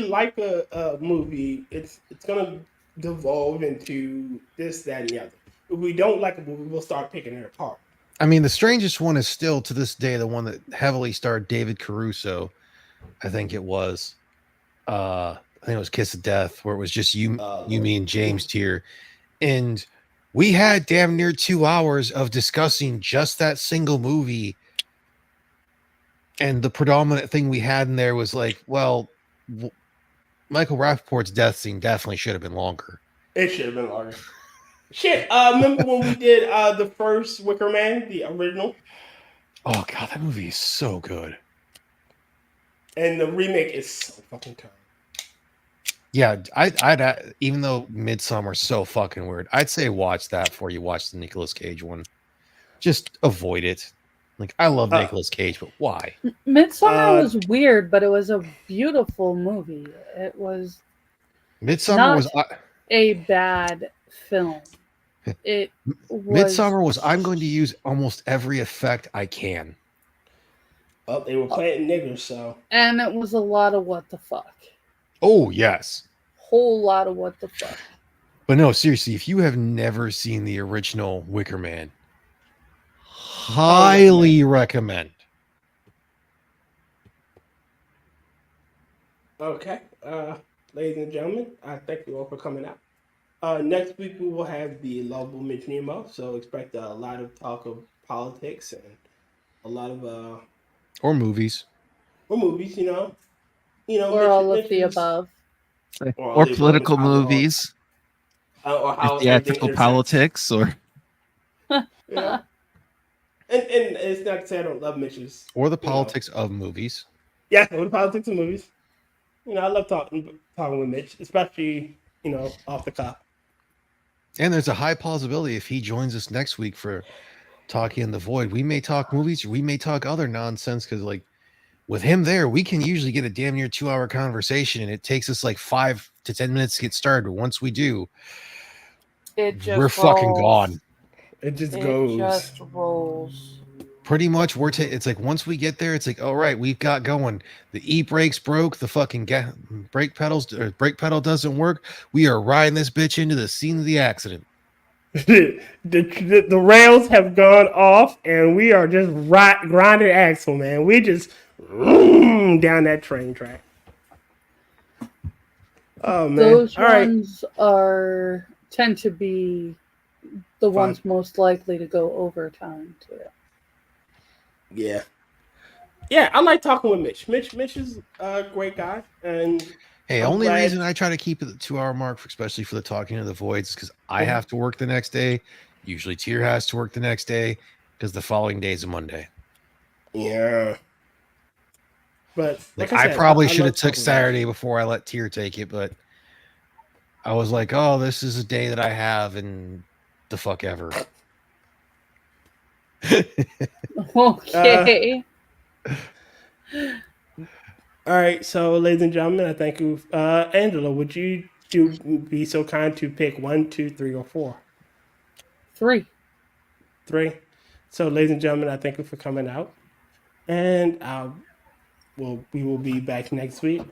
like a movie, it's gonna devolve into this, that, and the other. If we don't like a movie, we'll start picking it apart. I mean, the strangest one is still to this day the one that heavily starred David Caruso. I think it was. I think it was Kiss of Death, where it was just you, me, and James tier, and we had damn near 2 hours of discussing just that single movie. And the predominant thing we had in there was like, well, Michael Rappaport's death scene definitely should have been longer. It should have been longer. Shit, remember when we did the first Wicker Man, the original? Oh god, that movie is so good. And the remake is so fucking terrible. Yeah, I'd even though Midsummer's so fucking weird, I'd say watch that before you watch the Nicolas Cage one. Just avoid it. Like, I love Nicolas Cage, but why? Midsummer was weird, but it was a beautiful movie. It was Midsummer was a bad film. It was Midsummer was I'm going to use almost every effect I can. Well, they were playing niggers, so. And it was a lot of what the fuck. Oh, yes. Whole lot of what the fuck. But no, seriously, if you have never seen the original Wicker Man, highly recommend. Okay. Ladies and gentlemen, I thank you all for coming out. Next week we will have the lovable Mitch Nemo, so expect a lot of talk of politics and a lot of Or movies. or movies, you know, Or all of the above. Or political movies. Or how Or theatrical politics, or yeah. And it's not to say I don't love Mitch's. Or the politics of movies. Yeah, or the politics of movies. I love talking with Mitch, especially, off the cuff. And there's a high possibility if he joins us next week for Talking in the Void, we may talk movies, or we may talk other nonsense, because like with him there, we can usually get a damn near 2-hour conversation, and it takes us like 5 to 10 minutes to get started. But once we do, we're fucking gone. It just goes. It just rolls. Pretty much, it's like once we get there, it's like, all right, we've got going. The e-brakes broke. The fucking brake pedal doesn't work. We are riding this bitch into the scene of the accident. the rails have gone off, and we are just grinding axle, man. We just down that train track. Oh man! Those all right. ones tend to be the ones most likely to go overtime too. Yeah. Yeah, I like talking with Mitch. Mitch is a great guy, and hey, only reason I try to keep it at the 2-hour mark, especially for the Talking of the Voids, is because I have to work the next day. Usually, Tier has to work the next day because the following day is a Monday. Yeah. But like I probably should have took Saturday before I let Tier take it, but I was like, oh, this is a day that I have, and the fuck ever. Okay. All right, so ladies and gentlemen, I thank you. Angela, would you be so kind to pick 1, 2, 3, or 4? 3. 3. So, ladies and gentlemen, I thank you for coming out, and we will be back next week.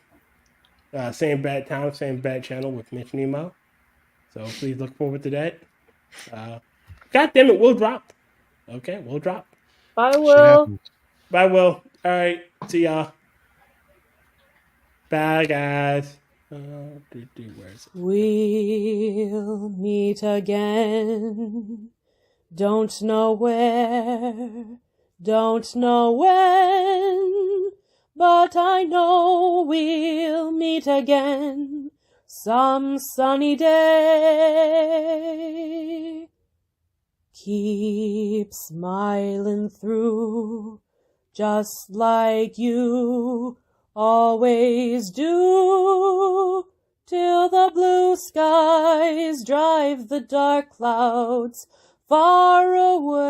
Same bad time, same bad channel with Mitch Nemo. So please look forward to that. God damn it, we'll drop. Okay, we'll drop. Bye, Will. Bye, Will. All right, see y'all. Bye, guys. Where's it? We'll meet again. Don't know where, don't know when, but I know we'll meet again some sunny day. Keep smiling through, just like you always do, till the blue skies drive the dark clouds far away.